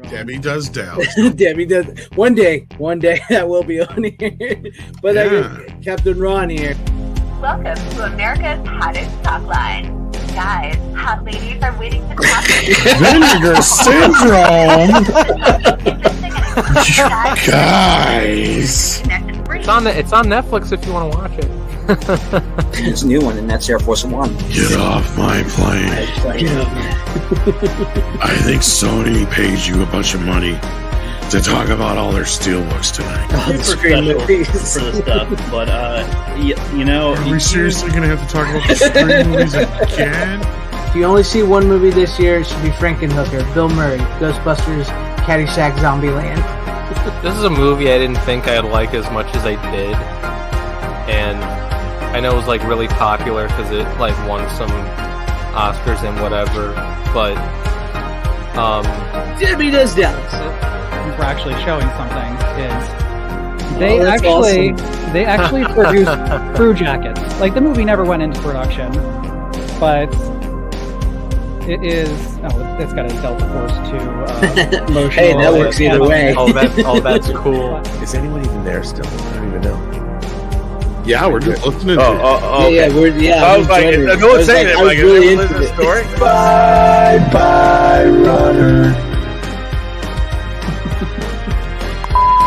Debbie does Dallas. Debbie does. One day I will be on here. But I got Captain Ron here. Welcome to America's Hottest Talk Line. Guys, hot ladies are waiting to talk to you. Vinegar syndrome. Guys. It's on Netflix if you want to watch it. There's a new one, and that's Air Force One. Get off my plane. I think Sony pays you a bunch of money to talk about all their steelbooks tonight. Super special for the stuff, but you know, are we seriously going to have to talk about the screen movies again? If you only see one movie this year, it should be Frankenhooker, Bill Murray, Ghostbusters, Caddyshack, Zombieland. This is a movie I didn't think I'd like as much as I did, and I know it was like really popular because it like won some Oscars and whatever, but Debbie does Dallas. For actually showing something is they actually produced crew jackets. Like, the movie never went into production, but it's got a Delta Force 2 motion. Hey, that works either way. That's cool. Is anyone even there still? I don't even know. Yeah, we're just listening. Okay. Yeah, I was like, no one's saying it. I was Like, really is into this it. story? Bye, runner.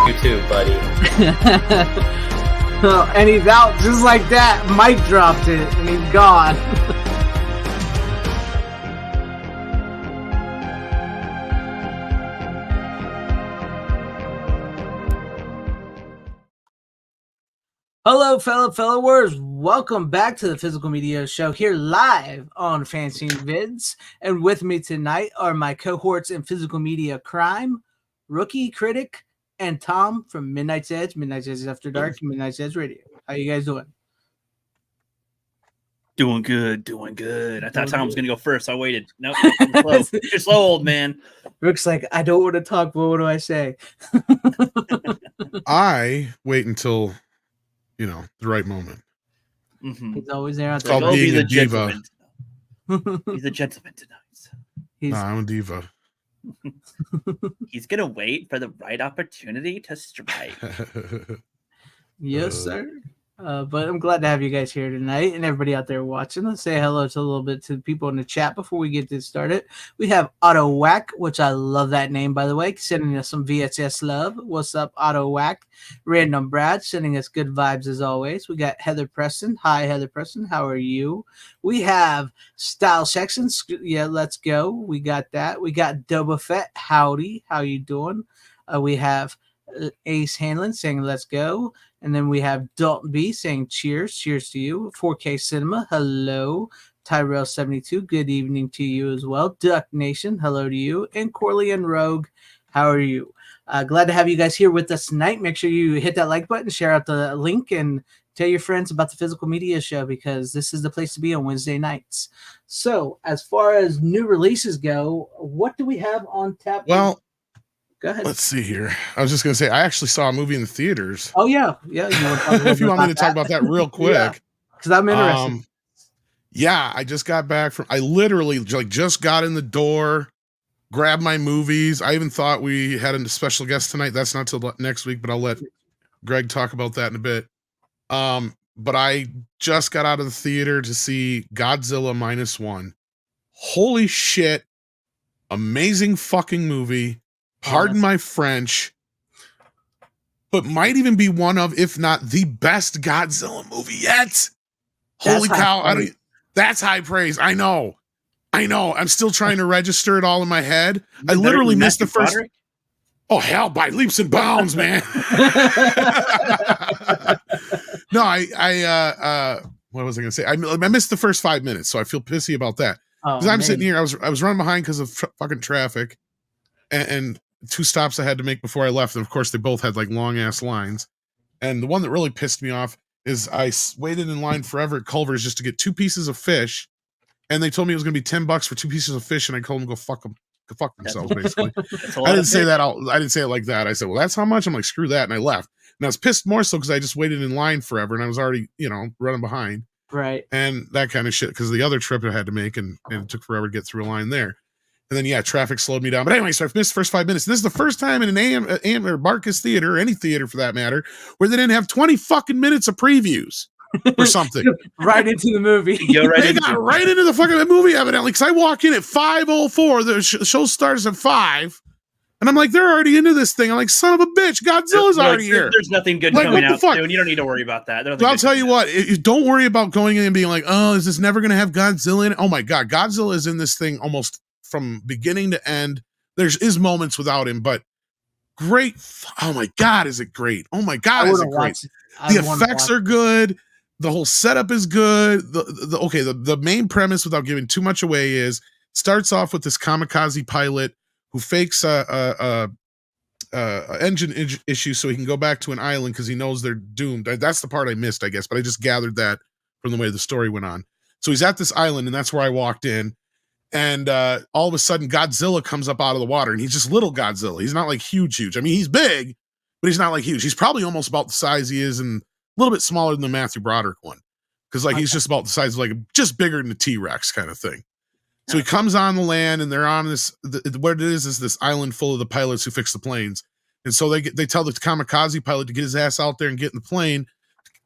You too, buddy. And he's out just like that. Mike dropped it, and he's gone. Hello, fellow warriors. Welcome back to the Physical Media Show here live on FanZcene Vids. And with me tonight are my cohorts in physical media crime, Rookie Critic, and Tom from Midnight's Edge After Dark, Midnight's Edge Radio. How you guys doing? Doing good. I thought Tom was gonna go first. So I waited. Nope, slow. You're slow, old man. Rook's like, I don't want to talk, but what do I say? I wait until, the right moment. Mm-hmm. He's always there. It's called being a diva. He's a gentleman tonight. I'm a diva. He's gonna wait for the right opportunity to strike. Yes, sir. But I'm glad to have you guys here tonight and everybody out there watching. Let's say hello to a little bit to the people in the chat before we get this started. We have Auto Whack, which I love that name, by the way, sending us some VHS love. What's up, Auto Whack? Random Brad sending us good vibes as always. We got Heather Preston. Hi, Heather Preston. How are you? We have Style Section. Yeah, let's go. We got that. We got Doba Fett. Howdy. How you doing? We have Ace Hanlon saying let's go. And then we have Dalton B saying cheers to you. 4K Cinema, hello. Tyrell 72, good evening to you as well. Duck Nation, hello to you. And Corley and Rogue, how are you? Glad to have you guys here with us tonight. Make sure you hit that like button, share out the link, and tell your friends about the Physical Media Show, because this is the place to be on Wednesday nights. So as far as new releases go, what do we have on tap? Well, go ahead. Let's see here. I was just going to say, I actually saw a movie in the theaters. Oh, yeah. If you want me to talk about that real quick. Because I'm interested. Yeah, I just got back I literally just got in the door, grabbed my movies. I even thought we had a special guest tonight. That's not till next week, but I'll let Greg talk about that in a bit. But I just got out of the theater to see Godzilla -1. Holy shit. Amazing fucking movie. Pardon my French, but might even be one of, if not the best Godzilla movie yet. Holy cow. That's high praise. I know. I'm still trying to register it all in my head. I literally missed the first. Oh, hell, by leaps and bounds, man. No, what was I going to say? I missed the first 5 minutes, so I feel pissy about that. Because I'm sitting here, I was running behind because of fucking traffic. And 2 stops I had to make before I left. And of course, they both had like long ass lines. And the one that really pissed me off is I waited in line forever at Culver's just to get 2 pieces of fish. And they told me it was going to be $10 for 2 pieces of fish. And I told them, go fuck themselves, basically. I didn't say that. I didn't say it like that. I said, well, that's how much? I'm like, screw that. And I left. And I was pissed more so because I just waited in line forever. And I was already, running behind. Right. And that kind of shit. Because the other trip I had to make and it took forever to get through a line there. And then, yeah, traffic slowed me down. But anyway, so I've missed the first 5 minutes. This is the first time in an AM or Marcus Theater, or any theater for that matter, where they didn't have 20 fucking minutes of previews or something. Right into the movie. Go right They into got it. right into the fucking movie, evidently, because I walk in at 5:04. The show starts at 5. And I'm like, they're already into this thing. I'm like, son of a bitch, Godzilla's They're already here. There's nothing good Like, coming what the out fuck? soon. You don't need to worry about that. But I'll tell you what, don't worry about going in and being like, oh, is this never going to have Godzilla in it? Oh my God, Godzilla is in this thing almost from beginning to end. There's moments without him, but great. Oh my God, is it great? Oh my God, is it great? The effects are good. The whole setup is good. The main premise, without giving too much away, is starts off with this kamikaze pilot who fakes a engine issue so he can go back to an island because he knows they're doomed. That's the part I missed, I guess, but I just gathered that from the way the story went on. So he's at this island, and that's where I walked in. And all of a sudden, Godzilla comes up out of the water, and he's just little Godzilla. He's not like huge. I mean, he's big, but he's not like huge. He's probably almost about the size he is, and a little bit smaller than the Matthew Broderick one, because like he's just about the size of like just bigger than the T-Rex kind of thing. So he comes on the land, and they're on this. What it is this island full of the pilots who fix the planes, and so they tell the kamikaze pilot to get his ass out there and get in the plane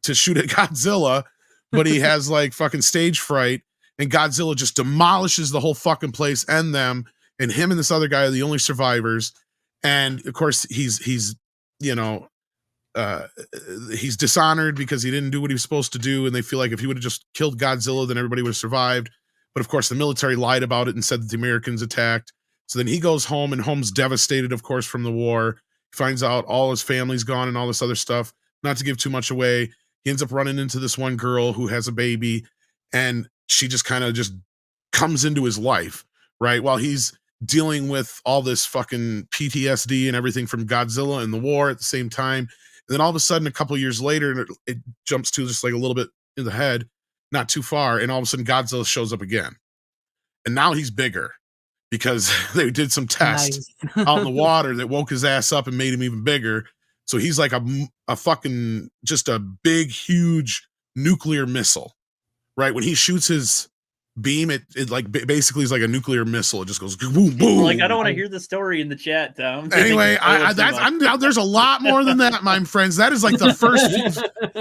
to shoot at Godzilla, but he has like fucking stage fright. And Godzilla just demolishes the whole fucking place and them, and him and this other guy are the only survivors. And of course, he's dishonored because he didn't do what he was supposed to do, and they feel like if he would have just killed Godzilla, then everybody would have survived. But of course, the military lied about it and said that the Americans attacked. So then he goes home, and home's devastated, of course, from the war. He finds out all his family's gone and all this other stuff. Not to give too much away, he ends up running into this one girl who has a baby, and she just kind of just comes into his life, right? While he's dealing with all this fucking PTSD and everything from Godzilla and the war at the same time. And then all of a sudden, a couple years later, it jumps to just like a little bit in the head, not too far. And all of a sudden, Godzilla shows up again. And now he's bigger because they did some tests out in the water that woke his ass up and made him even bigger. So he's like a fucking, just a big, huge nuclear missile. Right, when he shoots his beam, it like basically is like a nuclear missile. It just goes boom, boom. Like, I don't want to hear the story in the chat, Tom. Anyway, there's a lot more than that, my friends. That is like the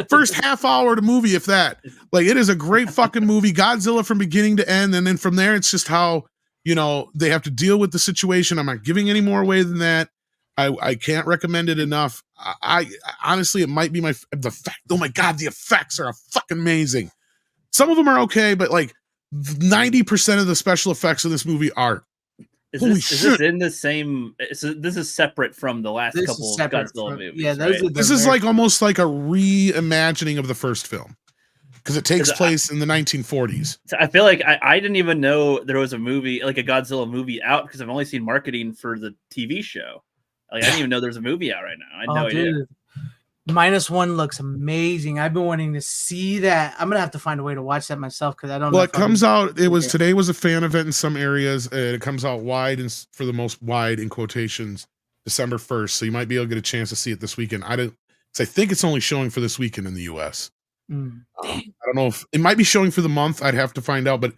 first half hour of the movie, if that. Like, it is a great fucking movie, Godzilla from beginning to end, and then from there, it's just how they have to deal with the situation. I'm not giving any more away than that. I can't recommend it enough. I honestly, it might be oh my God, the effects are fucking amazing. Some of them are okay, but like 90% of the special effects in this movie are. Is this in the same? This is separate from the last couple of Godzilla movies. Yeah, right? this is like almost like a reimagining of the first film because it takes place in the 1940s. I feel like I didn't even know there was a movie, like a Godzilla movie out, because I've only seen marketing for the TV show. Like, I didn't even know there's a movie out right now. I had no idea. -1 looks amazing. I've been wanting to see that. I'm gonna have to find a way to watch that myself because I don't know. Well, it comes out. Today was a fan event in some areas, and it comes out wide, and for the most wide in quotations, December 1st. So you might be able to get a chance to see it this weekend. I think it's only showing for this weekend in the U.S. I don't know if it might be showing for the month. I'd have to find out, but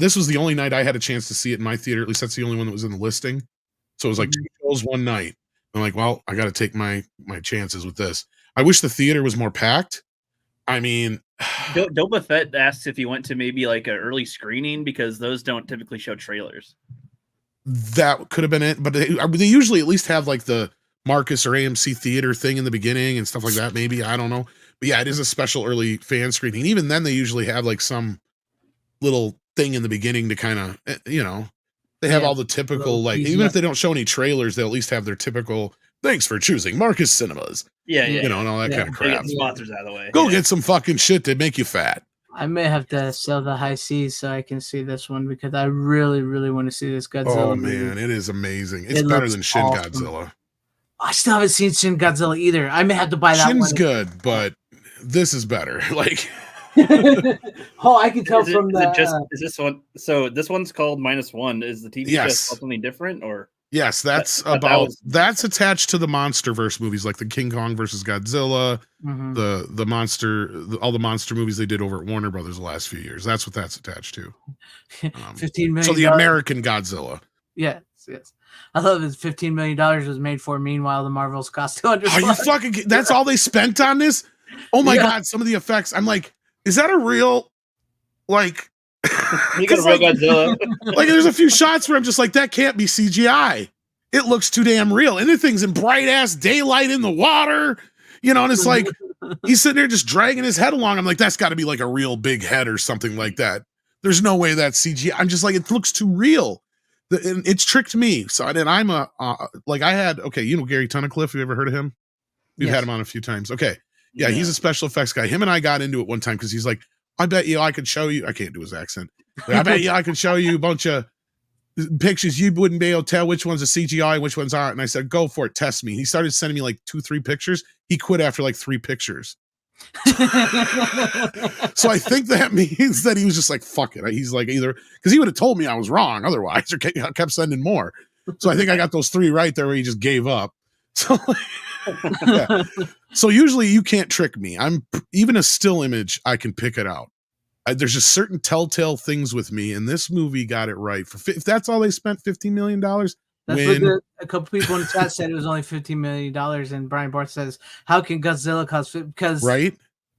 this was the only night I had a chance to see it in my theater. At least that's the only one that was in the listing. So it was like 2 shows one night. I'm like, well, I got to take my chances with this. I wish the theater was more packed. I mean, Doba Fett asks if you went to maybe like an early screening because those don't typically show trailers. That could have been it, but they usually at least have like the Marcus or AMC theater thing in the beginning and stuff like that. Maybe, I don't know, but yeah, it is a special early fan screening. Even then, they usually have like some little thing in the beginning to kind of, they have all the typical like, even if they don't show any trailers, they'll at least have their typical. Thanks for choosing Marcus Cinemas. Yeah. And all that kind of crap. Get sponsors out of the way. Go get some fucking shit to make you fat. I may have to sell the high seas so I can see this one because I really, really want to see this Godzilla. Oh man, it is amazing. It's better than Shin Godzilla. I still haven't seen Shin Godzilla either. I may have to buy that one. Shin's good, but this is better. Like, I can tell is this one? So this one's called -1. Is the TV show something different or? Yes, that's attached to the MonsterVerse movies, like the King Kong versus Godzilla, the monster, all the monster movies they did over at Warner Brothers the last few years. That's what that's attached to. 15 million. So the American Godzilla. Yes. I love it. $15 million was made for. Meanwhile, the Marvels cost 200. Are you fucking? That's all they spent on this? Oh my god! Some of the effects. I'm like, is that a real? Like, You got a real Godzilla. like, there's a few shots where I'm just like, that can't be CGI. It looks too damn real, and the thing's in bright ass daylight in the water, you know. And it's like he's sitting there just dragging his head along. I'm like, that's got to be like a real big head or something like that. There's no way that's CGI. I'm just like, it looks too real. And it's tricked me. So, and I'm like, I had, okay, you know, Gary Tunnicliffe, you ever heard of him? We've had him on a few times. Okay. Yeah, he's a special effects guy. Him and I got into it one time because he's like, I bet you I could show you, I can't do his accent. I bet you I could show you a bunch of pictures. You wouldn't be able to tell which ones are CGI and which ones aren't. And I said, go for it, test me. He started sending me like 2-3 pictures. He quit after like 3 pictures. So I think that means that he was just like, fuck it. He's like, either because he would have told me I was wrong otherwise, or kept sending more. So I think I got those 3 right there where he just gave up. So, yeah. So usually you can't trick me. I'm even a still image, I can pick it out. There's just certain telltale things with me, and this movie got it right. If that's all they spent, $15 million. That's what a couple people in the chat said. It was only $15 million, and Brian Barth says, "How can Godzilla cost?" Because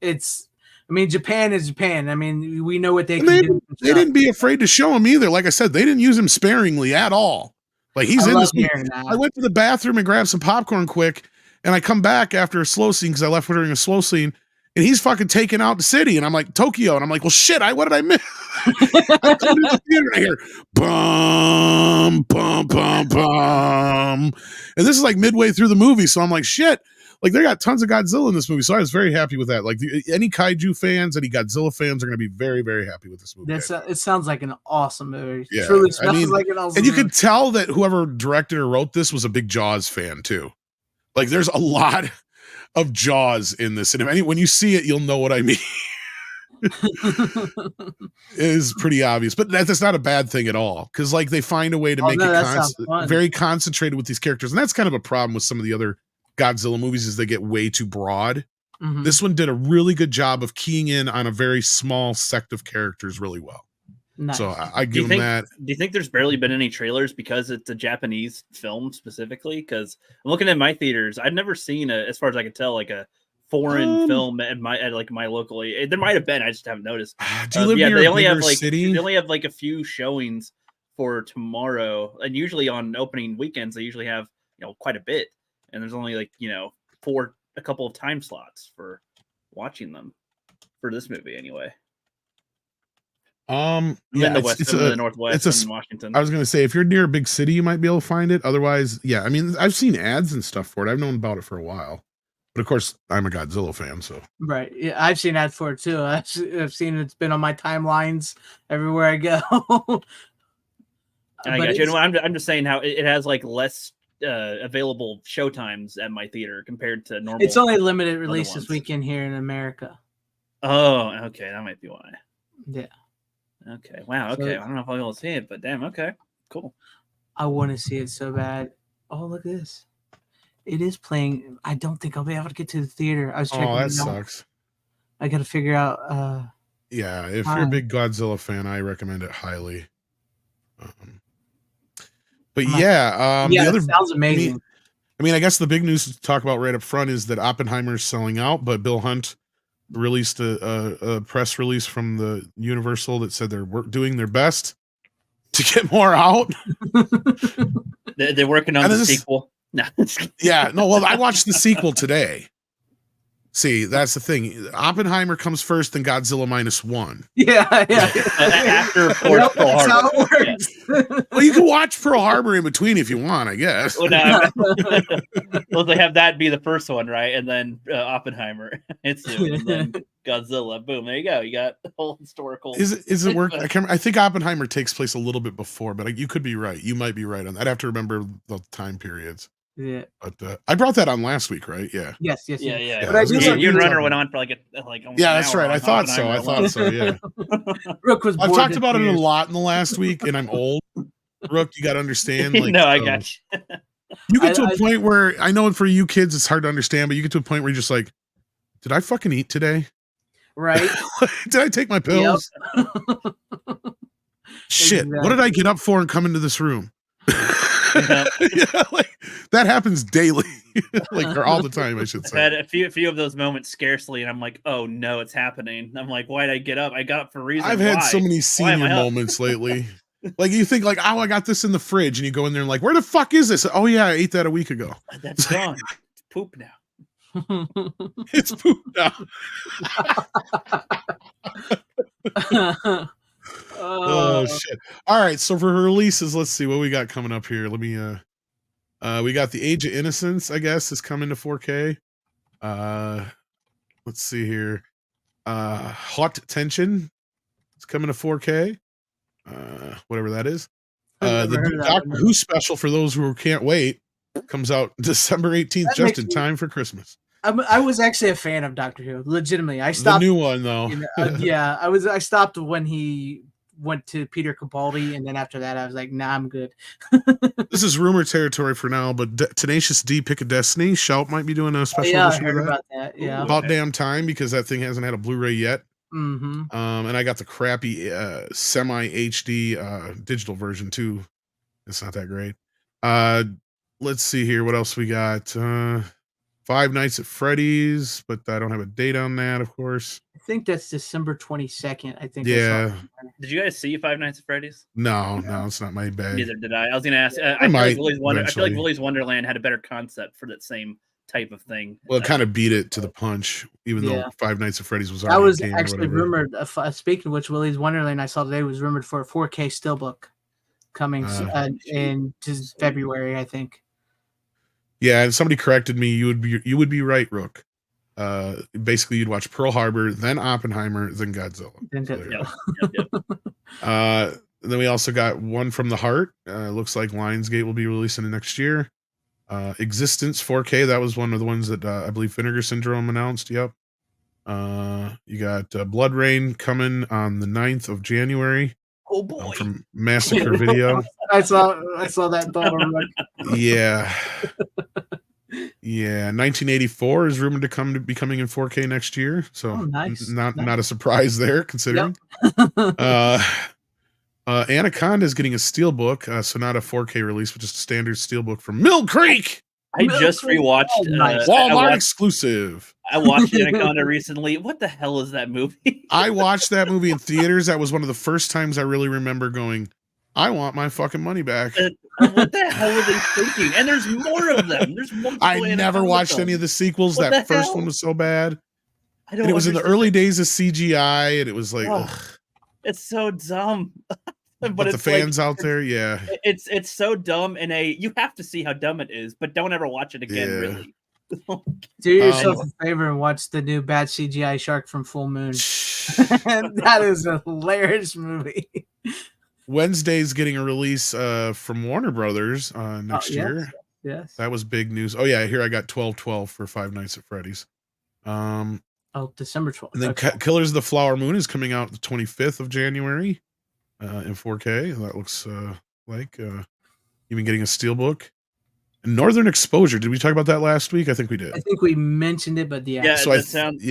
it's. I mean, Japan is Japan. I mean, we know what they can do. They didn't be afraid to show him either. Like I said, they didn't use him sparingly at all. Like he's in this movie. I went to the bathroom and grabbed some popcorn quick, and I come back after a slow scene because I left during a slow scene. And he's fucking taking out the city. And I'm like, Tokyo. And I'm like, well, shit, what did I miss? I come into the theater and I hear, bum, bum, bum, bum. And this is like midway through the movie. So I'm like, shit. Like, they got tons of Godzilla in this movie. So I was very happy with that. Like, any kaiju fans, any Godzilla fans are going to be very, very happy with this movie. It sounds like an awesome movie. Yeah. Truly smells like an awesome and you movie. could tell that whoever directed or wrote this was a big Jaws fan, too. Like, there's a lot of Jaws in this, and when you see it, you'll know what I mean. It is pretty obvious, but that's not a bad thing at all, because like they find a way to make it very concentrated with these characters, and that's kind of a problem with some of the other Godzilla movies is they get way too broad. Mm-hmm. This one did a really good job of keying in on a very small sect of characters really well. Nice. So I give them that. Do you think there's barely been any trailers because it's a Japanese film specifically? Because I'm looking at my theaters, I've never seen as far as I can tell, like a foreign film at my local. There might have been, I just haven't noticed. Do you live near they a only have city? They only have like a few showings for tomorrow, and usually on opening weekends they usually have quite a bit, and there's only like a couple of time slots for watching them for this movie anyway. Yeah, in the West, in the Northwest, in Washington. I was going to say, if you're near a big city, you might be able to find it. Otherwise, yeah, I mean, I've seen ads and stuff for it. I've known about it for a while, but of course, I'm a Godzilla fan, so right. Yeah, I've seen ads for it too. I've seen it's been on my timelines everywhere I go. I got you. I'm just saying how it has like less available showtimes at my theater compared to normal. It's only limited release this weekend here in America. Oh, okay, that might be why. Yeah. Okay. Wow. Okay. I don't know if I'll be able to see it, but damn. Okay. Cool. I want to see it so bad. Oh, look at this. It is playing. I don't think I'll be able to get to the theater. I was checking. Oh, that sucks. I got to figure out. Yeah, if you're a big Godzilla fan, I recommend it highly. But yeah, the other sounds amazing. I mean, I guess the big news to talk about right up front is that Oppenheimer's selling out, but Bill Hunt released a press release from the Universal that said they're doing their best to get more out. They're working on the sequel. No. Yeah, no. Well, I watched the sequel today. See, that's the thing. Oppenheimer comes first, then Godzilla -1. Yeah. After Pearl Harbor. That's how it works. Yeah. Well, you can watch Pearl Harbor in between if you want, I guess. Well, they have that be the first one, right? And then Oppenheimer. And then Godzilla. Boom. There you go. You got the whole historical. Is it work? I think Oppenheimer takes place a little bit before, but you could be right. You might be right on that. I'd have to remember the time periods. Yeah, but I brought that on last week, right? Yeah. Yes. Yeah. But you and Runner went on for like yeah, that's right. I thought so. Yeah. Rook was. I've talked about it a lot in the last week, and I'm old. Rook, you got to understand. Like, no, I got you. You get to a point where I know for you kids it's hard to understand, but you get to a point where you're just like, did I fucking eat today? Right? Did I take my pills? Yep. Shit! Exactly. What did I get up for and come into this room? Yeah. Yeah, like that happens daily, like or all the time, I should I've say. had a few of those moments scarcely, and I'm like, oh no, it's happening. I'm like, why did I get up? I got up for a reason. I've had so Why? many Why am senior I up? moments lately. Like you think like, oh, I got this in the fridge, and you go in there and like, where the fuck is this? Oh yeah, I ate that a week ago. That's gone. It's poop now. It's poop now. Oh shit. All right, so for releases, let's see what we got coming up here. Let me we got The Age of Innocence, I guess, is coming to 4K. Let's see here. Hot Tension is coming to 4K. Whatever that is. I've The never heard new of that Doctor one. Who special for those who can't wait comes out December 18th, That just makes in me- time for Christmas. I was actually a fan of Doctor Who. Legitimately, I The stopped. new one though. Yeah, I stopped when he went to Peter Capaldi, and then after that, I was like, nah, I'm good. This is rumor territory for now, but Tenacious D Pick a Destiny, Shout might be doing a special Yeah, I edition of heard that. about that. Yeah. About damn time, because that thing hasn't had a Blu-ray yet. Mm-hmm. And I got the crappy semi HD digital version too. It's not that great. Let's see here. What else we got? Five Nights at Freddy's, but I don't have a date on that, of course. I think that's December 22nd. I think. Yeah. Did you guys see Five Nights at Freddy's? No, it's not my bag. Neither did I. I was gonna ask. I I feel might like eventually. Willy's Wonderland had a better concept for that same type of thing. Well, it kind of beat it to the punch, even Yeah. though Five Nights at Freddy's was That already was a game or actually whatever. rumored. Speaking of which, Willy's Wonderland I saw today was rumored for a 4K steelbook coming in just February, I think. Yeah, and somebody corrected me. You would be right, Rook. Basically, you'd watch Pearl Harbor, then Oppenheimer, then Godzilla. Then So there you Godzilla. go. Then we also got One from the Heart. Looks like Lionsgate will be releasing it next year. Existence 4K. That was one of the ones that I believe Vinegar Syndrome announced. Yep. You got Blood Rain coming on the 9th of January. Oh boy. From Massacre Video. I saw that thought. Yeah. Yeah, 1984 is rumored to be coming in 4K next year, so nice. not a surprise there considering. Anaconda is getting a steelbook, so not a 4K release, but just a standard steelbook from Mill Creek. I just rewatched Walmart exclusive. I watched Anaconda recently. What the hell is that movie? I watched that movie in theaters. That was one of the first times I really remember going, I want my fucking money back. What the hell were they thinking? And there's more of them. There's multiple. I never watched any of the sequels. What that the first hell? one was so bad. I don't And it was in the understand. early days of CGI, and it was like, Oh, ugh. It's so dumb. But it's the fans out there, yeah. It's so dumb, and you have to see how dumb it is, but don't ever watch it again. Yeah. Really, Do yourself a favor and watch the new bad CGI shark from Full Moon. That is a hilarious movie. Wednesday's getting a release from Warner Brothers next year. Yes. That was big news. Oh yeah, here I got 12/12 for Five Nights at Freddy's. December 12th. And then Killers of the Flower Moon is coming out the 25th of January in 4K. That looks like even getting a steelbook. And Northern Exposure. Did we talk about that last week? I think we did. I think we mentioned it, but yeah. Yeah, So that sounds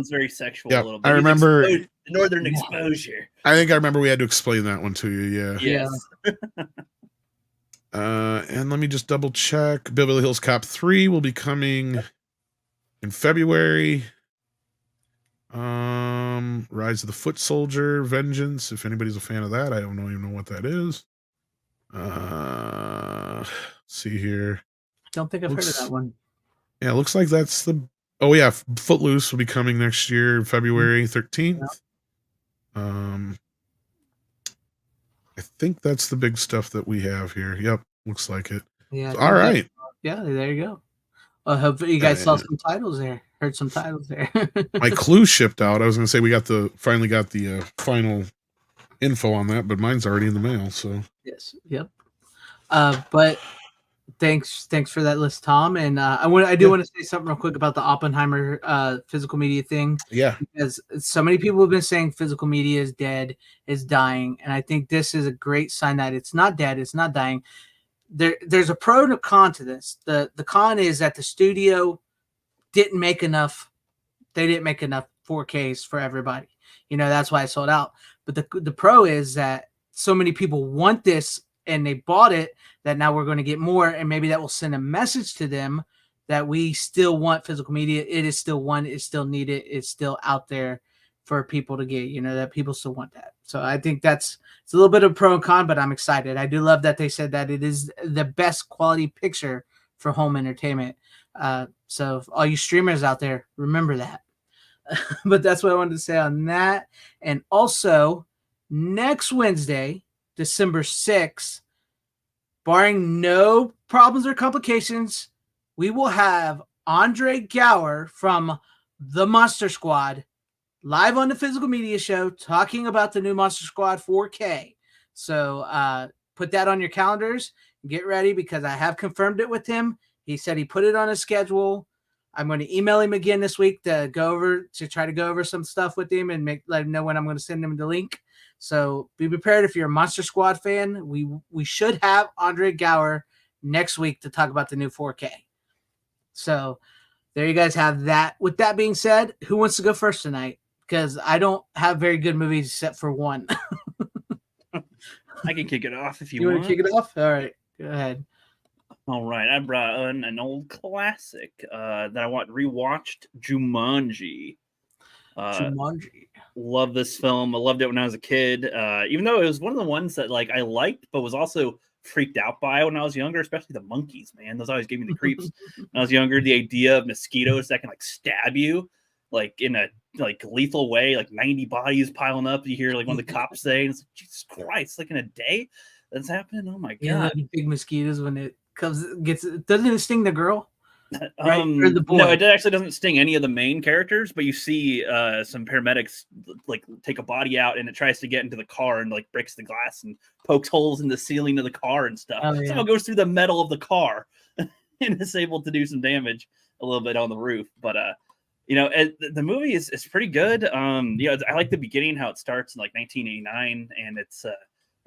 very sexual Yeah, a little bit. I remember Northern Exposure. I think I remember we had to explain that one to you. Yeah. Yes. And let me just double check. Beverly Hills Cop 3 will be coming in February. Rise of the Foot Soldier, Vengeance. If anybody's a fan of that, I don't even know what that is. Let's see here. Don't think I've heard of that one. Yeah, it looks like that's the. Oh yeah, Footloose will be coming next year, February 13th. I think that's the big stuff that we have here. Yep, looks like it. Yeah. So, all right. Yeah, there you go. I hope you guys saw some titles there. Heard some titles there. My Clue shipped out. I was gonna say we finally got the final info on that, but mine's already in the mail. So yes, yep. But thanks for that list, Tom. And I do want to say something real quick about the Oppenheimer physical media thing. Yeah, because so many people have been saying physical media is dead, is dying, and I think this is a great sign that it's not dead, it's not dying. There's a pro and a con to this. The con is that the studio didn't make enough. They didn't make enough 4Ks for everybody. That's why it sold out. But the pro is that so many people want this and they bought it, that now we're going to get more, and maybe that will send a message to them that we still want physical media. It is still one, it's still needed, it's still out there for people to get, that people still want that. So I think it's a little bit of pro and con, but I'm excited. I do love that they said that it is the best quality picture for home entertainment. So all you streamers out there, remember that. But that's what I wanted to say on that. And also, next Wednesday, December 6th, barring no problems or complications, we will have Andre Gower from the Monster Squad live on the Physical Media Show talking about the new Monster Squad 4K. So put that on your calendars. Get ready, because I have confirmed it with him. He said he put it on his schedule. I'm going to email him again this week to try to go over some stuff with him and let him know when I'm going to send him the link. So be prepared if you're a Monster Squad fan. We should have Andre Gower next week to talk about the new 4K. So there you guys have that. With that being said, who wants to go first tonight? Because I don't have very good movies except for one. I can kick it off if you want want. to kick it off? All right, go ahead. All right, I brought in an old classic that I want rewatched, Jumanji. Jumanji. Love this film. I loved it when I was a kid. Even though it was one of the ones that I liked, but was also freaked out by when I was younger, especially the monkeys, man. Those always gave me the creeps. When I was younger, the idea of mosquitoes that can stab you in a lethal way, 90 bodies piling up. You hear one of the cops say, and it's Jesus Christ, in a day that's happening. Oh my god. Big mosquitoes when it doesn't it sting the girl? Right? Or the boy? No, it actually doesn't sting any of the main characters, but you see some paramedics take a body out, and it tries to get into the car and breaks the glass and pokes holes in the ceiling of the car and stuff. Someone goes through the metal of the car and is able to do some damage a little bit on the roof. But the movie is pretty good. I like the beginning, how it starts in 1989, and it's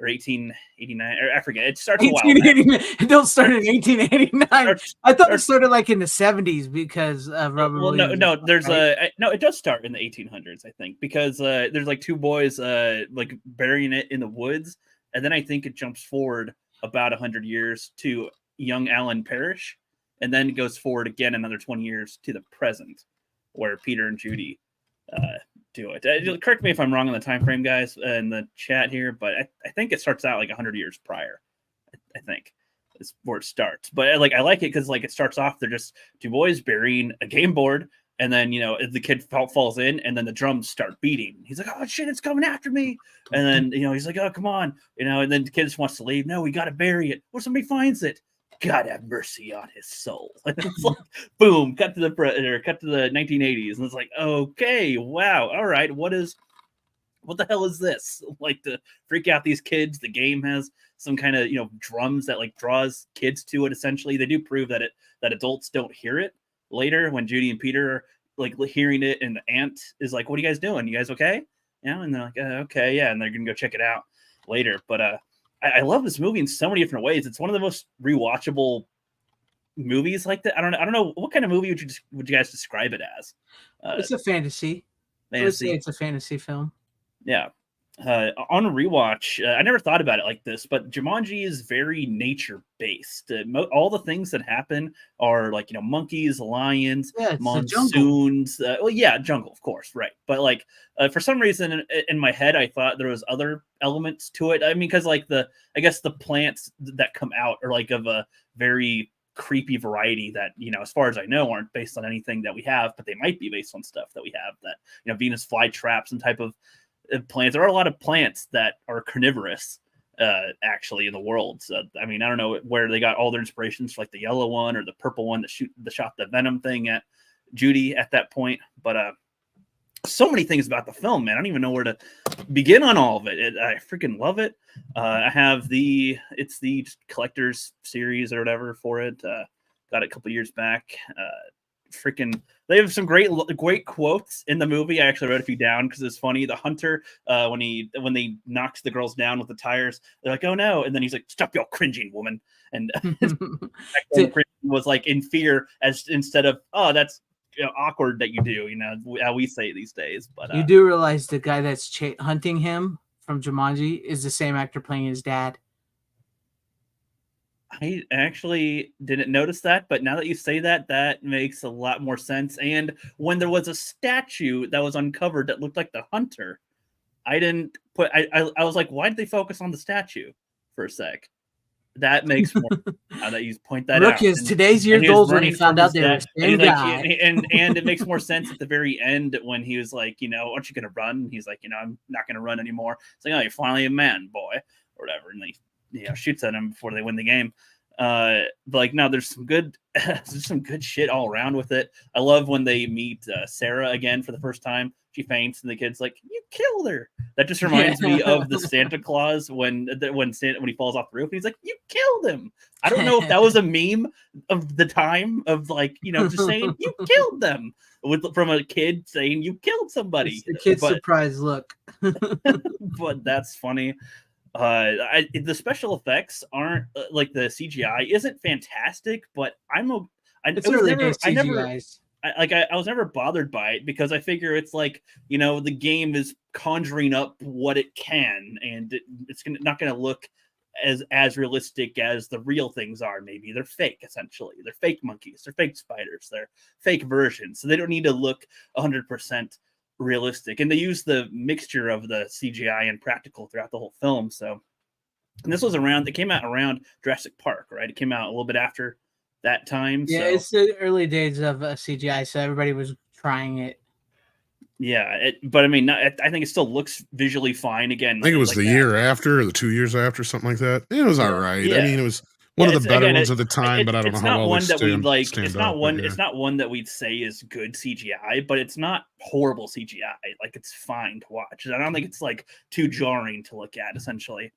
or 1889, or I forget. It starts a while back. It don't start in 1889. I thought it started in the 70s because of Robert Williams. No, there's no. It does start in the 1800s, I think, because there's two boys burying it in the woods, and then I think it jumps forward about 100 years to young Alan Parrish, and then it goes forward again another 20 years to the present, where Peter and Judy do it. Correct me if I'm wrong on the time frame, guys, in the chat here, but I think it starts out 100 years prior. I think is where it starts. But I like it because it starts off, they're just two boys burying a game board, and then the kid falls in, and then the drums start beating. He's like, "Oh shit, it's coming after me!" And then he's like, "Oh come on," and then the kid just wants to leave. No, we got to bury it. What if somebody finds it? God have mercy on his soul. It's boom, cut to the 1980s, and it's okay, wow, all right, what the hell is this? To freak out these kids. The game has some kind of drums that draws kids to it. Essentially, they do prove that adults don't hear it later when Judy and Peter are hearing it, and the aunt is like, "What are you guys doing? You guys okay?" And they're like, "Okay, yeah," and they're gonna go check it out later. But I love this movie in so many different ways. It's one of the most rewatchable movies like that. I don't know what kind of movie would you guys describe it as? It's a fantasy. I would say it's a fantasy film. Yeah. On a rewatch, I never thought about it like this, but Jumanji is very nature based. All the things that happen are monkeys, lions, monsoons. Jungle, of course, right? But for some reason in my head, I thought there was other elements to it. I mean, because I guess the plants that come out are of a very creepy variety that as far as I know aren't based on anything that we have, but they might be based on stuff that we have that Venus flytraps and type of plants. There are a lot of plants that are carnivorous actually in the world. So I mean, I don't know where they got all their inspirations for the yellow one or the purple one that shot the venom thing at Judy at that point. But so many things about the film, man. I don't even know where to begin on all of it. I freaking love it. I have it's the collector's series or whatever for it. Got it a couple years back. They have some great quotes in the movie. I actually wrote a few down because it's funny. The hunter, when they knocks the girls down with the tires, they're like, "Oh no!" And then he's like, "Stop your cringing, woman!" And was in fear instead of, "Oh, that's awkward that you do." How we say it these days. But you do realize the guy that's hunting him from Jumanji is the same actor playing his dad. I actually didn't notice that, but now that you say that, that makes a lot more sense. And when there was a statue that was uncovered that looked like the hunter, I didn't put. I was like, why did they focus on the statue for a sec? That makes more. Now that you point that Rook out, is and- today's and year's he was goals when running he found from out his they were dad, the and same he's guy. like, and it makes more sense at the very end when he was like, aren't you gonna run? He's like, I'm not gonna run anymore. It's like, oh, you're finally a man, boy, or whatever, and they shoots at him before they win the game. But like, no, there's some good there's some good shit all around with it. I love when they meet Sarah again for the first time. She faints and the kid's like, you killed her. That just reminds me of the Santa Claus when he falls off the roof and he's like, you killed him. I don't know if that was a meme of the time of like, just saying you killed them from a kid saying you killed somebody. It's the kid's surprise look. But that's funny. The special effects aren't like the CGI isn't fantastic, but I was never bothered by it because I figure it's like, the game is conjuring up what it can, and it's not going to look as realistic as the real things are. Maybe they're fake, essentially. They're fake monkeys, they're fake spiders, they're fake versions, so they don't need to look 100% realistic. And they use the mixture of the CGI and practical throughout the whole film. So, and this was it came out around Jurassic Park, right? It came out a little bit after that time. Yeah, so. It's the early days of CGI, so everybody was trying it. Yeah, but I mean, I think it still looks visually fine. Again, I think it was the year after or the 2 years after, something like that. It was all right. Yeah. I mean, it was one of the better ones at the time, but I don't know how well it's not one yeah. It's not one that we'd say is good CGI, but it's not horrible CGI. Like, it's fine to watch. I don't think it's like too jarring to look at. Essentially,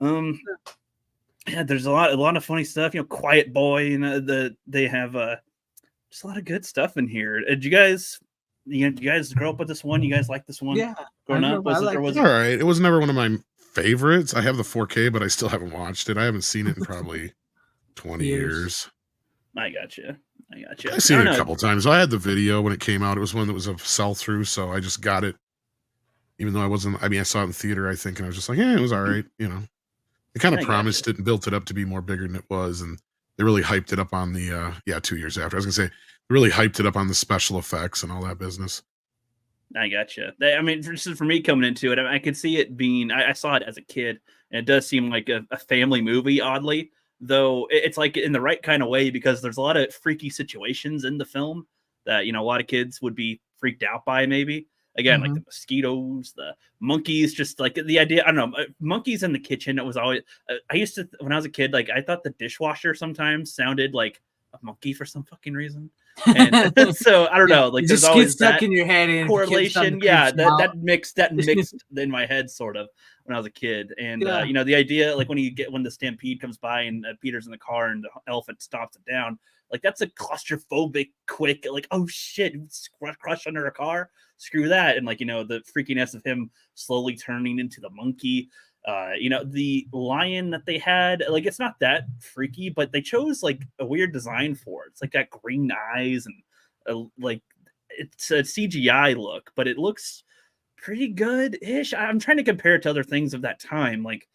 yeah, there's a lot of funny stuff. Quiet Boy, they have just a lot of good stuff in here. Did you guys? You guys grow up with this one? You guys like this one? Yeah, growing up, was it all right? It was never one of my favorites. I have the 4K, but I still haven't watched it. I haven't seen it in probably 20 years. I gotcha. I've seen it a couple times. I had the video when it came out. It was one that was a sell through, so I just got it. Even though I wasn't, I saw it in theater, I think, and I was just like, yeah, it was all right. They kind of promised it and built it up to be more bigger than it was, and they really hyped it up on the 2 years after. I was gonna say, really hyped it up on the special effects and all that business. I gotcha. For me coming into it, I could see it being. I saw it as a kid, and it does seem like a family movie. Oddly, though, it's like in the right kind of way because there's a lot of freaky situations in the film that a lot of kids would be freaked out by. Maybe again, like the mosquitoes, the monkeys, just like the idea. I don't know, monkeys in the kitchen. It was always. I used to when I was a kid, like I thought the dishwasher sometimes sounded like a monkey for some fucking reason. And so I don't know, like there's always stuck that in your head and correlation. Yeah, that mixed in my head sort of when I was a kid. And the idea, like when the stampede comes by and Peter's in the car and the elephant stops it down, like that's a claustrophobic quick, like, oh shit, crush under a car, screw that. And like the freakiness of him slowly turning into the monkey. The lion that they had, like, it's not that freaky, but they chose like a weird design for it. It's like got green eyes and like it's a CGI look, but it looks pretty good-ish. I'm trying to compare it to other things of that time, like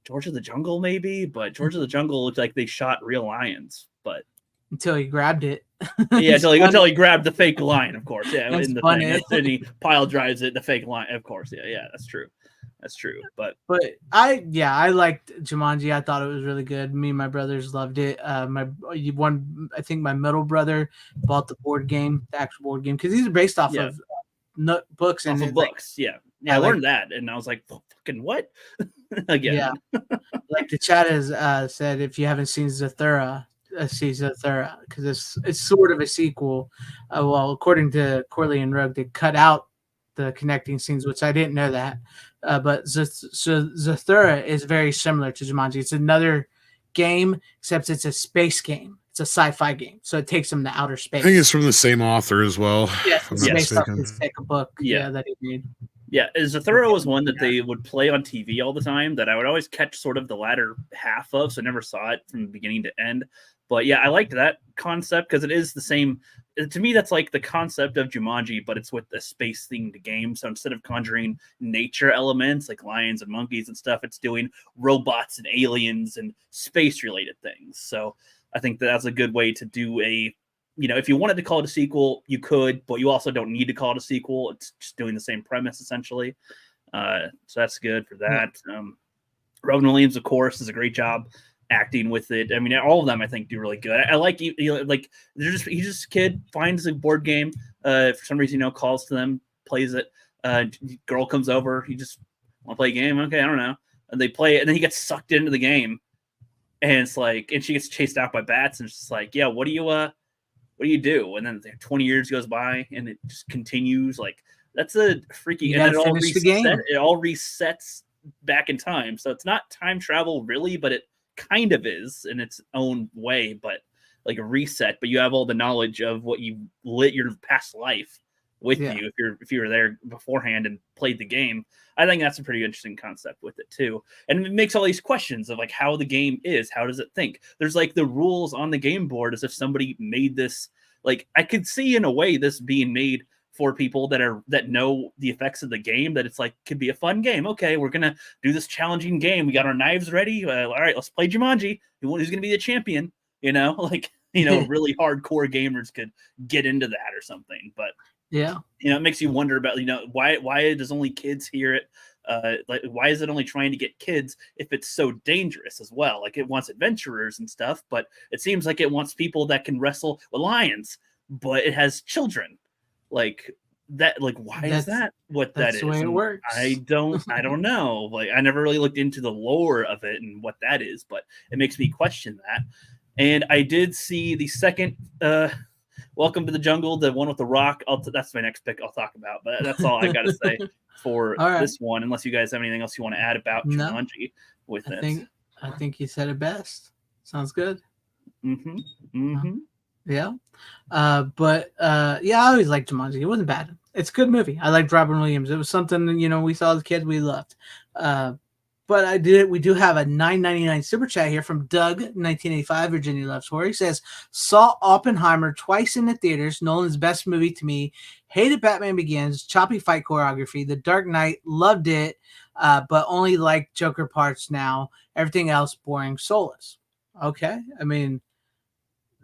George of the Jungle, maybe, but George of the Jungle looked like they shot real lions, but until he grabbed it. Yeah, until he grabbed the fake lion, of course. Yeah, that's in the funny. thing. And he pile drives it, the fake lion, of course. Yeah, that's true. That's true. But I liked Jumanji. I thought it was really good. Me and my brothers loved it. I think my middle brother bought the board game, the actual board game, because these are based off of books and books. I learned that, and I was like, "Fucking what?" Again, yeah. Like the chat has said, if you haven't seen Zathura, see Zathura, because it's sort of a sequel. Well, according to Corley and Rogue, they cut out the connecting scenes, which I didn't know that. But Zathura is very similar to Jumanji. It's another game, except it's a space game. It's a sci-fi game, so it takes them to outer space. I think it's from the same author as well. Yeah, it's based off this second book. Yeah, that he made. Yeah, Zathura was one that they would play on TV all the time that I would always catch sort of the latter half of, so I never saw it from beginning to end. But yeah, I liked that concept because it is the same to me, that's like the concept of Jumanji, but it's with the space themed game. So instead of conjuring nature elements like lions and monkeys and stuff, it's doing robots and aliens and space related things. So I think that's a good way to do if you wanted to call it a sequel, you could, but you also don't need to call it a sequel. It's just doing the same premise essentially. So that's good for that. Robin Williams, of course, does a great job acting with it. I mean, all of them I think do really good. I like like he's just a kid, finds a board game, for some reason, calls to them, plays it. Girl comes over, he just want to play a game. Okay, I don't know. And they play it, and then he gets sucked into the game, and it's like, and she gets chased out by bats, and it's just like, yeah, what do you do? And then 20 years goes by, and it just continues. Like, that's a freaky, and it all resets back in time. So it's not time travel really, but it kind of is in its own way, but like a reset. But you have all the knowledge of what you lit your past life with you if you were there beforehand and played the game. I think that's a pretty interesting concept with it too. And it makes all these questions of like how the game is, how does it think? There's like the rules on the game board as if somebody made this. Like, I could see in a way this being made for people that know the effects of the game, that it's like, could be a fun game. Okay, we're gonna do this challenging game. We got our knives ready. All right, let's play Jumanji. Who's gonna be the champion? Really hardcore gamers could get into that or something. But it makes you wonder about why does only kids hear it? Why is it only trying to get kids if it's so dangerous as well? Like, it wants adventurers and stuff, but it seems like it wants people that can wrestle with lions, but it has children. Like that, like, why is that what that is? That's the way it works. I don't know. Like, I never really looked into the lore of it and what that is, but it makes me question that. And I did see the second Welcome to the Jungle, the one with the rock. That's my next pick I'll talk about, but that's all I got to say for this one, unless you guys have anything else you want to add about Jumanji with it. I think you said it best. Sounds good. Yeah. I always liked Jumanji. It wasn't bad. It's a good movie. I liked Robin Williams. It was something, we saw as kids, we loved. But we do have a $9.99 super chat here from Doug, 1985, Virginia Loves Horror. He says, saw Oppenheimer twice in the theaters, Nolan's best movie to me, hated Batman Begins, choppy fight choreography, The Dark Knight, loved it, but only like Joker parts now. Everything else, boring, soulless. Okay. I mean,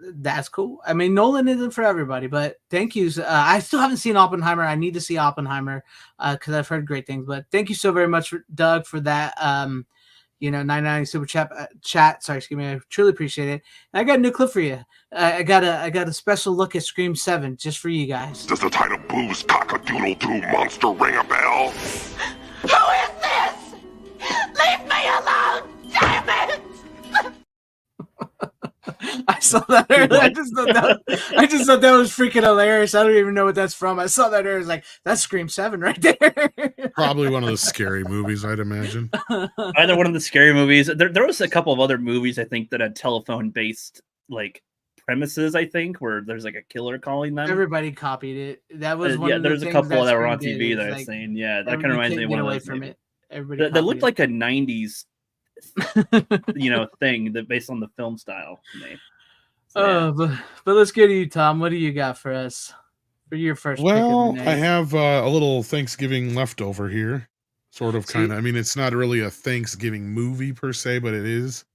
that's cool. I mean, Nolan isn't for everybody, but thank you. I still haven't seen Oppenheimer. I need to see Oppenheimer because I've heard great things. But thank you so very much, Doug, for that. 990 super chat. Sorry, excuse me. I truly appreciate it. And I got a new clip for you. I got a special look at Scream 7 just for you guys. Does the title Boo's Cock-a-Doodle-Doo Monster ring a bell? Who is this? Leave me alone! Damn it! I saw that earlier. I just thought that was freaking hilarious. I don't even know what that's from. I saw that earlier. I was like, that's Scream 7 right there. Probably one of the scary movies, I'd imagine. Either one of the scary movies. There was a couple of other movies, I think, that had telephone-based like premises, I think, where there's like a killer calling them. Everybody copied it. That was one of the there's a couple that were on TV that I've seen. Yeah, that kind of reminds me of one of those. From it. That looked like a 90s thing that based on the film style to me. So, but let's go to you, Tom. What do you got for us for your first pick of the night? I have a little Thanksgiving leftover here, sort of, kind of. I mean, it's not really a Thanksgiving movie per se, but it is.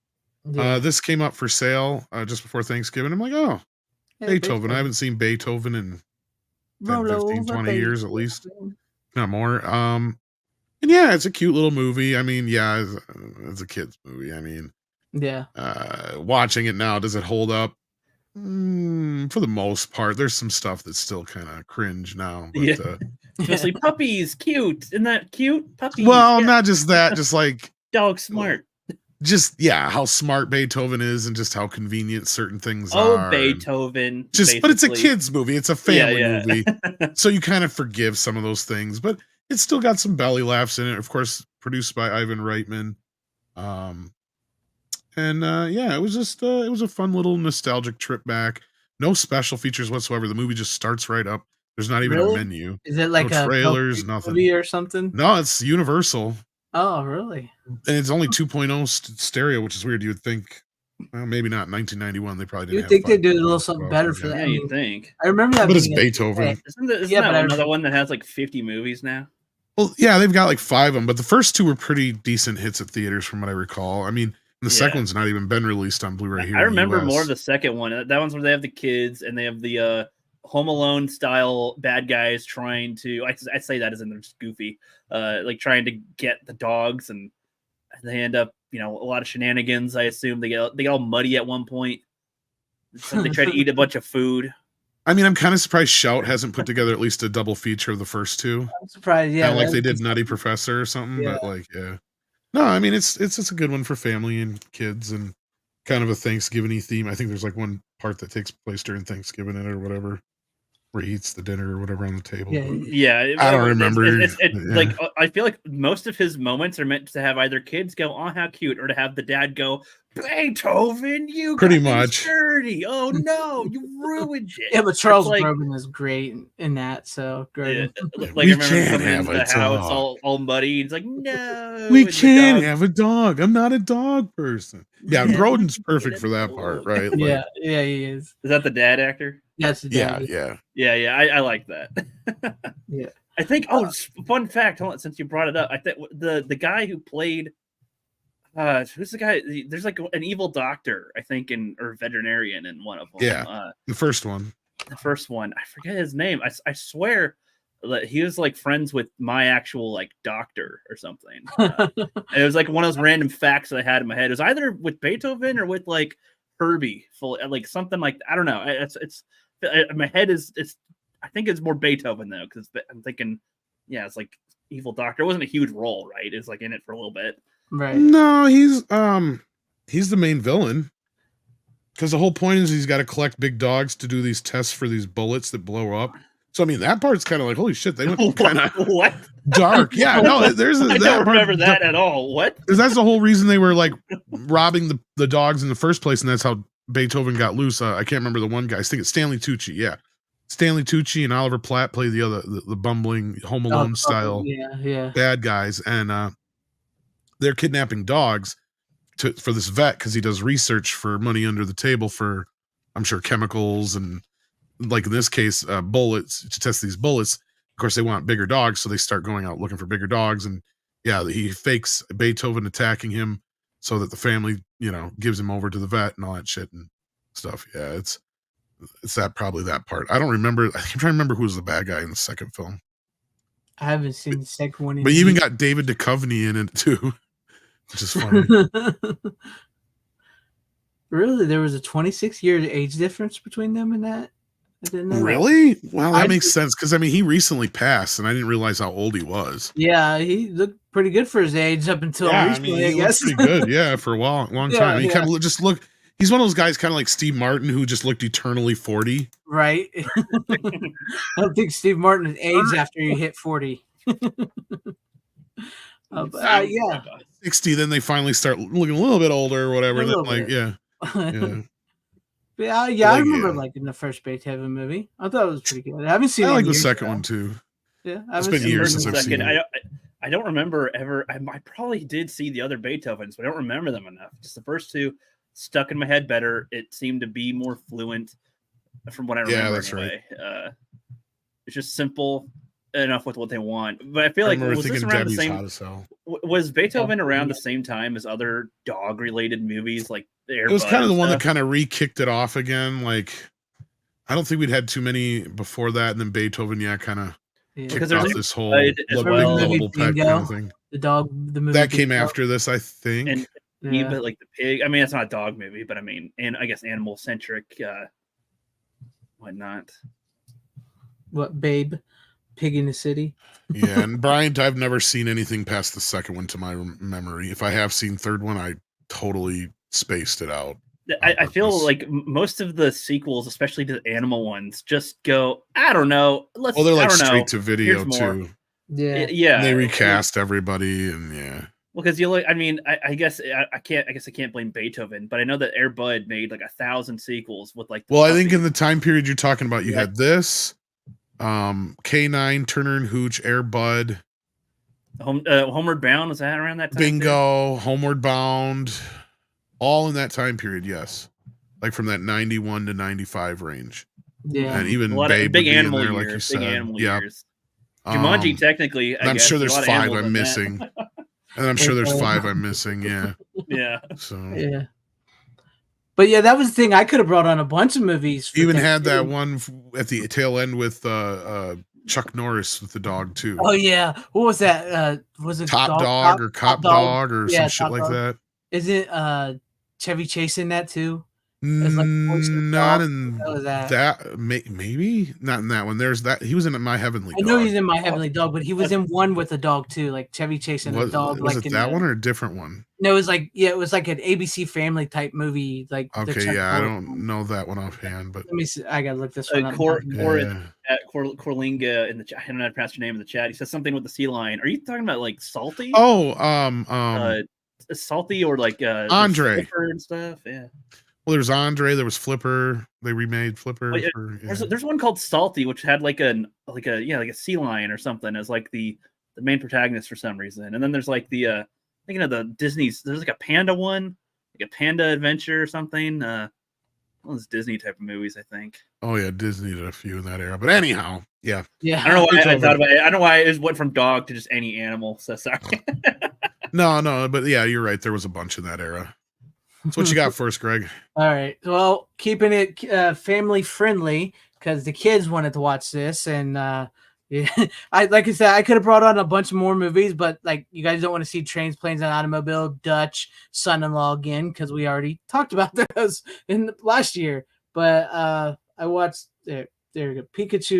This came up for sale just before Thanksgiving. I'm like, Beethoven. I haven't seen Beethoven in 10, 15, 20 years at least, not more. And yeah, it's a cute little movie. I mean, yeah, it's a kid's movie. I mean, watching it now, does it hold up? For the most part, there's some stuff that's still kind of cringe now. But, especially puppies, cute. Isn't that cute? Puppies. Well, not just that, just like dog smart. Just how smart Beethoven is, and just how convenient certain things are. Beethoven. But it's a kids movie. It's a family movie, so you kind of forgive some of those things. But it's still got some belly laughs in it. Of course, produced by Ivan Reitman. It was just it was a fun little nostalgic trip back. No special features whatsoever. The movie just starts right up. There's not even a menu. Is it like no trailers, nothing movie or something? No, it's Universal. Oh, really? And it's only 2.0 stereo, which is weird. You would think Well, maybe not in 1991. They probably didn't. You'd think they'd do a little movies, something so, better for yeah. that. Yeah, I you mean, think. I remember that. But it's being a- Beethoven. Isn't Yeah, that but I another one that has like 50 movies now? Well, yeah, they've got like 5 of them, but the first 2 were pretty decent hits at theaters, from what I recall. I mean, the second one's not even been released on Blu-ray here. I remember in the more US. of the second one. That one's where they have the kids and they have the Home Alone style bad guys trying to. I say that as in they're just goofy, like trying to get the dogs, and they end up, a lot of shenanigans. I assume they get all muddy at one point. So they try to eat a bunch of food. I mean, I'm kind of surprised Shout hasn't put together at least a double feature of the first 2. I'm surprised. Yeah, Kinda like they that's- did Nutty Professor or something, Yeah. but like, yeah. No, I mean it's a good one for family and kids and kind of a Thanksgiving-y theme. I think there's like one part that takes place during Thanksgiving or whatever, where he eats the dinner or whatever on the table. Yeah. but- Yeah, I don't remember. Like I feel like most of his moments are meant to have either kids go, "Oh, how cute," or to have the dad go, "Beethoven, you Pretty got me much. dirty. Oh no, you ruined it." Yeah, but Charles It's like- Groban is great in that. So Yeah, Groban. like We I remember can't coming have into a the house dog. all muddy. He's like, "No, We and the can't dog- have a dog. I'm not a dog person. Yeah, Yeah. Grodin's perfect for that part, right? Like, Yeah, he is. Is that the dad actor? That's the yeah, dad. yeah. Yeah, I like that. Yeah. I think. Oh, fun fact. Hold on, since you brought it up, I think the guy who played. Who's the guy? There's like an evil doctor, I think, or veterinarian in one of them. Yeah. The first one. The first one. I forget his name. I swear that he was like friends with my actual like doctor or something. It was like one of those random facts that I had in my head. It was either with Beethoven or with like Herbie, like something like, I don't know. It's my head is. I think it's more Beethoven though, because I'm thinking, yeah, it's like evil doctor. It wasn't a huge role, right? It's like in it for a little bit. Right. No, he's the main villain. Because the whole point is he's got to collect big dogs to do these tests for these bullets that blow up. So I mean that part's kind of like, holy shit, they went kind of What? dark. Yeah, no, there's I that don't part- remember that at all. What? Because that's the whole reason they were like robbing the dogs in the first place, and that's how Beethoven got loose. I can't remember the one guy. I think it's Stanley Tucci. Yeah, Stanley Tucci and Oliver Platt play the bumbling Home Alone style Yeah. bad guys, and they're kidnapping dogs for this vet because he does research for money under the table for, I'm sure, chemicals and, like in this case, bullets to test these bullets. Of course, they want bigger dogs, so they start going out looking for bigger dogs. And yeah, he fakes Beethoven attacking him so that the family, gives him over to the vet and all that shit and stuff. Yeah, it's probably that part. I don't remember. I'm trying to remember who was the bad guy in the second film. I haven't seen the second one. But you even got David Duchovny in it too, which is funny. Really, there was a 26-year age difference between them and that. I didn't know that. Really? Well, that I makes did- sense because I mean he recently passed, and I didn't realize how old he was. Yeah, he looked pretty good for his age up until recently. I he looked guess. pretty good. Yeah, for a long Yeah, time. He yeah. kind of just looked. He's one of those guys, kind of like Steve Martin, who just looked eternally 40. Right. I don't think Steve Martin aged after he hit 40. Yeah. 60, then they finally start looking a little bit older or whatever. A Then, little like, bit. yeah. Yeah, I Like, remember yeah. liking the first Beethoven movie. I thought it was pretty good. I haven't seen I it in like the years, second though. one too. Yeah, I It's haven't been seen years it in since I've years. seen it. I don't remember ever. I probably did see the other Beethovens, but I don't remember them enough. Just the first two stuck in my head better. It seemed to be more fluent from what I remember. Yeah, that's anyway. It's just simple enough with what they want. But I feel I like remember was this thinking around the Debbie's same? hot as hell. Was Beethoven around the same time as other dog-related movies like Air It was Bud kind of the and one that stuff? kind of re-kicked it off again. Like, I don't think we'd had too many before that, and then Beethoven, kind of Yeah. Because kicked there's off a this whole Bud as big well. lovable pet Bingo. kind of thing. The movie That came Bingo. after this, I think. And Yeah. but like the pig. I mean, it's not a dog movie, but I mean, and I guess animal centric, whatnot. What, Babe? Pig in the City? Yeah, and Bryant, I've never seen anything past the second one to my memory. If I have seen third one, I totally spaced it out. I feel purpose. like most of the sequels, especially to the animal ones, just go. I don't know. Let's. Well, they're like I don't know. straight to video Here's more. too. Yeah. Yeah, And they recast everybody, and yeah. Well, because you look. I mean, I guess I can't. I guess I can't blame Beethoven, but I know that Air Bud made like 1,000 sequels with like. the Well, I think puppy. in the time period you're talking about, you Yeah. had this, K9, Turner and Hooch, Air Bud, Homeward Bound, was that around that time? too? Bingo, Homeward Bound. All in that time period, yes. Like from that 91 to 95 range. Yeah. And even A lot Babe of big would be in animal there, years. like you Big said. animal Yeah. years. Jumanji, technically, I'm sure there's 5 I'm missing. That. And I'm sure there's 5 I'm missing, yeah. Yeah. So Yeah. But yeah, that was the thing. I could have brought on a bunch of movies. For even had that one at the tail end with Chuck Norris with the dog too. Oh yeah, what was that? Was it Top Dog or Cop Dog or some shit like that? Is it Chevy Chase in that too? Not in that. Maybe not in that one. There's that. He was in My Heavenly Dog. I know he's in My Heavenly Dog, but he was in one with a dog too, like Chevy Chase and a dog. Was it that one or a different one? No, it was like it was like an ABC Family type movie. Like okay, yeah, I don't know that one offhand, but let me see. I gotta look this one up. Corlinga in the chat. I don't know how to pronounce your name in the chat. He says something with the sea lion. Are you talking about like Salty? Oh, Salty or like Andre Flipper and stuff. Yeah. Well, there's Andre. There was Flipper. They remade Flipper. There's one called Salty, which had like a sea lion or something as like the main protagonist for some reason. And then there's like the thinking of the Disney's. There's like a panda one, like a panda adventure or something. One of those Disney type of movies, I think. Oh yeah, Disney did a few in that era. But anyhow, yeah. I don't know why I thought about it. I don't know why it went from dog to just any animal. So sorry. No, but yeah, you're right. There was a bunch in that era. So what you got first, Greg? All right. Well, keeping it family friendly because the kids wanted to watch this, and yeah, like I said, I could have brought on a bunch more movies, but like you guys don't want to see Trains, Planes, and Automobile, Dutch, Son-in-Law again because we already talked about those in last year. But I watched there we go,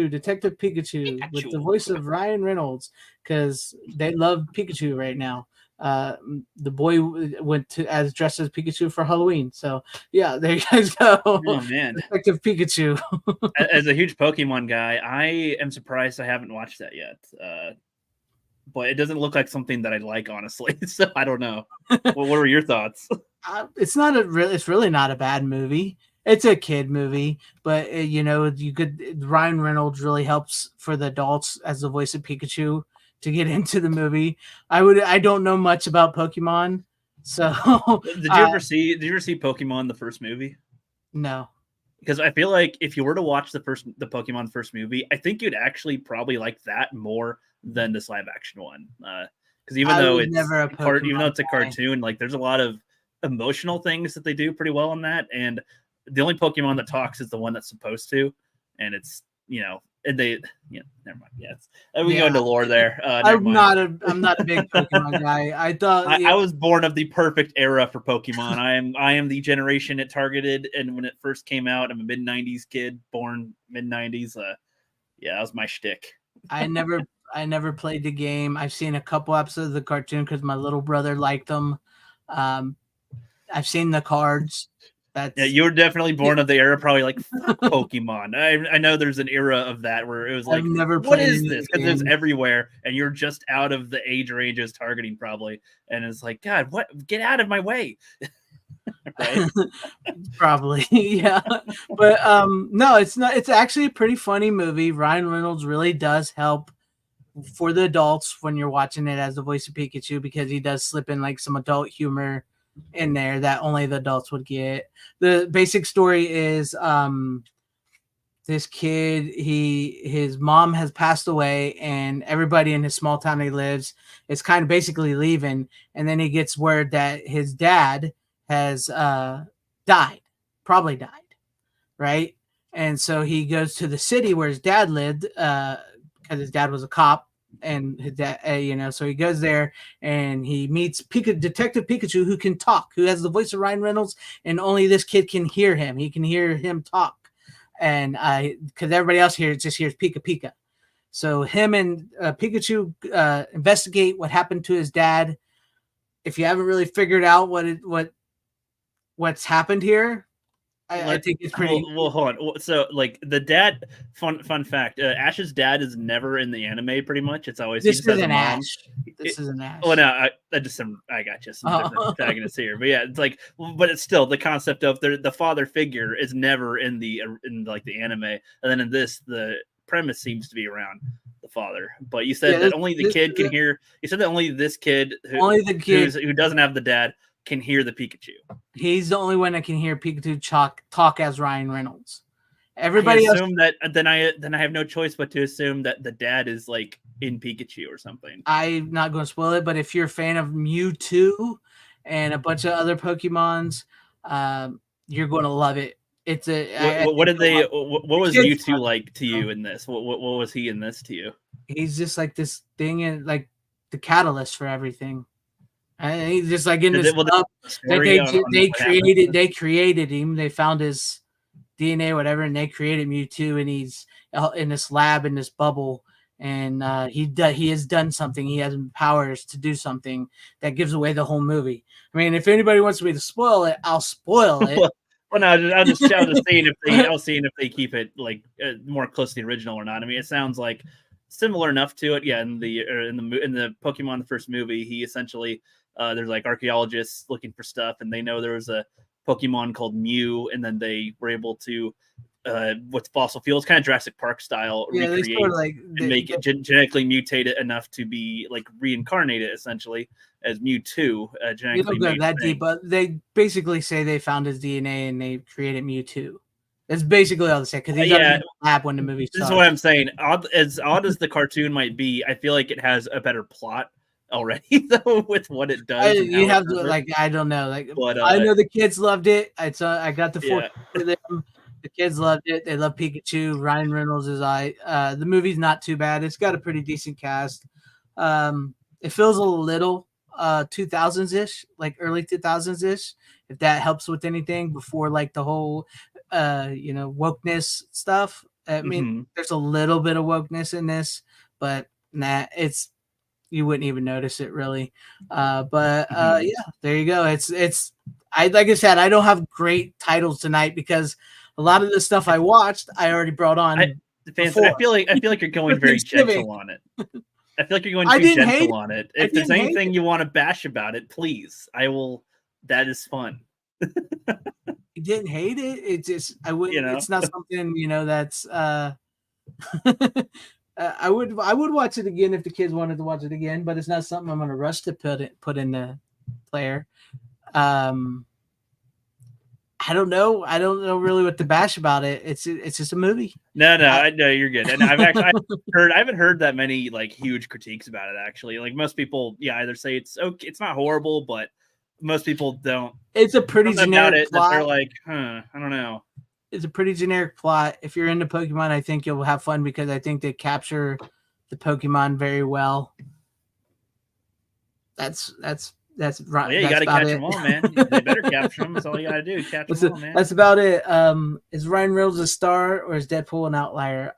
Detective Pikachu with the voice of Ryan Reynolds because they love Pikachu right now. The boy went dressed as Pikachu for Halloween. So yeah, there you guys go. Oh man, Detective Pikachu. As a huge Pokemon guy, I am surprised I haven't watched that yet. But it doesn't look like something that I like, honestly. So I don't know. What were your thoughts? It's really not a bad movie. It's a kid movie, but Ryan Reynolds really helps for the adults as the voice of Pikachu to get into the movie. I don't know much about Pokemon, so did you ever see Pokemon the first movie? No, because I feel like if you were to watch the Pokemon first movie, I think you'd actually probably like that more than this live action one. Because even though it's a cartoon, like there's a lot of emotional things that they do pretty well in that, and the only Pokemon that talks is the one that's supposed to, and it's and they, never mind. Yes, we go into lore there. I'm not a big Pokemon guy. I thought I was born of the perfect era for Pokemon. I am the generation it targeted, and when it first came out, I'm a mid '90s kid, born mid '90s. That was my shtick. I never played the game. I've seen a couple episodes of the cartoon because my little brother liked them. I've seen the cards. You were definitely born of the era, probably like Pokemon. I know there's an era of that where it was like, what is this? Because it's everywhere, and you're just out of the age ranges targeting probably, and it's like, God, what? Get out of my way! Right? Probably, yeah. But no, it's not. It's actually a pretty funny movie. Ryan Reynolds really does help for the adults when you're watching it as the voice of Pikachu because he does slip in like some adult humor in there that only the adults would get. The basic story is this kid, his mom has passed away, and everybody in his small town he lives is kind of basically leaving, and then he gets word that his dad has probably died, right? And so he goes to the city where his dad lived because his dad was a cop. And his dad, so he goes there and he meets Detective Pikachu, who can talk, who has the voice of Ryan Reynolds, and only this kid can hear him. He can hear him talk, and because everybody else here just hears Pika Pika. So him and Pikachu investigate what happened to his dad. If you haven't really figured out what's happened here, I think it's pretty. Well, hold on. So, like the dad. Fun fact: Ash's dad is never in the anime. Pretty much, it's always this isn't Ash. This isn't Ash. Well, no, I got you some different protagonists here, but yeah, it's like, but it's still the concept of the father figure is never in the anime, and then in this, the premise seems to be around the father. But you said that only the kid can hear. You said that only this kid, who doesn't have the dad, can hear the Pikachu. He's the only one that can hear Pikachu talk as Ryan Reynolds. Everybody I else, assume that then I have no choice but to assume that the dad is like in Pikachu or something. I'm not going to spoil it, but if you're a fan of Mewtwo and a bunch of other Pokemons, you're going to love it. It's what was Mewtwo like to you in this? What was he in this to you? He's just like this thing and like the catalyst for everything. And he's just like in this they created him. They found his DNA, whatever, and they created Mewtwo, and he's in this lab in this bubble, and he has done something. He has powers to do something that gives away the whole movie. I mean, if anybody wants me to spoil it, I'll spoil it. Well, no, I was just seeing if they keep it like more close to the original or not. I mean, it sounds like similar enough to it. Yeah, in the Pokemon the first movie, he essentially there's like archaeologists looking for stuff, and they know there was a Pokemon called Mew, and then they were able to with fossil fuels, kind of Jurassic Park style, recreate and make it genetically mutate it enough to be like reincarnated essentially as Mewtwo. You don't go that deep, but they basically say they found his DNA and they created Mewtwo. That's basically all they say because he's in the lab when the movie starts. This is what I'm saying. As odd as the cartoon might be, I feel like it has a better plot already though with what it does. You have to I don't know, but, I know the kids loved it. I got the four for them. The kids loved it. They love Pikachu. Ryan Reynolds is the movie's not too bad. It's got a pretty decent cast. It feels a little 2000s ish, like early 2000s ish, if that helps with anything before like the whole wokeness stuff. I mean, there's a little bit of wokeness in this, but you wouldn't even notice it really. Yeah, there you go. It's like I said, I don't have great titles tonight because a lot of the stuff I watched, I already brought on. I feel like you're going very gentle on it. I feel like you're going too gentle on it. If there's anything you want to bash about it, please. I will. That is fun. You didn't hate it. It's just I would. It's not something that's. I would watch it again if the kids wanted to watch it again, but it's not something I'm going to rush to put in the player. I don't know really what to bash about it. It's just a movie. No, you're good. And I haven't heard that many like huge critiques about it actually. Like most people, either say it's okay, it's not horrible, but most people don't. It's a pretty generic plot. They're like, I don't know. It's a pretty generic plot. If you're into Pokemon, I think you'll have fun because I think they capture the Pokemon very well. That's right. Yeah, you got to catch them all, man. They better capture them. That's all you got to do. Catch them all, man. That's about it. Is Ryan Reynolds a star or is Deadpool an outlier?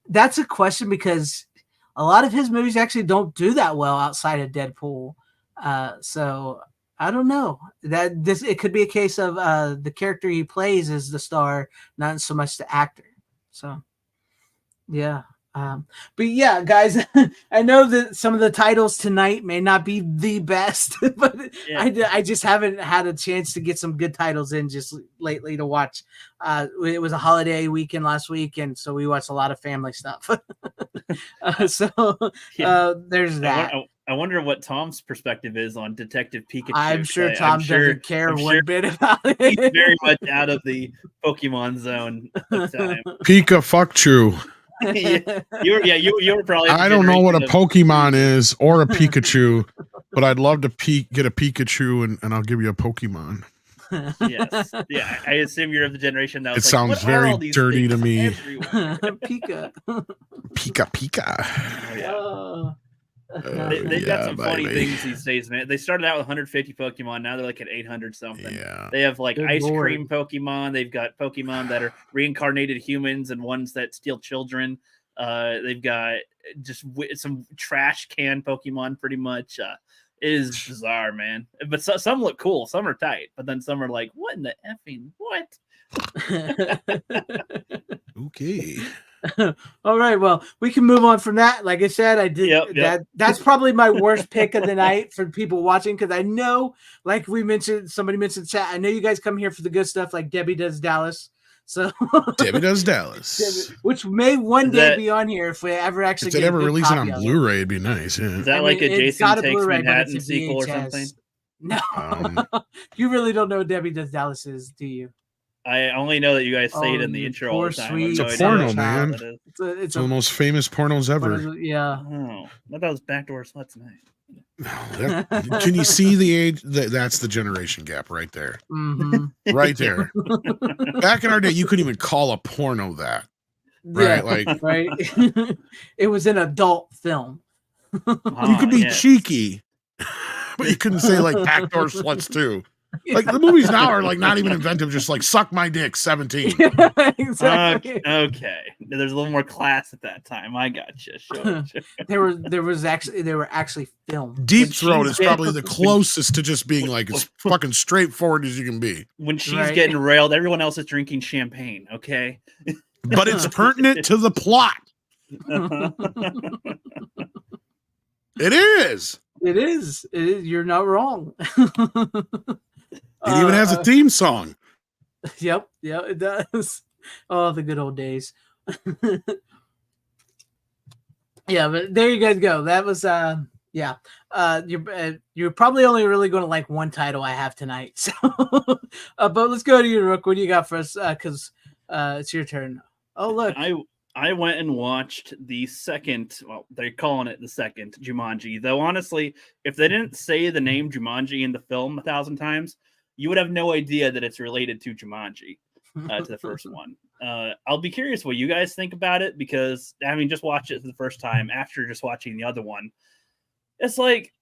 That's a question because a lot of his movies actually don't do that well outside of Deadpool. So I don't know. It could be a case of the character he plays is the star, not so much the actor. So yeah. But yeah, guys, I know that some of the titles tonight may not be the best, but I just haven't had a chance to get some good titles in just lately to watch. It was a holiday weekend last week, and so we watched a lot of family stuff. There's that. I wonder what Tom's perspective is on Detective Pikachu. I'm sure Tom doesn't care one bit about it. He's very much out of the Pokemon zone at the time. Pika fuck true. You were probably. I don't know what a Pokemon is or a Pikachu, but I'd love to get a Pikachu and I'll give you a Pokemon. Yes, yeah. I assume you're of the generation that. It sounds very dirty to me. Pika. Pika. Oh, yeah. They've got some funny things these days, man. They started out with 150 Pokemon. Now they're like at 800 something. Yeah. They have like cream Pokemon. They've got Pokemon that are reincarnated humans and ones that steal children. They've got just some trash can Pokemon pretty much. It is bizarre, man. But some look cool. Some are tight. But then some are like, what in the effing what? Okay. All right, well, we can move on from that. Like I said, I did that's probably my worst pick of the night for people watching because I know, like somebody mentioned chat, I know you guys come here for the good stuff like Debbie does Dallas. So Debbie Does Dallas. which may one Is day that- be on here if we ever actually If they'd get a ever good release it copy on of Blu-ray, it'd be nice. Yeah. Is that I like mean, a it's Jason got a Takes Blu-ray, but it's Manhattan a sequel or VHS. something? No, Um, you really don't know what Debbie Does Dallas is, do you? I only know that you guys say it Oh, in the you intro all poor the time. sweet It's a I have porno, idea man. what that is. It's It's one of the most famous pornos ever. yeah. Oh, I thought it was Backdoor Sluts Night. Can you see the age? That's the generation gap right there. Mm-hmm. Right there. Back in our day, you couldn't even call a porno that. Right? Like, right. It was an adult film. you could be cheeky, but you couldn't say like Backdoor Sluts too. Like the movies now are like not even inventive, just like suck my dick 17. Exactly. Okay. There's a little more class at that time. I gotcha. Sure. They were actually filmed. Deep When Throat she's is getting- probably the closest to just being like as fucking straightforward as you can be. When she's Right. getting railed, everyone else is drinking champagne, okay? But it's pertinent to the plot. It is. It is. You're not wrong. It even has a theme song. Yep, it does. Oh, the good old days. Yeah, but there you guys go. That was you're probably only really going to like one title I have tonight. So, but let's go to you, Rook. What do you got for us? Because it's your turn. Oh, look. I went and watched the second, well, they're calling it the second Jumanji. Though honestly, if they didn't say the name Jumanji in the film 1,000 times, you would have no idea that it's related to Jumanji, to the first one. I'll be curious what you guys think about it, because I mean, just watch it for the first time after just watching the other one. It's like,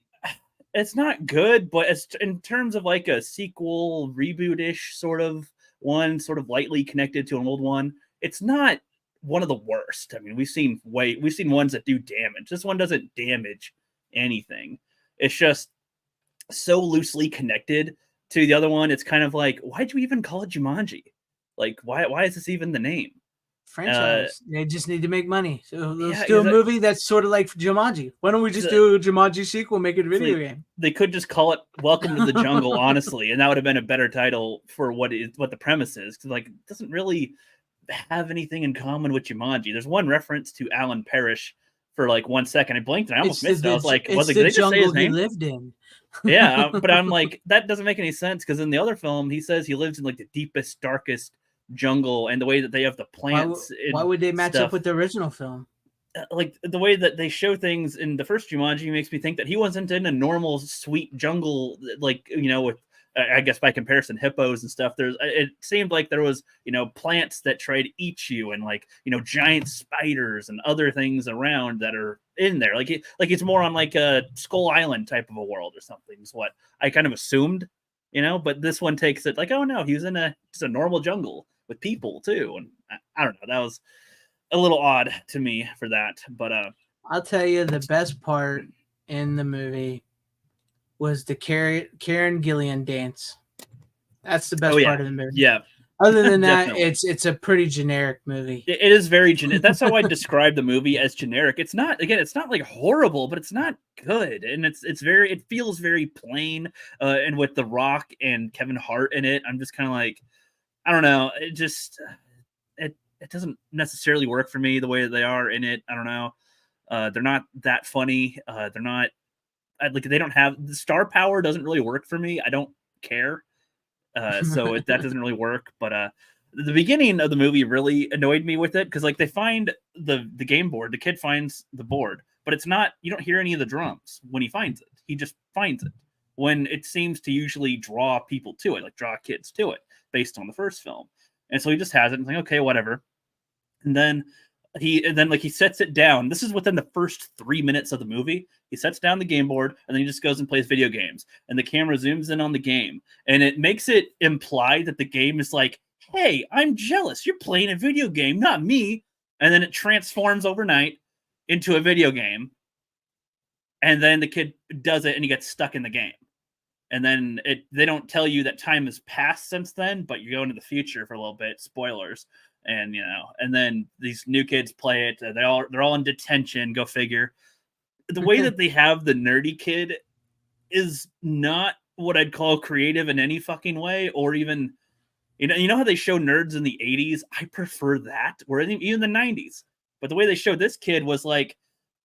it's not good, but it's in terms of like a sequel reboot-ish sort of one, sort of lightly connected to an old one. It's not one of the worst. I mean, we've seen ones that do damage. This one doesn't damage anything. It's just so loosely connected to the other one. It's kind of like, why'd you even call it Jumanji? Like, why is this even the name? Franchise. They just need to make money. So let's Yeah, do a movie that's sort of like Jumanji. Why don't we just do a Jumanji sequel, make it a video game? They could just call it Welcome to the Jungle, honestly, and that would have been a better title for what the premise is. Because like, it doesn't really have anything in common with Jumanji. There's one reference to Alan Parrish for like 1 second. I blinked and I almost missed it. I was like, it's did the they just say jungle his he name? lived in. Yeah, but I'm like, that doesn't make any sense, because in the other film he says he lives in like the deepest, darkest jungle, and the way that they have the plants. Why would they match stuff, up with the original film? like the way that they show things in the first Jumanji makes me think that he wasn't in a normal sweet jungle, like, you know, with I guess by comparison hippos and stuff. It seemed like there was, you know, plants that try to eat you, and like, you know, giant spiders and other things around that are in there. Like it's more on like a Skull Island type of a world or something is what I kind of assumed, you know. But this one takes it like, oh no, he was in just a normal jungle with people too, and I don't know, that was a little odd to me for that. But I'll tell you, the best part in the movie was the Karen Gillian dance. That's the best part of the movie. Yeah. Other than that, Definitely. it's a pretty generic movie. It is very generic. That's how I describe the movie, as generic. It's not like horrible, but it's not good, and it feels very plain. And with The Rock and Kevin Hart in it, I'm just kind of like, I don't know. It doesn't necessarily work for me the way that they are in it. I don't know. They're not that funny. They're not. They don't have the star power. Doesn't really work for me. I don't care. So that doesn't really work. But the beginning of the movie really annoyed me with it, because like they find the game board. The kid finds the board, but it's not. You don't hear any of the drums when he finds it. He just finds it, when it seems to usually draw people to it, like draw kids to it, based on the first film. And so he just has it and like, okay, whatever. And then he sets it down. This is within the first 3 minutes of the movie. He sets down the game board, and then he just goes and plays video games. And the camera zooms in on the game, and it makes it imply that the game is like, hey, I'm jealous. You're playing a video game, not me. And then it transforms overnight into a video game. And then the kid does it, and he gets stuck in the game. And then they don't tell you that time has passed since then, but you go into the future for a little bit. Spoilers. And, you know, and then these new kids play it. They're all in detention. Go figure. The way that they have the nerdy kid is not what I'd call creative in any fucking way, or even You know how they show nerds in the 80s? I prefer that, or even the 90s. But the way they showed this kid was like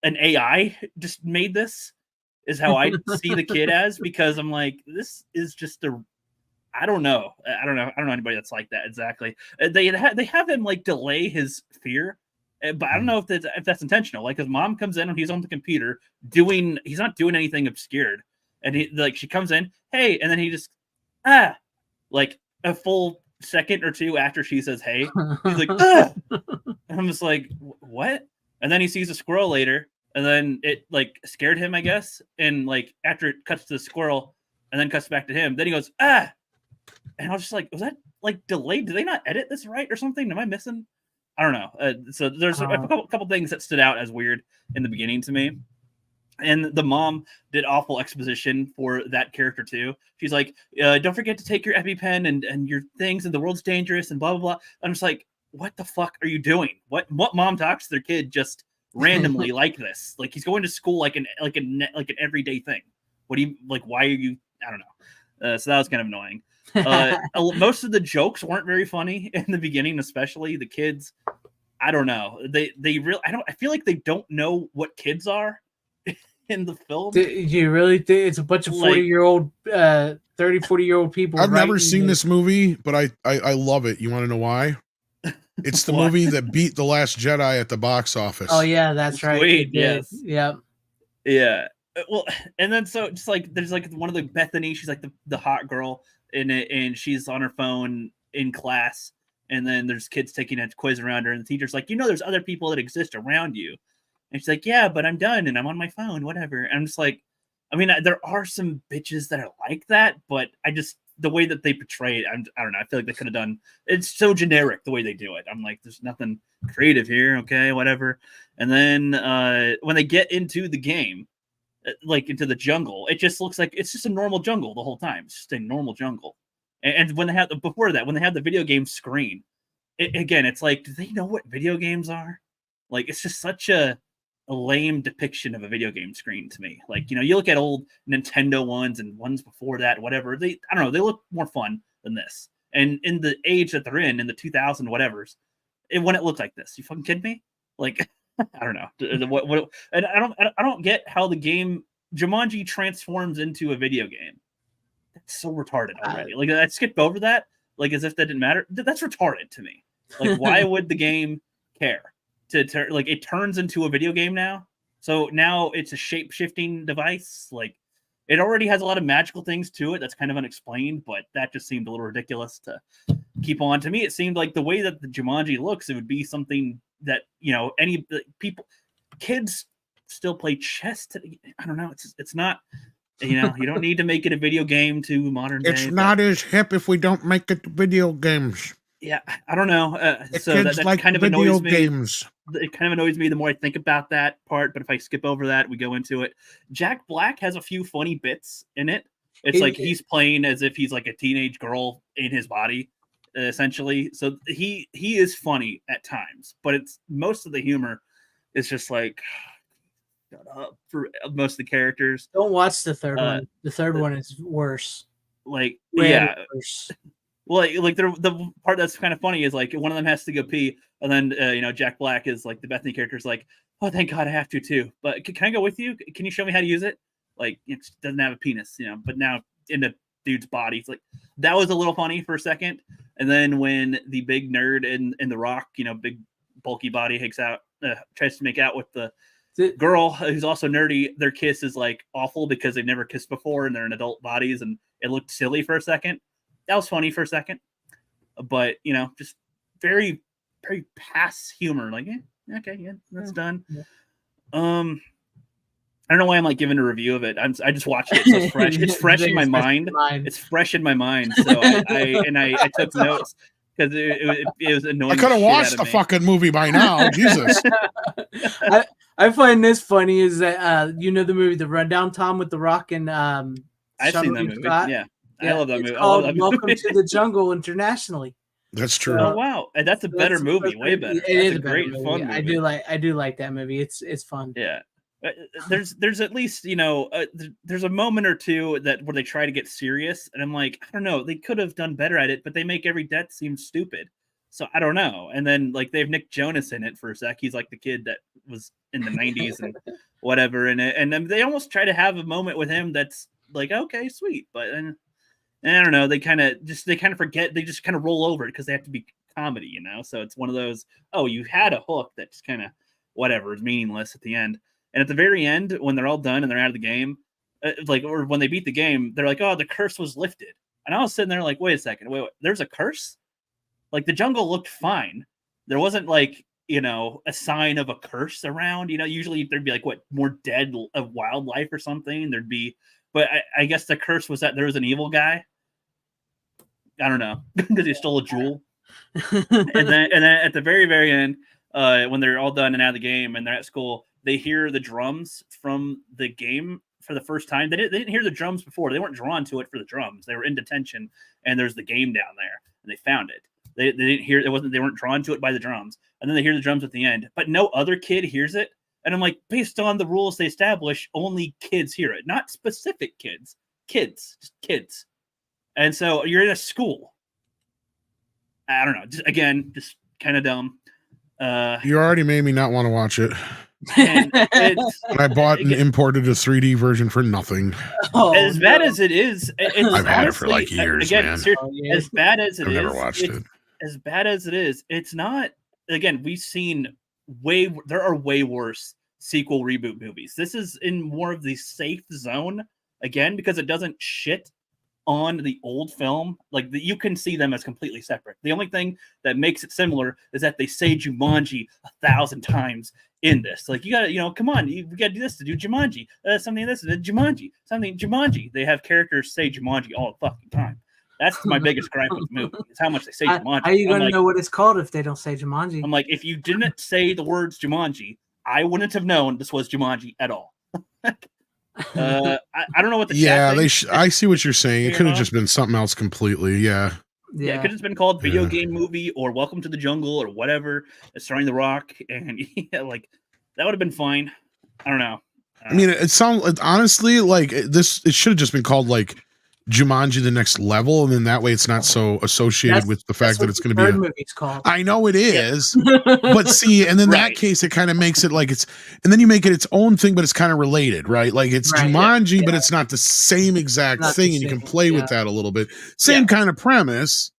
an AI just made this, is how I see the kid as, because I'm like, this is just I don't know anybody that's like that exactly. They have him like delay his fear, but I don't know if that's intentional. Like his mom comes in and he's on the computer he's not doing anything obscured, and she comes in, hey, and then he just like a full second or two after she says hey, he's like and I'm just like, what? And then he sees a squirrel later, and then it like scared him, I guess, and like after it cuts to the squirrel and then cuts back to him, then he goes and I was just like, was that like delayed? Did they not edit this right or something? Am I missing? I don't know. So there's a couple things that stood out as weird in the beginning to me. And the mom did awful exposition for that character too. She's like, don't forget to take your EpiPen and your things, and the world's dangerous and blah, blah, blah. I'm just like, what the fuck are you doing? What mom talks to their kid just randomly like this? Like he's going to school like an everyday thing. What do you like? Why are you? I don't know. So that was kind of annoying. Most of the jokes weren't very funny in the beginning, especially the kids. I don't know. They really. I feel like they don't know what kids are in the film. Do you really think it's a bunch of 40-year-old, 40-year-old people? I've never seen this movie, but I love it. You want to know why? It's the movie that beat The Last Jedi at the box office. Oh yeah, that's right. Sweet, yes. Yeah. Yeah. Well, and then so just like there's like one of the Bethany, she's like the hot girl in it, and she's on her phone in class, and then there's kids taking a quiz around her, and the teacher's like, there's other people that exist around you. And she's like, yeah, but I'm done and I'm on my phone, whatever. And I'm just like, I mean, there are some bitches that are like that, but the way that they portray it, I don't know. I feel like they could have done, it's so generic the way they do it. I'm like, there's nothing creative here. Okay, whatever. And then when they get into the game, like into the jungle, it just looks like it's just a normal jungle the whole time. It's just a normal jungle. And when they had when they had the video game screen, again, it's like, do they know what video games are? Like, it's just such a lame depiction of a video game screen to me. Like, you look at old Nintendo ones and ones before that, whatever, I don't know, they look more fun than this. And in the age that they're in the 2000 whatevers, it wouldn't look like this. You fucking kidding me? Like, I don't know. What and I don't get how the game Jumanji transforms into a video game. That's so retarded already. Like, I skipped over that, like as if that didn't matter. That's retarded to me. Like, why would the game care? Like it turns into a video game now, so now it's a shape-shifting device. Like it already has a lot of magical things to it that's kind of unexplained, but that just seemed a little ridiculous to keep on. To me, it seemed like the way that the Jumanji looks, it would be something that any kids still play chess. I don't know. It's not. You don't need to make it a video game to modern day. It's not as hip if we don't make it video games. Yeah, I don't know. So that like kind of video annoys me. Games. It kind of annoys me the more I think about that part. But if I skip over that, we go into it. Jack Black has a few funny bits in it. It's like he's playing as if he's like a teenage girl in his body, essentially. So he is funny at times, but it's most of the humor is just like shut up for most of the characters. Don't watch the third one. The third one is worse. Like Way worse. Well, like the part that's kind of funny is like one of them has to go pee, and then Jack Black is like the Bethany character is like, oh, thank God I have to too. But can I go with you? Can you show me how to use it? Like it doesn't have a penis, but now in the dude's body, it's like that was a little funny for a second. And then when the big nerd in the Rock, big bulky body tries to make out with the girl who's also nerdy, their kiss is like awful because they've never kissed before and they're in adult bodies, and it looked silly for a second. That was funny for a second, but just very, very pass humor. Like, okay, yeah, that's done. Yeah. I don't know why I'm like giving a review of it. I just watched it. So it's fresh. It's fresh in my mind. It's fresh in my mind. So I took notes because it was annoying. I could have watched the fucking movie by now. Jesus. I find this funny is that the movie The Rundown, Tom, with The Rock and I've seen that movie. Scott? Yeah. I love that movie. Welcome to the Jungle internationally. That's true. Oh wow, and that's a better movie. Way better. It's a great, fun movie. I do like that movie. It's fun. Yeah, there's at least there's a moment or two that where they try to get serious, and I'm like, I don't know, they could have done better at it, but they make every death seem stupid. So I don't know. And then like they have Nick Jonas in it for a sec. He's like the kid that was in the 90s and whatever in it. And then they almost try to have a moment with him that's like, okay, sweet. But and I don't know, they kind of forget, they just kind of roll over it because they have to be comedy, So it's one of those, oh, you had a hook that's kind of whatever, is meaningless at the end. And at the very end, when they're all done and they're out of the game, or when they beat the game, they're like, oh, the curse was lifted. And I was sitting there like, wait a second, wait, there's a curse? Like the jungle looked fine. There wasn't like, a sign of a curse around, usually there'd be like more dead of wildlife or something. There'd be, but I guess the curse was that there was an evil guy. I don't know, because he stole a jewel. and then at the very, very end, when they're all done and out of the game and they're at school, they hear the drums from the game for the first time. They didn't hear the drums before. They weren't drawn to it for the drums. They were in detention, and there's the game down there, and they found it. They didn't hear it. They weren't drawn to it by the drums, and then they hear the drums at the end. But no other kid hears it. And I'm like, based on the rules they establish, only kids hear it, not specific kids. Just kids. And so you're in a school. I don't know. Just kind of dumb. You already made me not want to watch it. And I bought and imported a 3D version for nothing. As bad as it is, I've had it for like years, man. As bad as it is, I've never watched it. As bad as it is, it's not. Again, we've seen there are way worse sequel reboot movies. This is in more of the safe zone again because it doesn't shit on the old film. Like you can see them as completely separate. The only thing that makes it similar is that they say Jumanji 1,000 times in this. Like you gotta, come on, we gotta do this to do Jumanji. Something this is Jumanji. Something Jumanji. They have characters say Jumanji all the fucking time. That's my biggest gripe with the movie. Is how much they say Jumanji. How are you gonna know what it's called if they don't say Jumanji? I'm like, if you didn't say the words Jumanji, I wouldn't have known this was Jumanji at all. I don't know what the I see what you're saying. It could have just been something else completely. Yeah, it could have just been called Video Game Movie or Welcome to the Jungle or whatever, starring The Rock, and like that would have been fine. I don't know. I mean, it sounds honestly like this. It should have just been called like Jumanji: The Next Level, and then that way it's not so associated with the fact that it's going to be a movie's called. I know it is, but see, and in that case, it kind of makes it like it's, and then you make it its own thing, but it's kind of related, right? Like it's Jumanji, but it's not the same exact thing, and you can play with that a little bit. Same kind of premise.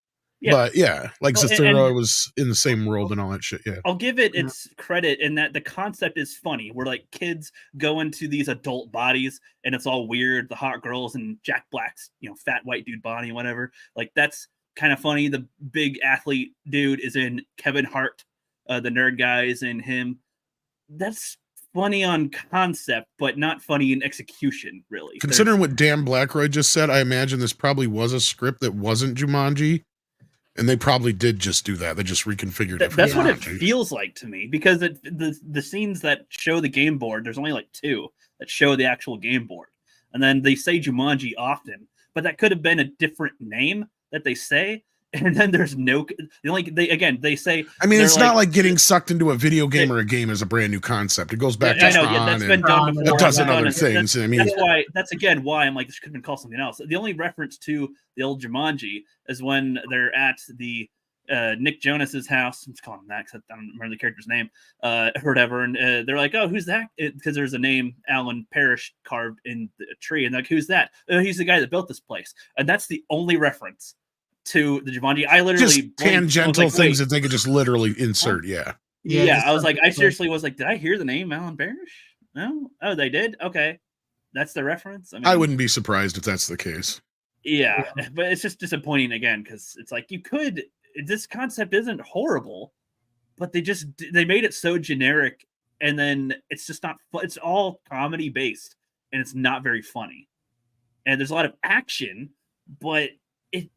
But like Zathura was in the same world and all that shit. Yeah, I'll give it its credit in that the concept is funny. Where like kids go into these adult bodies and it's all weird. The hot girls and Jack Black's fat white dude body, whatever. Like that's kind of funny. The big athlete dude is in Kevin Hart. The nerd guy is in him. That's funny on concept, but not funny in execution. Really, considering what Dan Blackroyd just said, I imagine this probably was a script that wasn't Jumanji. And they probably did just do that. They just reconfigured it. That's what it feels like to me, because the scenes that show the game board, there's only like 2 that show the actual game board. And then they say Jumanji often, but that could have been a different name that they say. And then there's they say. I mean, it's not like getting sucked into a video game or a game is a brand new concept. It goes back to Tron that's been done before. A dozen other things. I mean, that's why I'm like, this could have been called something else. The only reference to the old Jumanji is when they're at the Nick Jonas's house. I'm just calling him that because I don't remember the character's name or whatever. And they're like, oh, who's that? Because there's a name, Alan Parrish, carved in the tree. And they're like, who's that? He's the guy that built this place. And that's the only reference to the Jumanji. I literally just tangential things that they could just literally insert. Yeah. I was like, I seriously was like, did I hear the name Alan Parrish? No. Oh, they did. Okay, that's the reference. I wouldn't be surprised if that's the case. Yeah, but it's just disappointing again because it's like this concept isn't horrible, but they made it so generic, and then it's just not. It's all comedy based, and it's not very funny. And there's a lot of action, but it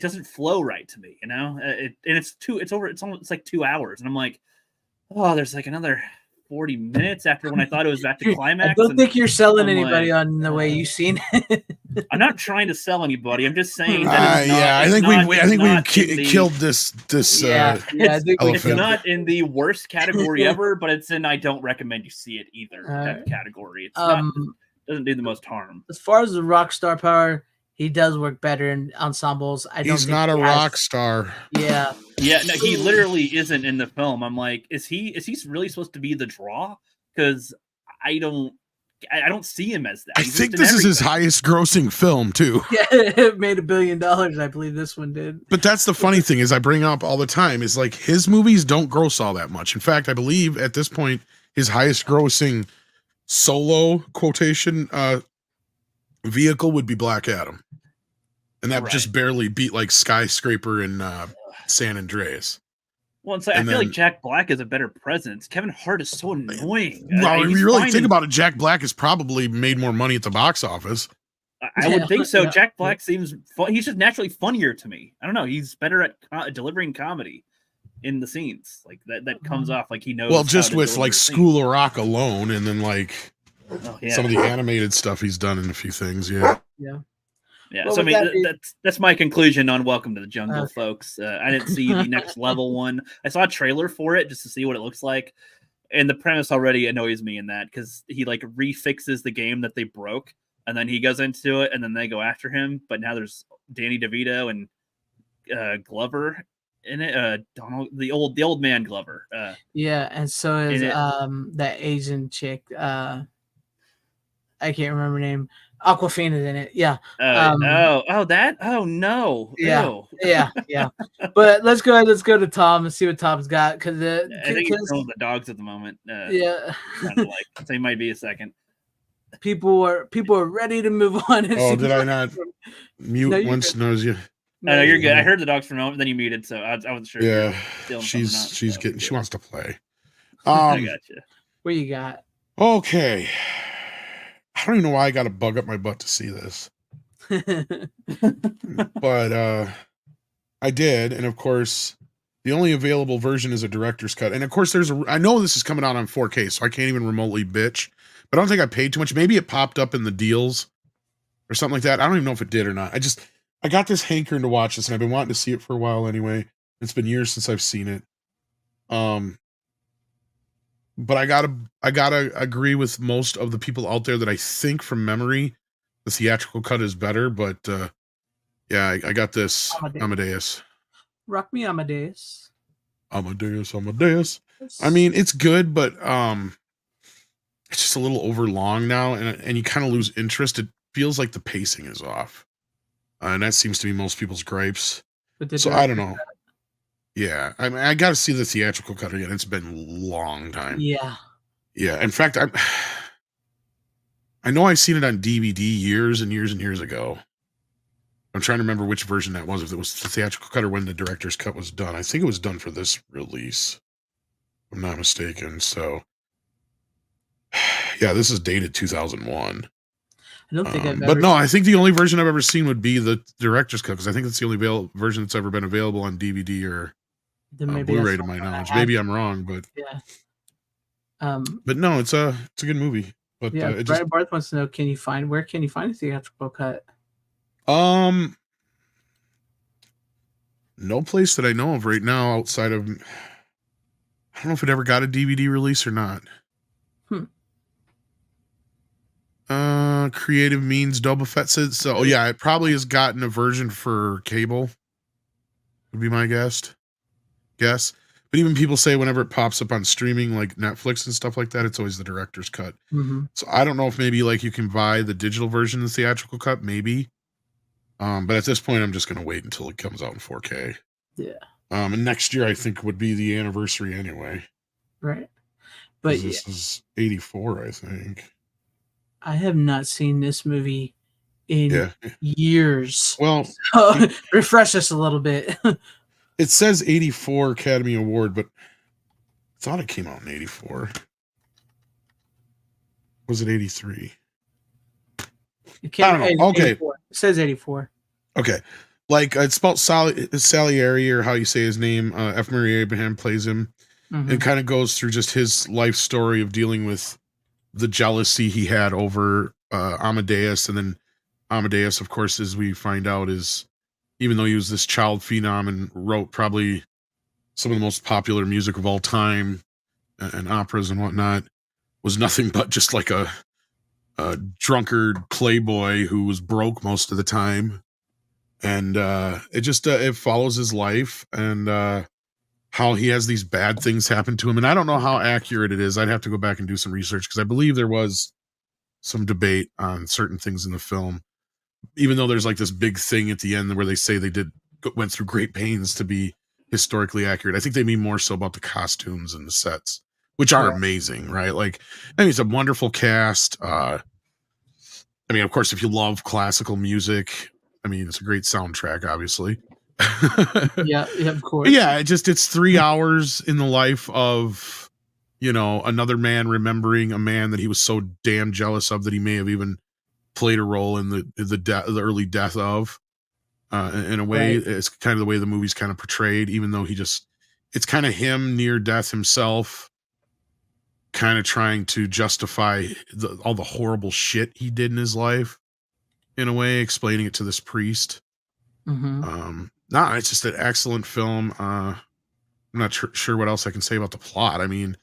doesn't flow right to me, it's like 2 hours, and I'm like, oh, there's like another 40 minutes after when I thought it was back to climax. I don't think you're selling anybody on the way you've seen it. I'm not trying to sell anybody. I'm just saying that it's not. Yeah, I think we've killed this. Yeah, I think It's not in the worst category ever, but it's in I don't recommend you see it either type category. It's not doesn't do the most harm. As far as the rock star power, he does work better in ensembles. He's not a rock star. Yeah. Yeah, no, he literally isn't in the film. I'm like, is he really supposed to be the draw? Because I don't see him as that. I think this is his highest grossing film too. Yeah, it made $1 billion. I believe this one did. But that's the funny thing is I bring up all the time is like his movies don't gross all that much. In fact, I believe at this point his highest grossing solo quotation vehicle would be Black Adam. And that just barely beat like Skyscraper and San Andreas. Well, I feel like Jack Black is a better presence. Kevin Hart is so annoying. Well, if you really think about it, Jack Black has probably made more money at the box office. I would think so. Jack Black seems fun. He's just naturally funnier to me. I don't know. He's better at delivering comedy in the scenes. Like that comes off like he knows. Well, just with like School of Rock alone, and then like some of the animated stuff he's done in a few things. Yeah. Yeah, well, so I mean that's my conclusion on Welcome to the Jungle, folks. I didn't see the next level one. I saw a trailer for it just to see what it looks like, and the premise already annoys me in that because he like refixes the game that they broke, and then he goes into it, and then they go after him. But now there's Danny DeVito and Glover in it. Donald, the old man Glover. Yeah, and so is that Asian chick. I can't remember her name. Aquafina's in it. Yeah. Oh no. Yeah. But let's go to Tom and see what Tom's got because I think he's throwing the dogs at the moment. So he might be a second. People are ready to move on. Oh, did I not mute once? No, you. No, you're good. I heard the dogs for a moment, then you muted, so I wasn't sure. Yeah, she's getting. She wants to play. I gotcha. What you got? Okay. I don't even know why I got to bug up my butt to see this. But I did, and of course, the only available version is a director's cut. And of course, I know this is coming out on 4K, so I can't even remotely bitch. But I don't think I paid too much. Maybe it popped up in the deals or something like that. I don't even know if it did or not. I got this hankering to watch this, and I've been wanting to see it for a while anyway. It's been years since I've seen it. But I gotta agree with most of the people out there that I think from memory, the theatrical cut is better. But yeah, I got this Amadeus. Rock me, Amadeus. Amadeus. I mean, it's good, but it's just a little over long now, and you kind of lose interest. It feels like the pacing is off, and that seems to be most people's gripes. So I don't know. Yeah, I mean, I got to see the theatrical cut again. It's been a long time. Yeah. In fact, I know I've seen it on DVD years and years and years ago. I'm trying to remember which version that was. If it was the theatrical cut or when the director's cut was done. I think it was done for this release, if I'm not mistaken. So, yeah, this is dated 2001. I don't think but no, I think the only version I've ever seen would be the director's cut because I think it's the only version that's ever been available on DVD or Blu-ray to my knowledge. Maybe I'm wrong, but yeah. But no, it's a good movie. But Brian Barth wants to know: where can you find a theatrical cut? No place that I know of right now outside of. I don't know if it ever got a DVD release or not. Creative Means Double Fett said so. Oh yeah, it probably has gotten a version for cable. Would be my guess. But even people say whenever it pops up on streaming like Netflix and stuff like that, it's always the director's cut. Mm-hmm. So I don't know if maybe like you can buy the digital version of the theatrical cut, maybe. But at this point, I'm just gonna wait until it comes out in 4K. Yeah. And next year I think would be the anniversary anyway. Right. But this is 84, I think. I have not seen this movie in years. Well, so, refresh us a little bit. It says 84 Academy Award, but I thought it came out in 84. Was it 83? I don't know. Okay. 84. It says 84. Okay. Like it's spelled Salieri, or how you say his name. F. Murray Abraham plays him. Mm-hmm. It kind of goes through just his life story of dealing with the jealousy he had over Amadeus, and then Amadeus, of course, as we find out, is, even though he was this child phenom and wrote probably some of the most popular music of all time and operas and whatnot, was nothing but just like a drunkard playboy who was broke most of the time. And it just it follows his life and how he has these bad things happen to him. And I don't know how accurate it is. I'd have to go back and do some research, because I believe there was some debate on certain things in the film, even though there's like this big thing at the end where they say they went through great pains to be historically accurate. I think they mean more so about the costumes and the sets, which are amazing, right? Like, I mean, it's a wonderful cast. I mean, of course, if you love classical music, I mean, it's a great soundtrack, obviously. Yeah, of course. Yeah, it's 3 hours in the life of, another man remembering a man that he was so damn jealous of that he may have even played a role in the early death of. In a way, it's kind of the way the movie's kind of portrayed, even though it's kind of him near death himself, kind of trying to justify all the horrible shit he did in his life, in a way, explaining it to this priest. No, it's just an excellent film. I'm not sure what else I can say about the plot. I mean,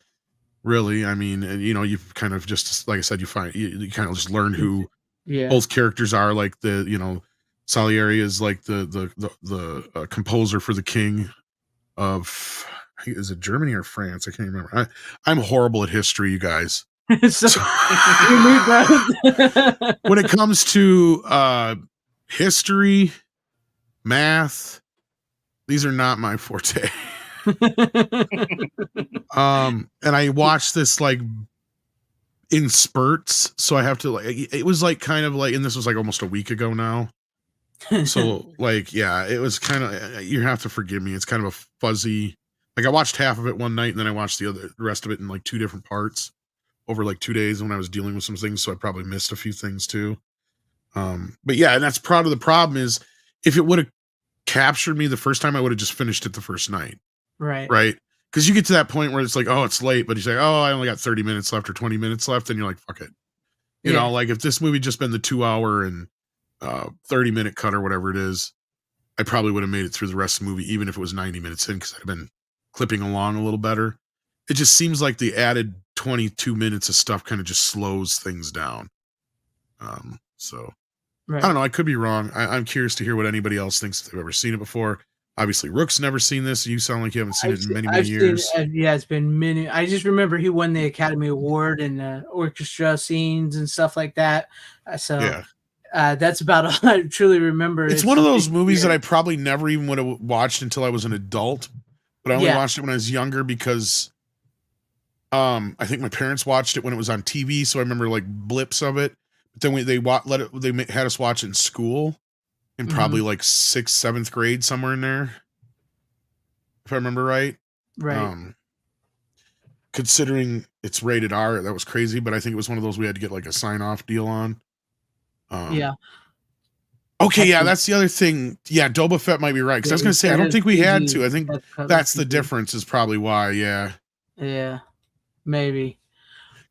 really, you kind of just, like I said, you kind of just learn who both characters are. Like Salieri is like the composer for the king of, is it Germany or France? I can't remember. I'm horrible at history, you guys. So, you need that. When it comes to history, math, these are not my forte. And I watched this like in spurts, so I have to it was like kind of like, and this was like almost a week ago now. So like, yeah, it was kind of, you have to forgive me. It's kind of a fuzzy, like I watched half of it one night and then I watched the rest of it in like 2 different parts over like 2 days when I was dealing with some things. So I probably missed a few things too. But yeah, and that's part of the problem is, if it would have captured me the first time, I would have just finished it the first night. Right. Because you get to that point where it's like, oh, it's late, but you say, oh, I only got 30 minutes left or 20 minutes left. And you're like, fuck it. You know, like if this movie just been the 2 hour and 30-minute cut or whatever it is, I probably would have made it through the rest of the movie, even if it was 90 minutes in, because I'd been clipping along a little better. It just seems like the added 22 minutes of stuff kind of just slows things down. So I don't know. I could be wrong. I'm curious to hear what anybody else thinks if they've ever seen it before. Obviously, Rook's never seen this. You sound like you haven't seen it in many years. It's been many. I just remember he won the Academy Award and orchestra scenes and stuff like that. That's about all I truly remember. It's one of those movies that I probably never even would have watched until I was an adult. But I only watched it when I was younger because I think my parents watched it when it was on TV. So I remember like blips of it. But then they had us watch it in school in probably like 6th, 7th grade, somewhere in there, if I remember right. Considering it's rated R, that was crazy, but I think it was one of those we had to get like a sign-off deal on. Okay, yeah, that's the other thing. Yeah, Boba Fett might be right, because I was going to say, I don't think we had to. I think that's the difference is probably why, Yeah, maybe.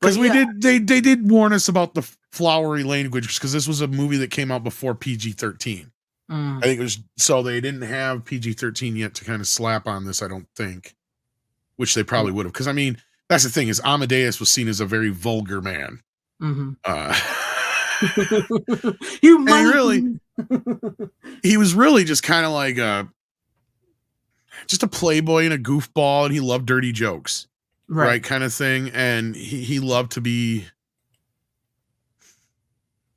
Because they did warn us about the flowery language, because this was a movie that came out before PG-13. I think it was, so they didn't have PG-13 yet to kind of slap on this, I don't think, which they probably would have. Because I mean, that's the thing, is Amadeus was seen as a very vulgar man. He was really just kind of like just a playboy and a goofball, and he loved dirty jokes. Right, kind of thing. And he loved to be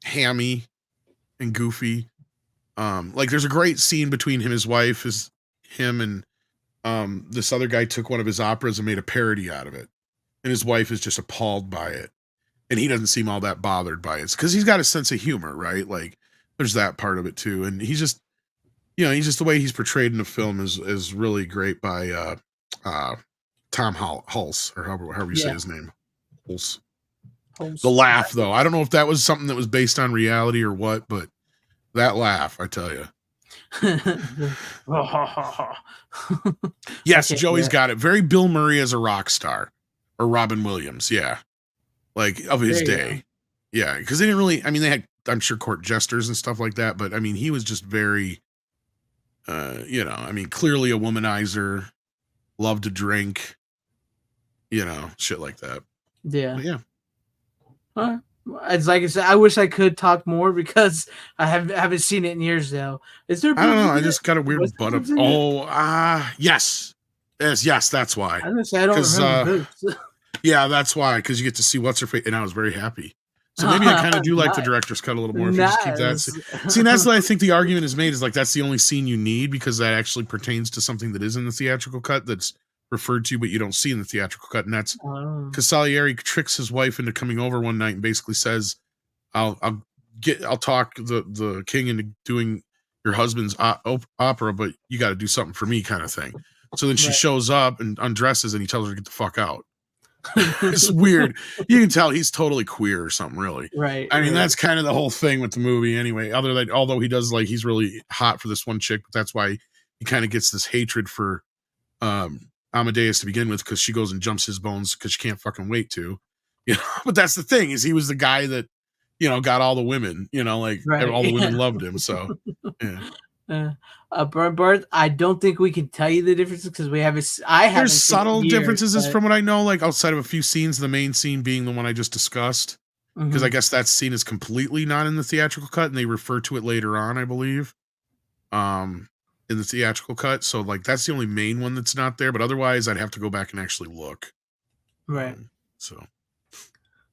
hammy and goofy. Like there's a great scene between his wife, him and this other guy took one of his operas and made a parody out of it. And his wife is just appalled by it. And he doesn't seem all that bothered by it. Because he's got a sense of humor, right? Like there's that part of it too. And he's just the way he's portrayed in the film is really great by Tom Hulse, or however you say his name. Hulse. The laugh, though. I don't know if that was something that was based on reality or what, but that laugh, I tell you. Yes, Joey's got it. Very Bill Murray as a rock star. Or Robin Williams, like of his day. Yeah, because they didn't really, I mean, they had I'm sure court jesters and stuff like that, but I mean, he was just very, I mean, clearly a womanizer, loved to drink, shit like that. Yeah. But yeah. It's like I said, I wish I could talk more because I haven't seen it in years now. Is there? I don't know. boobs in I it? just got a weird Was there butt up. boobs in it? Yes. Yes, that's why. I was gonna say I don't 'Cause, remember boobs. Yeah, that's why, because you get to see what's her face, and I was very happy. So maybe I kind of do like the Nice. director's cut a little more if you just keep that. Nice. See, that's what I think the argument is made is like that's the only scene you need because that actually pertains to something that is in the theatrical cut that's referred to, but you don't see in the theatrical cut, and that's Oh. because Salieri tricks his wife into coming over one night and basically says, "I'll talk the king into doing your husband's opera, but you got to do something for me," kind of thing. So then she Right. shows up and undresses, and he tells her to get the fuck out. It's weird. You can tell he's totally queer or something, really. Right. I mean, right. that's kind of the whole thing with the movie anyway. Although he does he's really hot for this one chick, but that's why he kind of gets this hatred for Amadeus to begin with, because she goes and jumps his bones because she can't fucking wait to. But that's the thing, is he was the guy that, got all the women, Right. all the women loved him. So yeah. Bert, I don't think we can tell you the differences because we haven't. I haven't. There's seen it subtle in years, differences but- from what I know, outside of a few scenes, the main scene being the one I just discussed. Because I guess that scene is completely not in the theatrical cut, and they refer to it later on, I believe, in the theatrical cut. So that's the only main one that's not there. But otherwise, I'd have to go back and actually look. Right. So.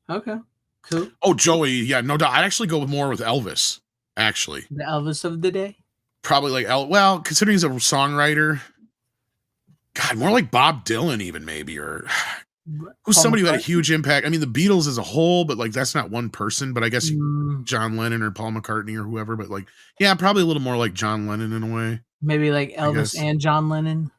Okay. Cool. Oh, Joey, yeah, no doubt. I'd actually go more with Elvis. Actually, The Elvis of the day. probably well, considering he's a songwriter. God, more like Bob Dylan, even maybe, or who's Paul somebody who had a McCartney? huge impact. I mean, the Beatles as a whole, but that's not one person. But I guess John Lennon or Paul McCartney or whoever. But yeah, probably a little more like John Lennon in a way. Maybe like Elvis guess. and John Lennon.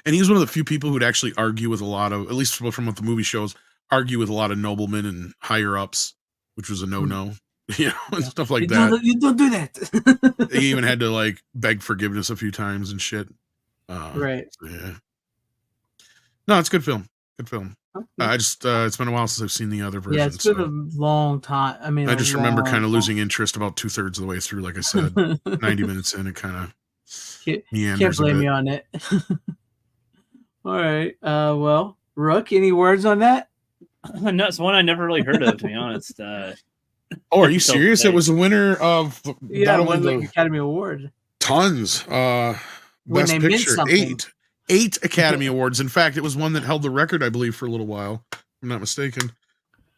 And he's one of the few people who'd actually argue with a lot of, at least from what the movie shows, argue with a lot of noblemen and higher ups, which was a no-no. And stuff like that. You don't do that. He even had to beg forgiveness a few times and shit. Right. So, yeah. No, it's a good film. Good film. I just it's been a while since I've seen the other version. Yeah, it's been a long time. I mean, I just remember kind of losing interest about 2/3 of the way through. Like I said, 90 minutes in, it kind of meanders. Can't blame a bit. you on it. All right. Well, Rook, any words on that? No, it's one I never really heard of, to be honest. Oh, are you serious? It was a winner of Yeah, not won only the the Academy Award. tons. When Best they meant Picture, something. eight Academy Awards. In fact, it was one that held the record, I believe, for a little while. If I'm not mistaken.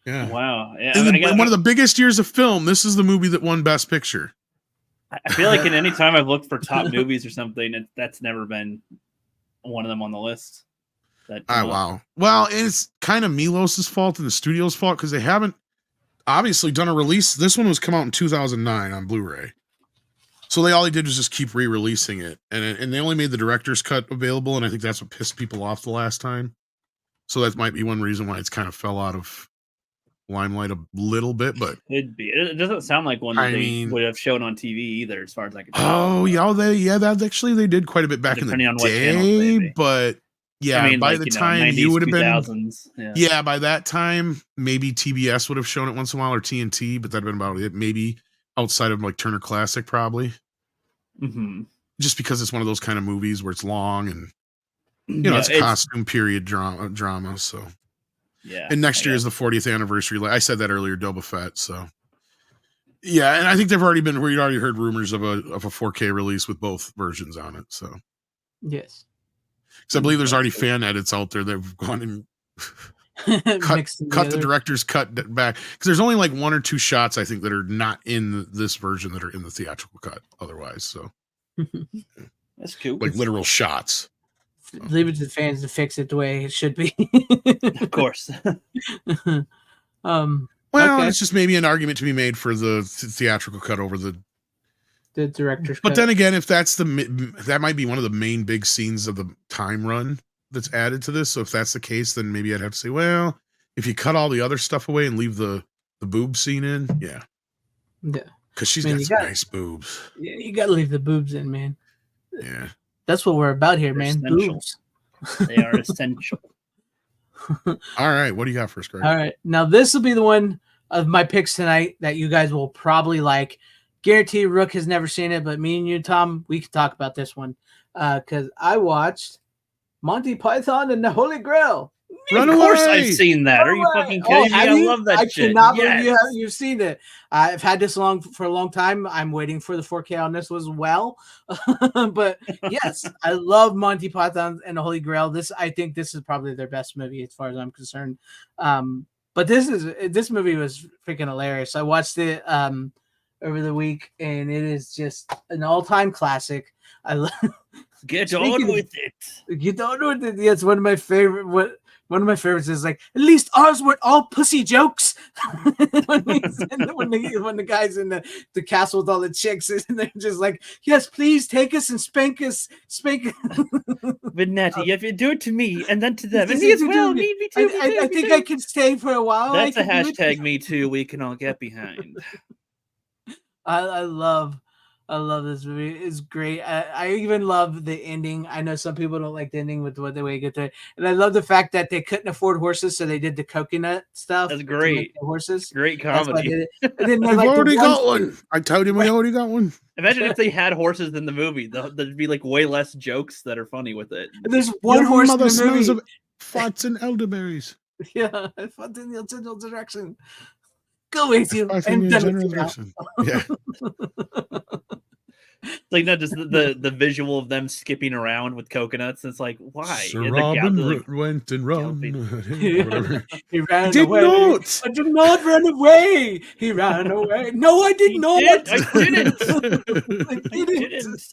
Yeah. Wow. Yeah. In one of the biggest years of film, this is the movie that won Best Picture. I feel like in any time I've looked for top movies or something, that's never been one of them on the list. Wow. Well, it's kind of Milos's fault and the studio's fault because they haven't obviously done a release. This one was come out in 2009 on Blu-ray. So all they did was just keep re-releasing it. And they only made the director's cut available, and I think that's what pissed people off the last time. So that might be one reason why it's kind of fell out of limelight a little bit, but Could be. It doesn't sound like one that they would have shown on TV either, as far as I can tell. Oh, yeah, that actually they did quite a bit back Depending in on the what channels, day, maybe. but yeah, I mean, by the time you would have been 2000s, yeah, by that time maybe TBS would have shown it once in a while, or TNT, but that'd been about it. Maybe outside of Turner Classic, probably. Mm-hmm. Just because it's one of those kind of movies where it's long and it's costume period drama. So yeah, and next year is the 40th anniversary. I said that earlier, Boba Fett. So yeah, and I think we'd already heard rumors of a 4K release with both versions on it. So yes, because I believe there's already fan edits out there that have gone and cut the director's cut back, because there's only one or two shots I think that are not in this version that are in the theatrical cut otherwise. So that's cool. Literal shots. Leave it to the fans to fix it the way it should be. Of course. Well, okay. it's just maybe an argument to be made for the theatrical cut over the director's but cut. then again, if that might be one of the main big scenes of the time run that's added to this. So if that's the case, then maybe I'd have to say, well, if you cut all the other stuff away and leave the boob scene in, yeah, because she's got some nice boobs. Yeah, you got to leave the boobs in, man. Yeah, that's what we're about here, They're man. essential. Boobs. They are essential. All right, what do you got for us, Greg? All right, now this will be the one of my picks tonight that you guys will probably like. Guarantee Rook has never seen it, but me and you, Tom, we can talk about this one because I watched Monty Python and the Holy Grail. Run Of course, away! I've seen that. Are you fucking kidding me? have I you? love that I shit. cannot believe Yes. you've seen it. I've had this for a long time. I'm waiting for the 4K on this as well. But yes, I love Monty Python and the Holy Grail. I think this is probably their best movie as far as I'm concerned. But this movie was freaking hilarious. I watched it over the week, and it is just an all-time classic. I love. Get on with it. Get on with it. Yeah, it's one of my favorite. One of my favorites is like, at least ours weren't all pussy jokes. when the guys in the castle with all the chicks, and they're just like, yes, please take us and spank us. But Natty, if you do it to me and then to them, and Just me as do well, it. me too. I think I can stay for a while. That's I a can do it. hashtag me too we can all get behind. I love this movie. It's great. I even love the ending. I know some people don't like the ending with what the way you get to it. And I love the fact that they couldn't afford horses, so they did the coconut stuff. That's to great. make the horses. Great That's why I comedy. did it. And then We've like, already the got ones- one. I told him we already got one. Imagine if they had horses in the movie. There'd be like way less jokes that are funny with it. There's one Your horse in mother the smells movie. of farts and elderberries. Yeah, I fought in the general direction. Go with you Farts in and your done general with you now. direction. Yeah. Like not just the visual of them skipping around with coconuts. It's like why? Sir Yeah, Robin like, went and run. Yeah. Whatever. He ran Did away. not. I did not run away. He ran away. No, I did He not. did. I didn't. I I didn't. didn't.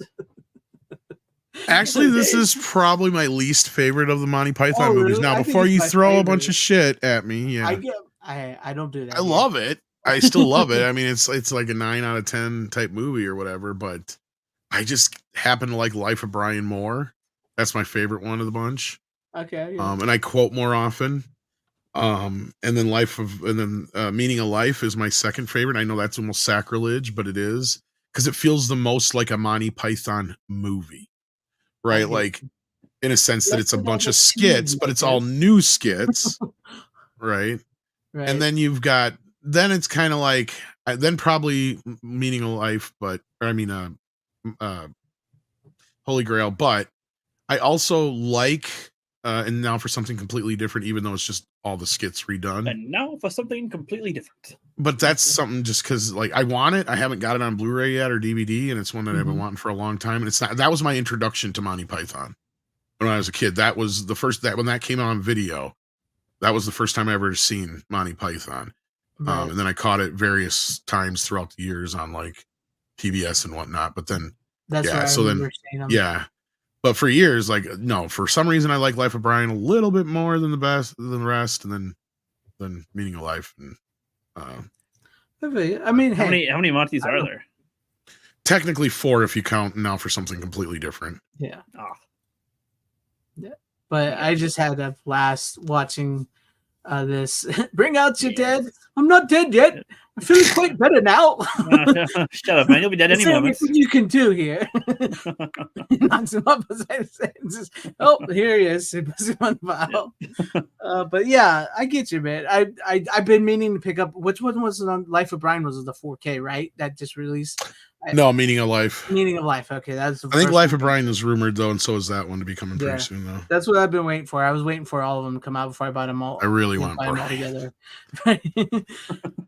Actually, this is probably my least favorite of the Monty Python Oh, movies. really? Now, I think before it's you my throw a bunch favorite. of shit at me, yeah, I don't do that. I love it. I still love it. I mean, it's like a 9 out of 10 type movie or whatever, but I just happen to like Life of Brian more. That's my favorite one of the bunch. Okay. Yeah. And I quote more often. And then Meaning of Life is my second favorite. I know that's almost sacrilege, but it is because it feels the most like a Monty Python movie, right? Okay. Like in a sense that it's a Let's bunch of another skits, team, but it's okay. all new skits, right? Right. And then then it's kind of like, then probably Meaning of Life, Holy Grail. But I also like, and now for something completely different, even though it's just all the skits redone. And now for something completely different. But that's something just because like I want it. I haven't got it on Blu-ray yet or DVD, and it's one that I've been wanting for a long time. And it's not, that was my introduction to Monty Python when I was a kid. That was the first when that came out on video. That was the first time I ever seen Monty Python. Right. And then I caught it various times throughout the years on like PBS and whatnot. But then, That's yeah, where I so then, remember seeing them. yeah. But for years, like, no, for some reason, I like Life of Brian a little bit more than the rest, and then Meaning of Life. And I mean, How hey, many Montys are there? technically 4 if you count now for something completely different. yeah. Oh, But I just had a blast watching this. Bring out your Yes. dead. I'm not dead yet. I'm feeling quite better now. shut up, man! You'll be dead any Is there moment. anything you can do here? Knocks him up beside his head and says, "Oh, here he is." He puts him on the file. But yeah, I get you, man. I've been meaning to pick up. Which one was it on? Life of Brian was the 4K, right? That just released. No, Meaning of Life. Meaning of Life. Okay, that's. The I think first Life one. of Brian is rumored though, and so is that one to be coming Yeah. pretty soon though. That's what I've been waiting for. I was waiting for all of them to come out before I bought them all. I really Yeah, want buy 'em all Brian. together.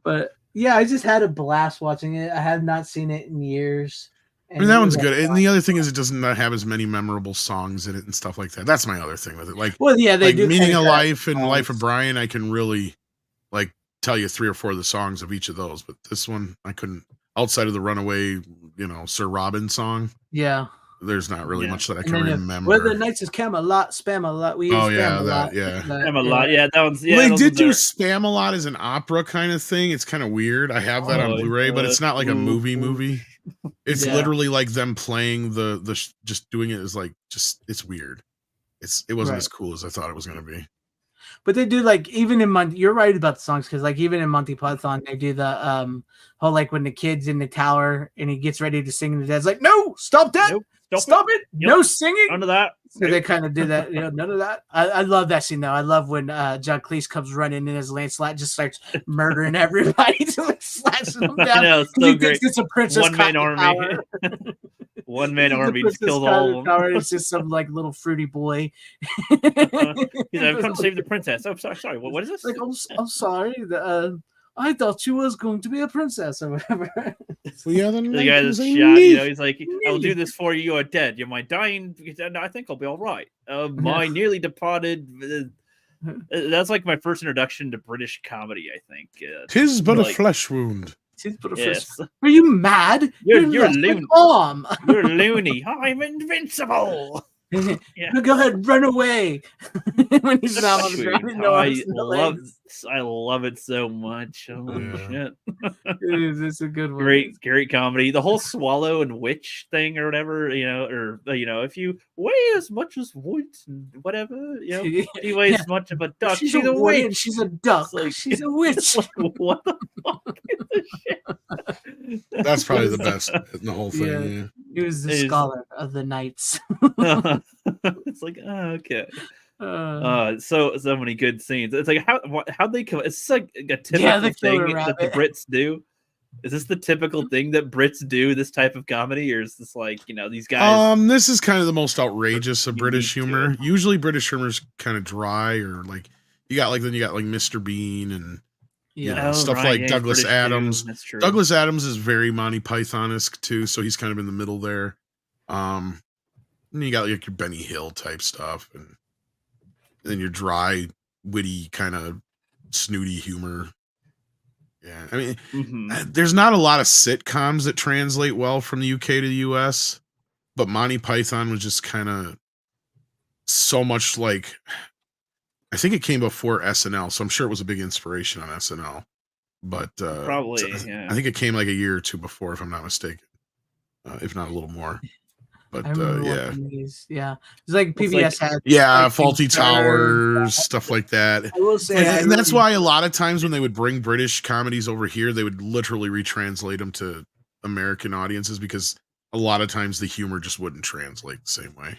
But yeah, I just had a blast watching it. I have not seen it in years. I mean, that one's good. And the other thing is it doesn't have as many memorable songs in it and stuff like that. That's my other thing with it. Like, well, yeah, they like do. Meaning kinda of have Life and Life of songs. Brian, I can really like tell you 3 or 4 of the songs of each of those. But this one, I couldn't. Outside of the Runaway, Sir Robin song, Yeah. there's not really Yeah. much that I And can then remember. Where the Knights is Camelot, Spam-a-lot. We use Oh, yeah, Spam-a-lot. that, yeah. But, I'm a lot. Yeah, that one's. Yeah, they those did ones do are- Spam a lot as an opera kind of thing. It's kind of weird. I have that on Oh, Blu-ray, but it's not like a ooh, movie. It's Yeah. literally like them playing just doing it is like it's weird. It wasn't Right. as cool as I thought it was gonna be. But they do like even in Monty. You're right about the songs because like even in Monty Python they do the whole like when the kid's in the tower and he gets ready to sing and the dad's like, no, stop that. Nope. Stop it! Yep. No singing. None of that. So they kind of did that, none of that. I love that scene though. I love when John Cleese comes running in as Lancelot, just starts murdering everybody, slashing them down. I know, it's he so great. thinks it's a princess One-man cotton army. power. One-man The army just princess killed cotton all of them. power, it's just some like little fruity boy. He's like, I've come to save the princess. Oh, sorry. What is this? Like, I'm sorry. I thought she was going to be a princess or whatever. We are the guy that's Knights shot. of He's like, I will do this for you. You are dead. You're my dying. I think I'll be all right. My nearly departed. That's like my first introduction to British comedy. I think. Tis but like, a flesh wound. Yes. Are you mad? You're loony. You're loony. I'm invincible. Yeah. Go ahead, run away. When he's not on the ground, I love it so much. Holy shit! It's a good one. Great comedy. The whole swallow and witch thing, or whatever, if you weigh as much as wood, whatever, you weigh as much of a duck. She's a witch. She's a duck. Like, she's a witch. Like, what the fuck is this shit? That's probably the best in the whole thing. Yeah. He was the scholar of the knights. It's like, okay. So many good scenes. It's like how they come. It's like a typical thing that the Brits do. Is this the typical thing that Brits do? This type of comedy, or is this like these guys? This is kind of the most outrageous of British humor. Usually, British humor is kind of dry, or like you got like Mr. Bean and stuff like Douglas British Adams. That's true. Douglas Adams is very Monty Python-esque too, so he's kind of in the middle there. And you got like your Benny Hill type stuff, and then your dry, witty, kind of snooty humor. Yeah, I mean, there's not a lot of sitcoms that translate well from the UK to the US, but Monty Python was just kind of so much like, I think it came before SNL, so I'm sure it was a big inspiration on SNL. But probably, I think it came like a year or two before, if I'm not mistaken, if not a little more. But it's like PBS had Faulty Towers, stuff like that. I will say, and that's why a lot of times when they would bring British comedies over here, they would literally retranslate them to American audiences, because a lot of times the humor just wouldn't translate the same way.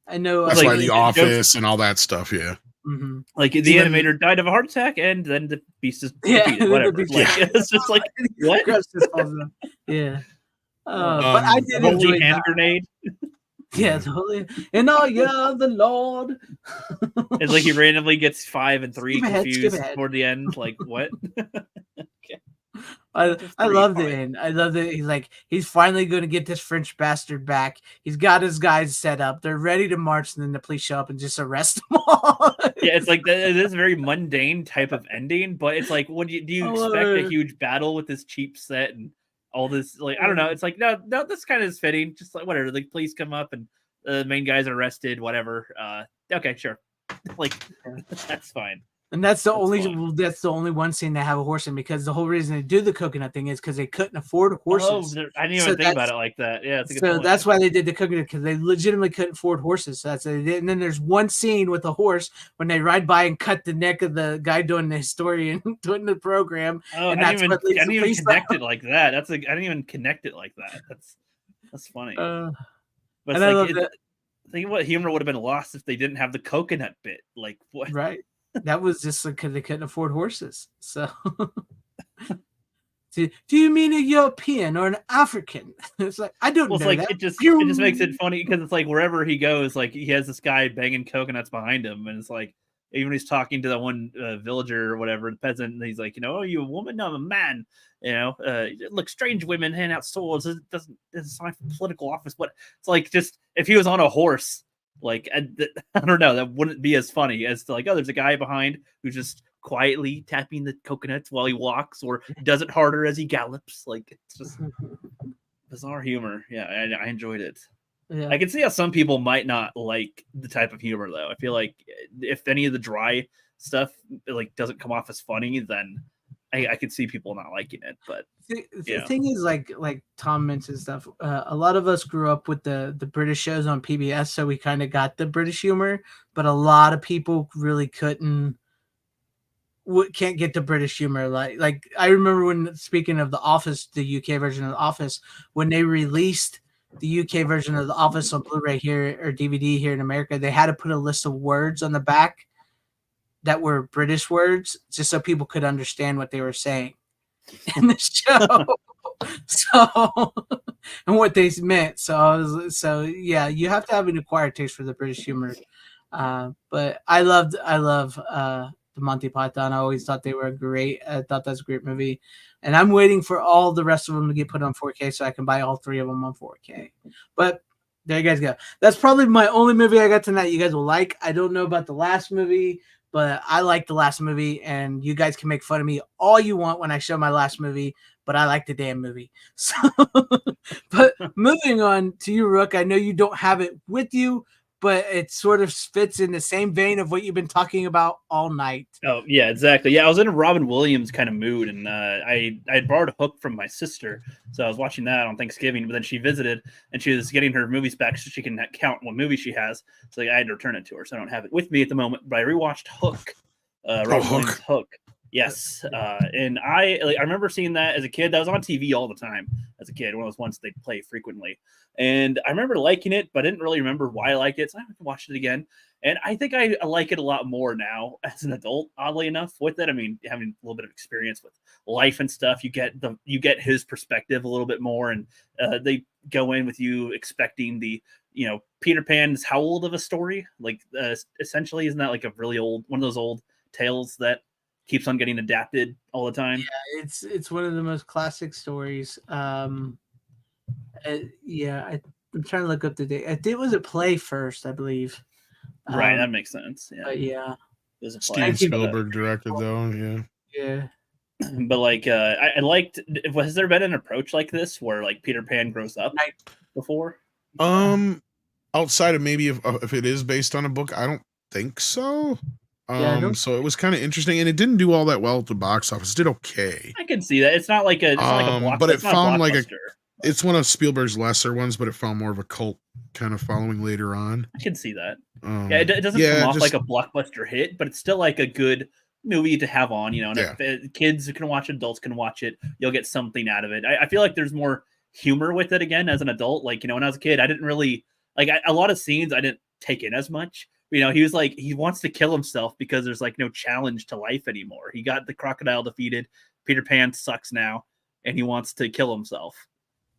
I know that's why The Office and all that stuff. Yeah. Like the animator died of a heart attack, and then the beast is defeated, whatever. It's just like what? But I did enjoy hand grenade. Yeah, totally. And the Lord. It's like he randomly gets 5 and 3 confused toward the end. Like what? Okay. I love the end. I love that he's finally going to get this French bastard back. He's got his guys set up. They're ready to march, and then the police show up and just arrest them all. Yeah, it's like it is a very mundane type of ending, but it's like, do you expect a huge battle with this cheap set and all this? Like, I don't know. It's like no, this kind of is fitting. Just like whatever. Like, police come up and the main guy's arrested. Whatever. Okay, sure. Like that's fine. And that's the only one scene they have a horse in, because the whole reason they do the coconut thing is because they couldn't afford horses. Oh, I didn't even think about it like that. Yeah, that's why they did the coconut, because they legitimately couldn't afford horses. So that's what they did. And then there's one scene with a horse when they ride by and cut the neck of the guy doing the historian doing the program. Oh, and I didn't even connect it like that. I didn't even connect it like that. That's funny. But it's like think what humor would have been lost if they didn't have the coconut bit. Like what? Right. That was just because they couldn't afford horses. So, do you mean a European or an African? It's like, I don't know. It's like that. it just makes it funny, because it's like wherever he goes, like he has this guy banging coconuts behind him, and it's like even when he's talking to that one villager or whatever, the peasant, and he's like, are you a woman? No, I'm a man. Look, strange women hand out swords. It doesn't. It's a sign for political office. But it's like, just if he was on a horse. Like, I don't know, that wouldn't be as funny as to like, there's a guy behind who's just quietly tapping the coconuts while he walks, or does it harder as he gallops. Like, it's just bizarre humor. Yeah, I enjoyed it. Yeah. I can see how some people might not like the type of humor, though. I feel like if any of the dry stuff like doesn't come off as funny, then I could see people not liking it. But the thing is, like Tom mentioned stuff, a lot of us grew up with the British shows on PBS, so we kind of got the British humor, but a lot of people really can't get the British humor. Like I remember when, speaking of The Office, the UK version of The Office, when they released the UK version of The Office on Blu-ray here or DVD here in America, they had to put a list of words on the back that were British words just so people could understand what they were saying in the show. So and what they meant. So yeah, you have to have an acquired taste for the British humor. But I love the Monty Python. I always thought they were great. I thought that's a great movie, and I'm waiting for all the rest of them to get put on 4K so I can buy all 3 of them on 4K. But there you guys go. That's probably my only movie I got tonight. You guys will like. I don't know about the last movie, but I like the last movie, and you guys can make fun of me all you want when I show my last movie, but I like the damn movie. So, but moving on to you, Rook. I know you don't have it with you, but it sort of fits in the same vein of what you've been talking about all night. Oh yeah, exactly. Yeah, I was in a Robin Williams kind of mood, and I borrowed Hook from my sister, so I was watching that on Thanksgiving. But then she visited, and she was getting her movies back so she can count what movie she has. So I had to return it to her, so I don't have it with me at the moment. But I rewatched Hook, Robin Williams' Hook. Yes, and I remember seeing that as a kid. That was on TV all the time as a kid. One of those ones they play frequently, and I remember liking it, but I didn't really remember why I liked it. So I watched it again, and I think I like it a lot more now as an adult. Oddly enough, with it, I mean, having a little bit of experience with life and stuff, you get his perspective a little bit more, and they go in with you expecting the Peter Pan's how old of a story? Like essentially, isn't that like a really old one of those old tales that keeps on getting adapted all the time? Yeah, it's one of the most classic stories. I'm trying to look up the date. It was a play first, I believe. Right, that makes sense. Yeah, yeah. Steven Spielberg directed though. Yeah. But like, I liked. Has there been an approach like this where like Peter Pan grows up before? Outside of maybe if it is based on a book, I don't think so. So it was kind of interesting, and it didn't do all that well at the box office. It did okay. I can see that. It's not like a blockbuster. But it found it's one of Spielberg's lesser ones, but it found more of a cult kind of following later on. I can see that. It doesn't come off like a blockbuster hit, but it's still like a good movie to have on. And if kids can watch it, adults can watch it. You'll get something out of it. I feel like there's more humor with it again as an adult. Like when I was a kid, I didn't really like a lot of scenes I didn't take in as much. He was like, he wants to kill himself because there's like no challenge to life anymore. He got the crocodile defeated. Peter Pan sucks now, and he wants to kill himself.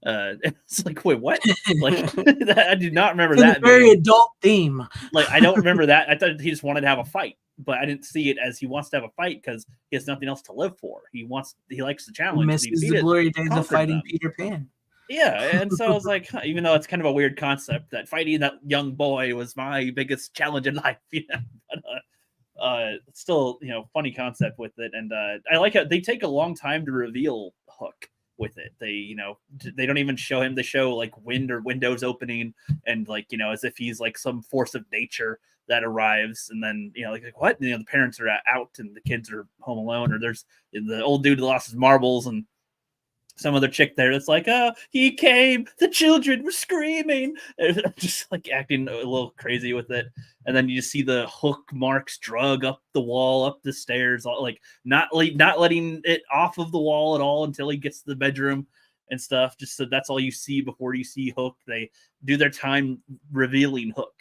It's like, wait, what? Like, I do not remember that. Very adult theme. Like, I don't remember that. I thought he just wanted to have a fight, but I didn't see it as he wants to have a fight because he has nothing else to live for. He likes the challenge. Misses the glory days of fighting Peter Pan. Yeah, and so I was like, even though it's kind of a weird concept that fighting that young boy was my biggest challenge in life, but still, funny concept with it, and I like how they take a long time to reveal Hook with it. They don't even show him. They show like wind or windows opening, and like as if he's like some force of nature that arrives, and then like what? And, the parents are out and the kids are home alone, or there's the old dude that lost his marbles and some other chick there that's like, oh, he came, the children were screaming, just like acting a little crazy with it. And then you just see the hook marks drug up the wall, up the stairs, like not letting it off of the wall at all until he gets to the bedroom and stuff. Just so that's all you see before you see Hook. They do their time revealing Hook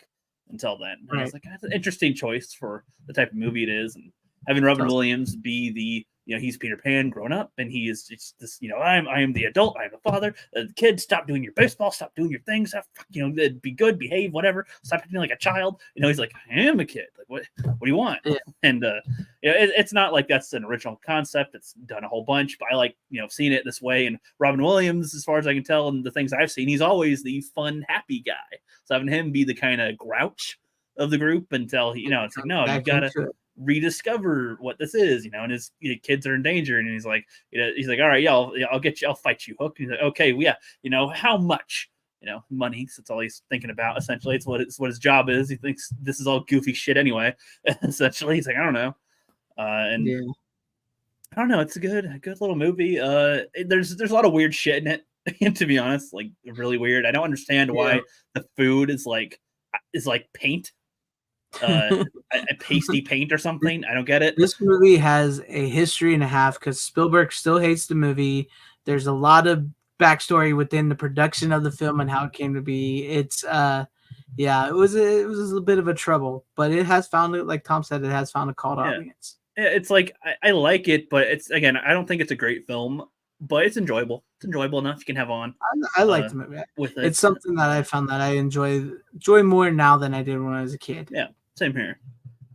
until then. And I was like, that's an interesting choice for the type of movie it is. And having Robin Williams be the he's Peter Pan grown up, and he is just this, I am the adult, I am the father. The kid, stop doing your baseball, stop doing your things, be good, behave, whatever. Stop acting like a child. He's like, I am a kid. Like, what do you want? Yeah. And it's not like that's an original concept. It's done a whole bunch, but I like seeing it this way. And Robin Williams, as far as I can tell, and the things I've seen, he's always the fun, happy guy. So having him be the kind of grouch of the group until it's like, no, you gotta rediscover what this is, and his kids are in danger, and he's like, all right, yeah, I'll get you, I'll fight you, Hook. And he's like, okay, well, yeah, how much, money. So that's all he's thinking about. Essentially, it's what his job is. He thinks this is all goofy shit anyway. Essentially, he's like, I don't know, I don't know. It's a good little movie. There's a lot of weird shit in it. And to be honest, like really weird. I don't understand why the food is like paint. A pasty paint or something. I don't get it. This movie has a history and a half because Spielberg still hates the movie. There's a lot of backstory within the production of the film and how it came to be. It's yeah, it was a bit of a trouble, but it has found it, like Tom said, it has found a cult audience. Yeah, it's like I like it, but it's again, I don't think it's a great film, but it's enjoyable. It's enjoyable enough you can have on. I like the movie. With it. It's something that I found that I enjoy more now than I did when I was a kid. Yeah, same here.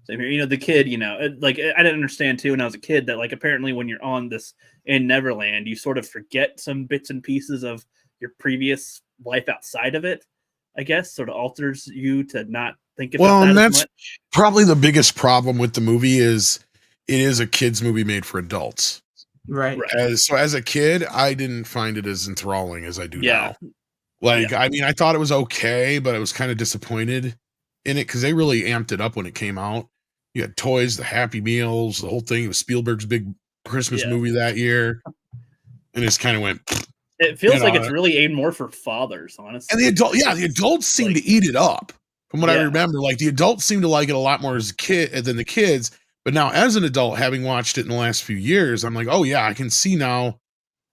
Same here. You know, the kid, you know, like I didn't understand too when I was a kid that like apparently when you're on this in Neverland, you sort of forget some bits and pieces of your previous life outside of it. I guess sort of alters you to not think about that and as that's much. probably the biggest problem with the movie is it is a kids movie made for adults. Right. So as a kid, I didn't find it as enthralling as I do Yeah. now. Like, I mean, I thought it was okay, but I was kind of disappointed in it because they really amped it up when it came out. You had toys, the Happy Meals, the whole thing. It was Spielberg's big Christmas movie that year. And it just kind of went. It feels like it's really aimed more for fathers, honestly. And the adults seem to eat it up. From what I remember, like the adults seem to like it a lot more as a kid than the kids. But now, as an adult, having watched it in the last few years, I'm like, oh yeah, I can see now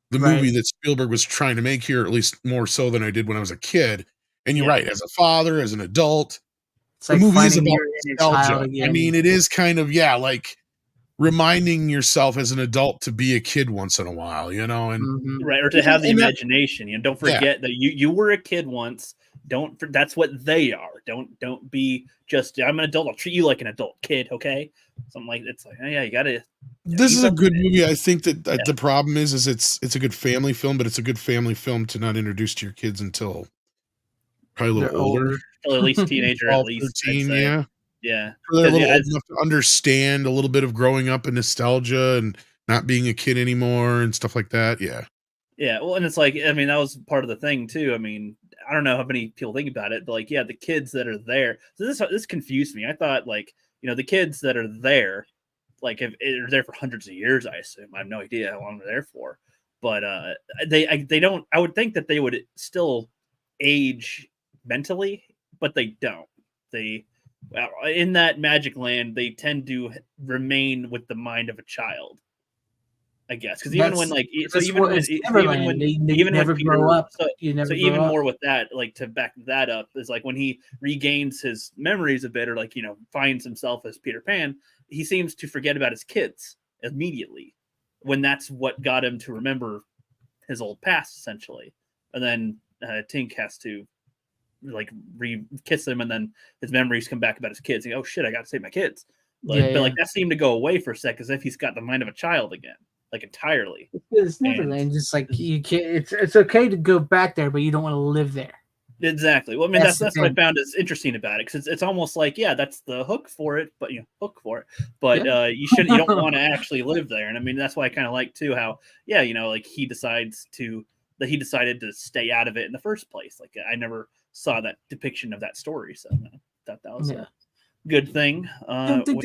the movie that Spielberg was trying to make here, at least more so than I did when I was a kid. And you're right, as a father, as an adult, it's the like movie is about your inner child nostalgia. again. I mean, it is kind of like reminding yourself as an adult to be a kid once in a while, you know, and right, or to have the imagination. You know, don't forget that you were a kid once. That's what they are. Don't be just I'm an adult. I'll treat you like an adult kid, okay? Something like it's like, oh, yeah, you gotta. This is a good movie. I think that the problem is it's a good family film, but it's a good family film to not introduce to your kids until probably a little older, at least teenager, 12, at least 13, yeah. They're a little old enough to understand a little bit of growing up and nostalgia and not being a kid anymore and stuff like that. Yeah. Yeah, well, and it's like, I mean, that was part of the thing too. I mean, I don't know how many people think about it, but like, yeah, the kids that are there. So this confused me. I thought like, you know, the kids that are there, like if they're there for hundreds of years, I assume. I have no idea how long they're there for, but they don't. I would think that they would still age mentally, but they don't. They in that magic land, they tend to remain with the mind of a child. I guess because even when like even never when Peter, grow up, so even up. more with that, like to back that up is like when he regains his memories a bit, or like finds himself as Peter Pan, he seems to forget about his kids immediately when that's what got him to remember his old past essentially, and then Tink has to like kiss him, and then his memories come back about his kids. And, oh shit, I got to save my kids. Like, but like that seemed to go away for a sec, as if he's got the mind of a child again. Like entirely. It's Neverland. Just like you can't. It's okay to go back there, but you don't want to live there. Exactly. Well, I mean, that's what I found is interesting about it, because it's almost like that's the hook for it, but you don't want to actually live there. And I mean, that's why I kind of like too how like he decided to stay out of it in the first place. Like I never saw that depiction of that story, so I thought that was a good thing. I don't think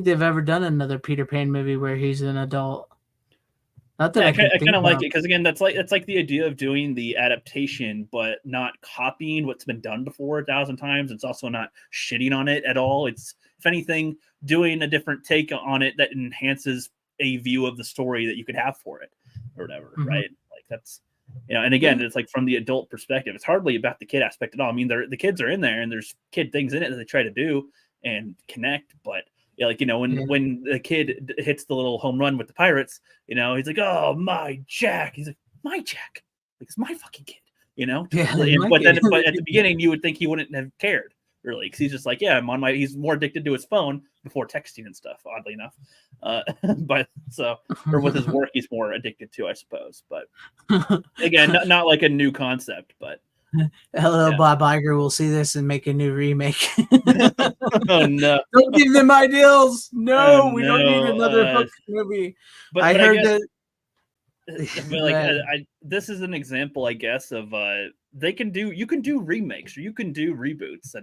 they've ever done another Peter Pan movie where he's an adult. Not that I kind of like it, because again, that's like the idea of doing the adaptation, but not copying what's been done before 1,000 times. It's also not shitting on it at all. It's, if anything, doing a different take on it that enhances a view of the story that you could have for it, or whatever, right? Like that's. And again, it's like from the adult perspective, it's hardly about the kid aspect at all. I mean, the kids are in there, and there's kid things in it that they try to do and connect. But when the kid hits the little home run with the Pirates, he's like, "Oh, my Jack!" He's like, "My Jack!" Like it's my fucking kid, Yeah. But at the beginning, you would think he wouldn't have cared really, because he's just like, "Yeah, I'm on my." He's more addicted to his phone before texting and stuff. Oddly enough, or with his work, he's more addicted to, I suppose. But again, not like a new concept, but hello, Bob Iger will see this and make a new remake. Oh no! Don't give them ideals. No, we don't need another Hook movie. But I heard that. But this is an example, I guess, of you can do remakes or you can do reboots,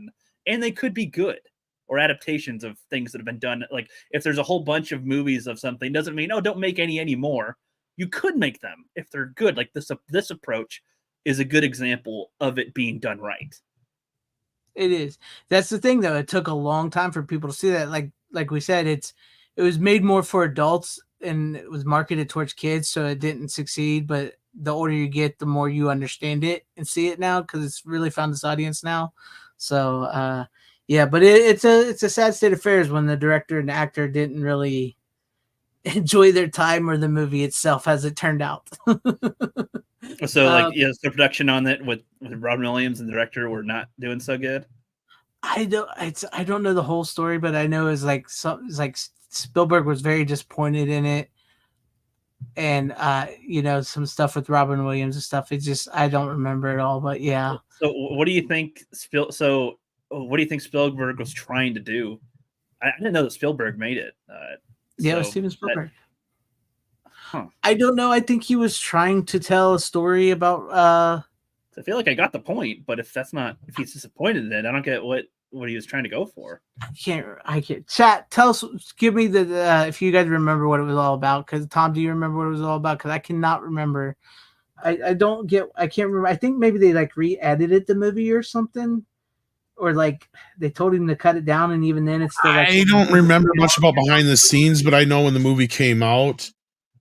and they could be good, or adaptations of things that have been done. Like if there's a whole bunch of movies of something, doesn't mean don't make any anymore. You could make them if they're good. Like this approach is a good example of it being done right. It is. That's the thing, though. It took a long time for people to see that. Like we said, it was made more for adults and it was marketed towards kids, so it didn't succeed. But the older you get, the more you understand it and see it now because it's really found its audience now. So yeah, but it's a sad state of affairs when the director and the actor didn't really enjoy their time or the movie itself as it turned out. So like the production on it with Robin Williams and the director were not doing so good. I don't know the whole story, but I know it's like Spielberg was very disappointed in it, and some stuff with Robin Williams and stuff. It's just I don't remember it all, but yeah. So what do you think? What do you think Spielberg was trying to do? I didn't know that Spielberg made it. Yeah, it was Steven Spielberg. Huh. I don't know. I think he was trying to tell a story about. I feel like I got the point, but if he's disappointed in it, I don't get what he was trying to go for. I can't. Chat, tell us. Give me the if you guys remember what it was all about. Because Tom, do you remember what it was all about? Because I cannot remember. I can't remember. I think maybe they like re-edited the movie or something. Or like they told him to cut it down, and even then it's still like I don't remember much about behind the scenes, but I know when the movie came out,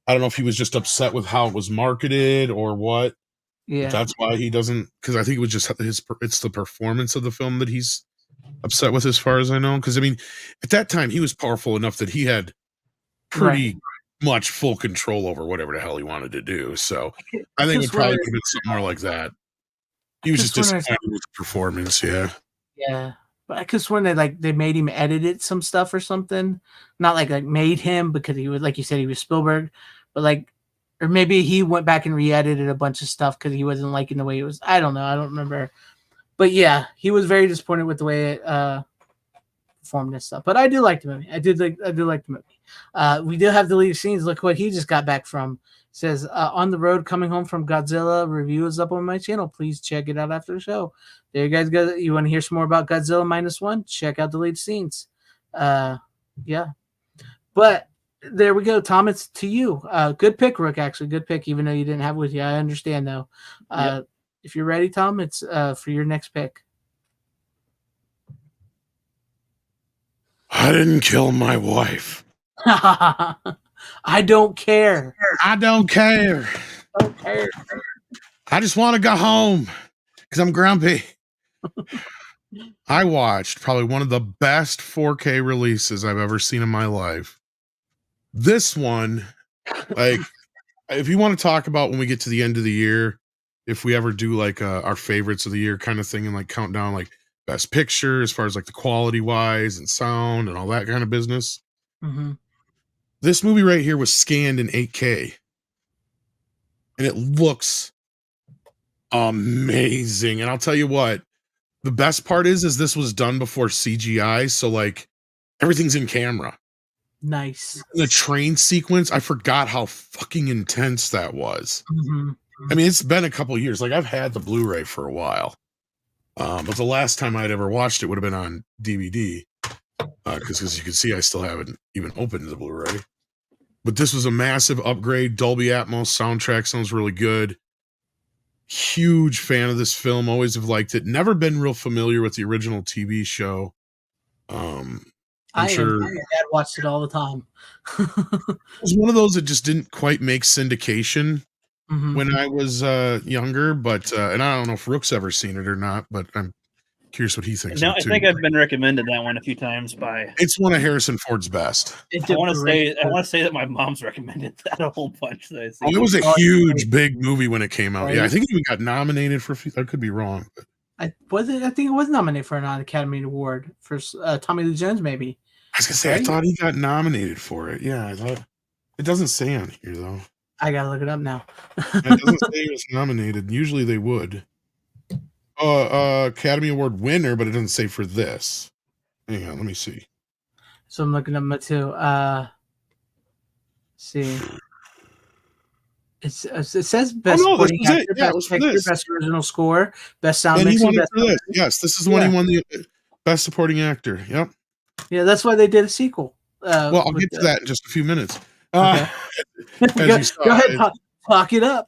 I don't know if he was just upset with how it was marketed or what. Yeah, that's why he doesn't. Because I think it was just it's the performance of the film that he's upset with, as far as I know. Because I mean, at that time he was powerful enough that he had pretty much full control over whatever the hell he wanted to do. So I think it probably would have been something more like that. He was just disappointed with the performance. Yeah. Yeah, but I could swear they made him edit some stuff or something. Not like made him because he was, like you said, he was Spielberg, but or maybe he went back and re-edited a bunch of stuff because he wasn't liking the way it was. I don't know. I don't remember. But yeah, he was very disappointed with the way it performed and stuff. But I do like the movie. I do like the movie. We do have deleted scenes. Look what he just got back from. It says on the road coming home from Godzilla. Review is up on my channel. Please check it out after the show. There you guys go. You want to hear some more about Godzilla -1? Check out deleted scenes. Yeah. But there we go, Tom. It's to you. Good pick, Rook. Actually, good pick. Even though you didn't have it with you, I understand though. If you're ready, Tom, it's for your next pick. I didn't kill my wife. I don't care. I don't care. I don't care. I just want to go home because I'm grumpy. I watched probably one of the best 4K releases I've ever seen in my life. This one, like, if you want to talk about when we get to the end of the year, if we ever do like our favorites of the year kind of thing and like count down like best picture as far as like the quality wise and sound and all that kind of business. Mm-hmm. This movie right here was scanned in 8K and it looks amazing. And I'll tell you what, the best part is this was done before CGI. So like everything's in camera. Nice. The train sequence, I forgot how fucking intense that was. Mm-hmm. I mean, it's been a couple of years. Like I've had the Blu-ray for a while. But the last time I'd ever watched it would have been on DVD. Because as you can see, I still haven't even opened the Blu-ray. But this was a massive upgrade. Dolby Atmos soundtrack sounds really good. Huge fan of this film. Always have liked it. Never been real familiar with the original TV show. My dad watched it all the time. It was one of those that just didn't quite make syndication when I was younger. But and I don't know if Rook's ever seen it or not. But I'm curious what he thinks. No, I think I've been recommended that one a few times by. It's one of Harrison Ford's best. I want to say that my mom's recommended that a whole bunch. It was a huge, big movie when it came out. Yeah, I think it even got nominated for. I could be wrong. But. I think it was nominated for an Academy Award for Tommy Lee Jones, maybe. I was gonna say I thought he got nominated for it. Yeah, I thought it doesn't say on here though. I gotta look it up now. It doesn't say he was nominated. Usually they would. Academy Award winner, but it doesn't say for this. Hang on, let me see. So I'm looking up it too. See. It says best supporting actor, best picture, best original score, best sound mixing. Yes, this is the one he won the best supporting actor. Yep. Yeah, that's why they did a sequel. Well, I'll get to that in just a few minutes. Okay. Go ahead, talk it up.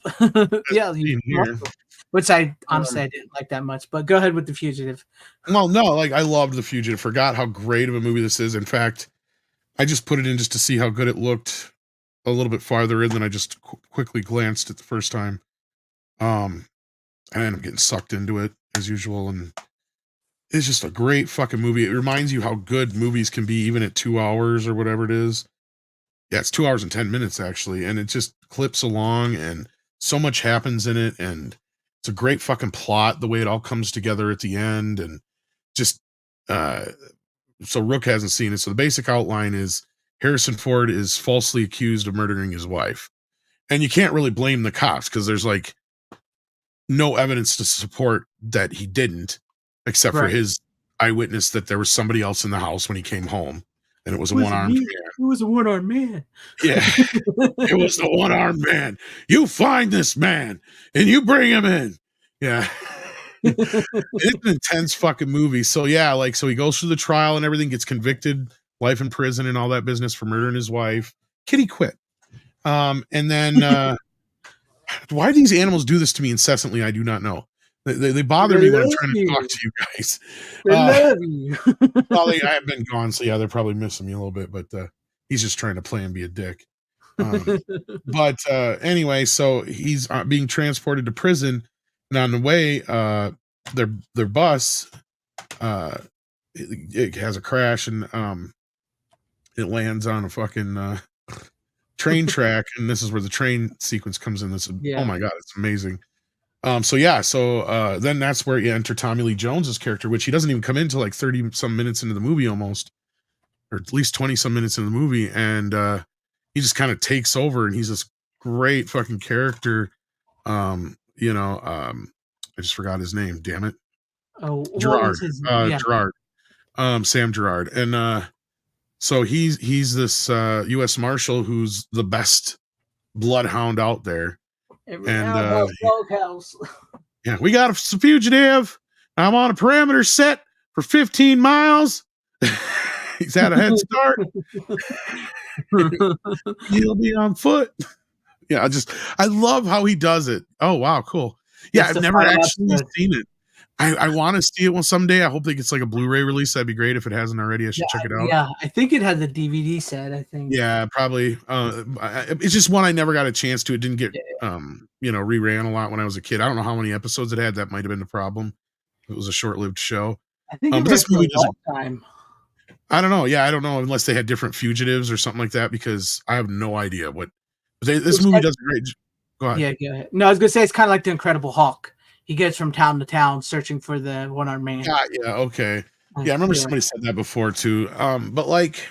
Yeah, which I honestly I didn't like that much. But go ahead with The Fugitive. Well, no, like I loved The Fugitive. Forgot how great of a movie this is. In fact, I just put it in just to see how good it looked. A little bit farther in than I just quickly glanced at the first time. I end up getting sucked into it as usual, and it's just a great fucking movie. It reminds you how good movies can be, even at 2 hours or whatever it is. Yeah, it's 2 hours and 10 minutes actually, and it just clips along, and so much happens in it, and it's a great fucking plot, the way it all comes together at the end, and just so Rook hasn't seen it. So the basic outline is Harrison Ford is falsely accused of murdering his wife. And you can't really blame the cops because there's like no evidence to support that he didn't, except for his eyewitness that there was somebody else in the house when he came home. And it was a one-armed man. It was a one-armed man. Yeah, it was the one-armed man. You find this man and you bring him in. Yeah. It's an intense fucking movie. So yeah, like, so he goes through the trial and everything, gets convicted, life in prison and all that business for murdering his wife. Kitty quit. And then why do these animals do this to me incessantly? I do not know. They bother me when I'm trying to talk to you guys. They love you. Well, I have been gone, so yeah, they're probably missing me a little bit, but he's just trying to play and be a dick. But anyway, so he's being transported to prison, and on the way, their bus it has a crash, and it lands on a fucking train track, and this is where the train sequence comes in. Oh my god, it's amazing. So then that's where you enter Tommy Lee Jones's character, which he doesn't even come into like 30 some minutes into the movie almost, or at least 20 some minutes in the movie, and he just kind of takes over, and he's this great fucking character. I just forgot his name, damn it. Oh, Gerard. Gerard. Sam Gerard. And so he's this US Marshal who's the best bloodhound out there. Yeah, we got a fugitive. I'm on a perimeter set for 15 miles. He's had a head start. He'll be on foot. Yeah, I love how he does it. Oh wow, cool. Yeah, I've never actually seen it. I want to see it someday. I hope it gets like a Blu-ray release. That'd be great. If it hasn't already, I should check it out. Yeah, I think it has a DVD set. I think. Yeah, probably. It's just one I never got a chance to. It didn't get reran a lot when I was a kid. I don't know how many episodes it had. That might have been the problem. It was a short-lived show. I think this movie time. I don't know. Yeah, I don't know unless they had different fugitives or something like that, because I have no idea what this movie does. Great. Go ahead. Yeah, go ahead. No, I was gonna say it's kind of like the Incredible Hulk. He gets from town to town searching for the one-armed man. Yeah, okay. Yeah, I remember somebody said that before too. But like,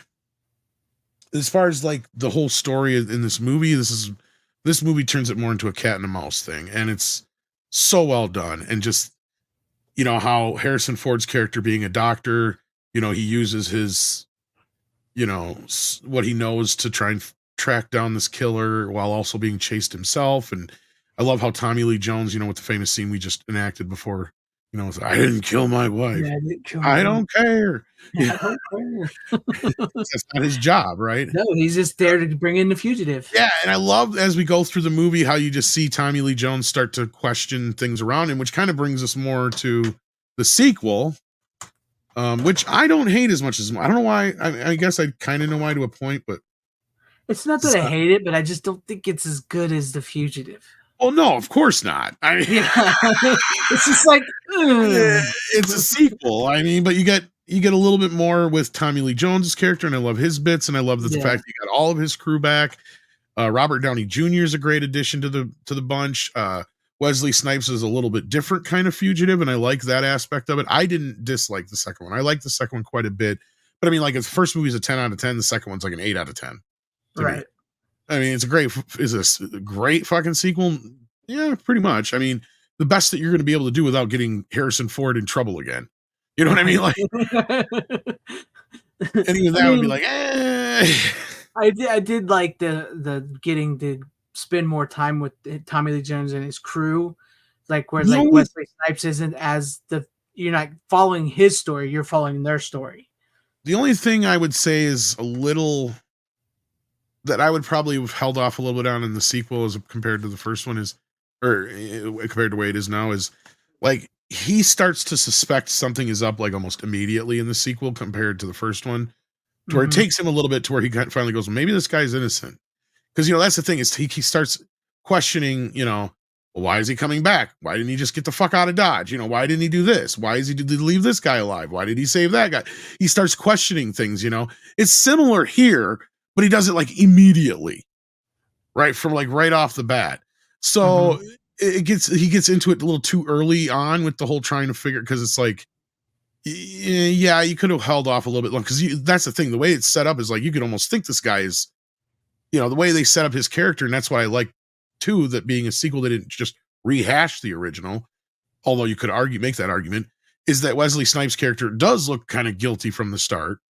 as far as like the whole story in this movie, this movie turns it more into a cat and a mouse thing, and it's so well done. And just how Harrison Ford's character, being a doctor, he uses his what he knows to try and track down this killer while also being chased himself. And I love how Tommy Lee Jones, with the famous scene we just enacted before, I didn't kill my wife. I don't care. I don't care. That's not his job, right? No, he's just there to bring in the fugitive. Yeah, and I love, as we go through the movie, how you just see Tommy Lee Jones start to question things around him, which kind of brings us more to the sequel, which I don't hate as much as, I don't know why. I guess I kind of know why to a point, but it's not that I hate it, but I just don't think it's as good as The Fugitive. Oh no, of course not. I mean, it's just like it's a sequel. I mean, but you get a little bit more with Tommy Lee Jones's character, and I love his bits, and I love the fact that you got all of his crew back. Robert Downey Jr. is a great addition to the bunch. Wesley Snipes is a little bit different kind of fugitive, and I like that aspect of it. I didn't dislike the second one. I like the second one quite a bit, but I mean, like, the first movie is a 10 out of 10. The second one's like an 8 out of 10. Right. Me. I mean, is a great fucking sequel. Yeah, pretty much. I mean, the best that you're going to be able to do without getting Harrison Ford in trouble again. You know what I mean? Like, and even that would be like, I did like the getting to spend more time with Tommy Lee Jones and his crew, like where like Wesley Snipes isn't as you're not following his story, you're following their story. The only thing I would say is a little that I would probably have held off a little bit on in the sequel as compared to the first one or compared to the way it is now, is like he starts to suspect something is up like almost immediately in the sequel compared to the first one, to where it takes him a little bit to where he finally goes, maybe this guy's innocent. Because, that's the thing, is he starts questioning, well, Well, why is he coming back? Why didn't he just get the fuck out of Dodge? Why didn't he do this? Why did he leave this guy alive? Why did he save that guy? He starts questioning things, It's similar here, but he does it like immediately, right? From like right off the bat. So he gets into it a little too early on with the whole trying to figure, because it's like, yeah, you could have held off a little bit long, because that's the thing. The way it's set up is like you could almost think this guy is, the way they set up his character, and that's why I like too that being a sequel, they didn't just rehash the original. Although you could make that argument, is that Wesley Snipes' character does look kind of guilty from the start,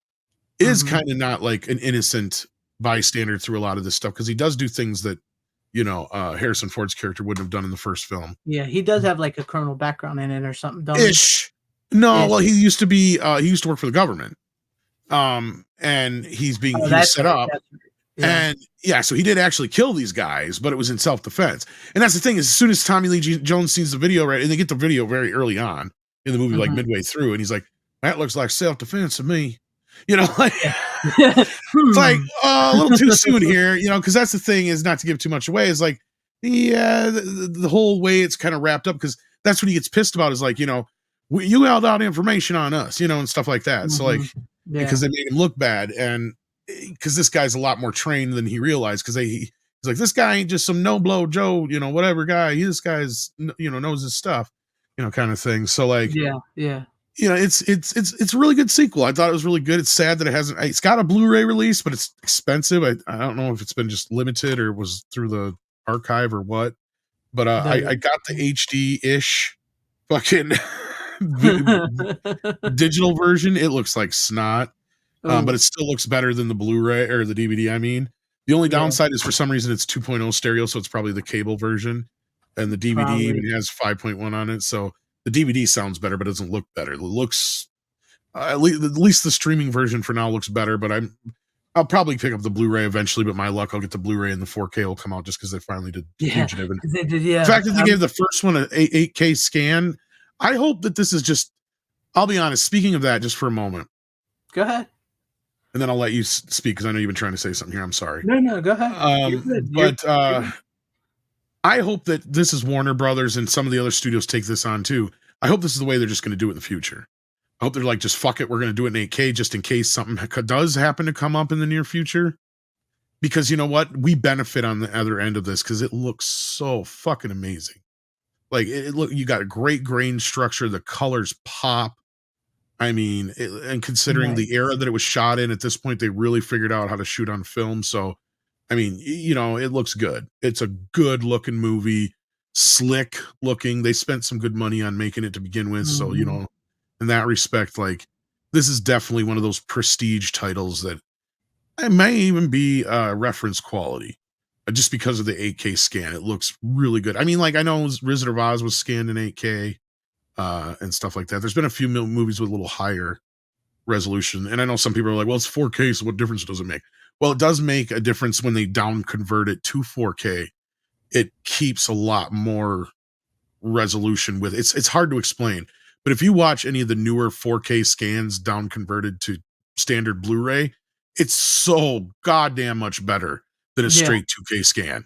is kind of not like an innocent bystander through a lot of this stuff, because he does do things that Harrison Ford's character wouldn't have done in the first film. Yeah, he does have like a criminal background in it or something, don't Ish. No, well, he used to work for the government. And he was set up. Yeah. And yeah, so he did actually kill these guys, but it was in self-defense. And that's the thing, is as soon as Tommy Lee Jones sees the video, right, and they get the video very early on in the movie, like midway through, and he's like, that looks like self-defense to me. Like it's like a little too soon here, because that's the thing, is not to give too much away, is like, yeah, the whole way it's kind of wrapped up, because that's what he gets pissed about, is like, you held out information on us, and stuff like that. So like, because they made him look bad, and because this guy's a lot more trained than he realized, because he's like, this guy ain't just some no-blow Joe, whatever guy. This guy's, knows his stuff, kind of thing. So like, it's a really good sequel. I thought it was really good. It's sad that it's got a Blu-ray release, but it's expensive. I don't know if it's been just limited or was through the archive or what, but I got the HD-ish fucking digital version. It looks like snot. But it still looks better than the Blu-ray or the DVD. I mean, the only downside is for some reason it's 2.0 stereo, so it's probably the cable version, and the DVD even has 5.1 on it. So the DVD sounds better, but it doesn't look better. It looks at least the streaming version for now looks better. But I'll probably pick up the Blu-ray eventually. But my luck, I'll get the Blu-ray and the 4K will come out just because they finally did Fugitive. And the fact that they gave the first one an 8K scan, I hope that this is just. I'll be honest. Speaking of that, just for a moment. Go ahead. And then I'll let you speak, because I know you've been trying to say something here. I'm sorry. No, go ahead. You're good. I hope that this is Warner Brothers and some of the other studios take this on too. I hope this is the way they're just going to do it in the future. I hope they're like, just fuck it, we're going to do it in 8K just in case something does happen to come up in the near future. Because you know what? We benefit on the other end of this, because it looks so fucking amazing. Like you got a great grain structure. The colors pop. I mean, and considering the era that it was shot in, at this point, they really figured out how to shoot on film. So, I mean, it looks good. It's a good looking movie, slick looking. They spent some good money on making it to begin with. So, in that respect, like, this is definitely one of those prestige titles that it may even be reference quality, just because of the 8K scan. It looks really good. I mean, like, I know Wizard of Oz was scanned in 8K. And stuff like that. There's been a few movies with a little higher resolution, and I know some people are like, well, it's 4K, so what difference does it make? Well, it does make a difference when they down convert it to 4K. It keeps a lot more resolution with it. It's hard to explain, but if you watch any of the newer 4K scans down converted to standard Blu-ray, it's so goddamn much better than a straight 2K scan.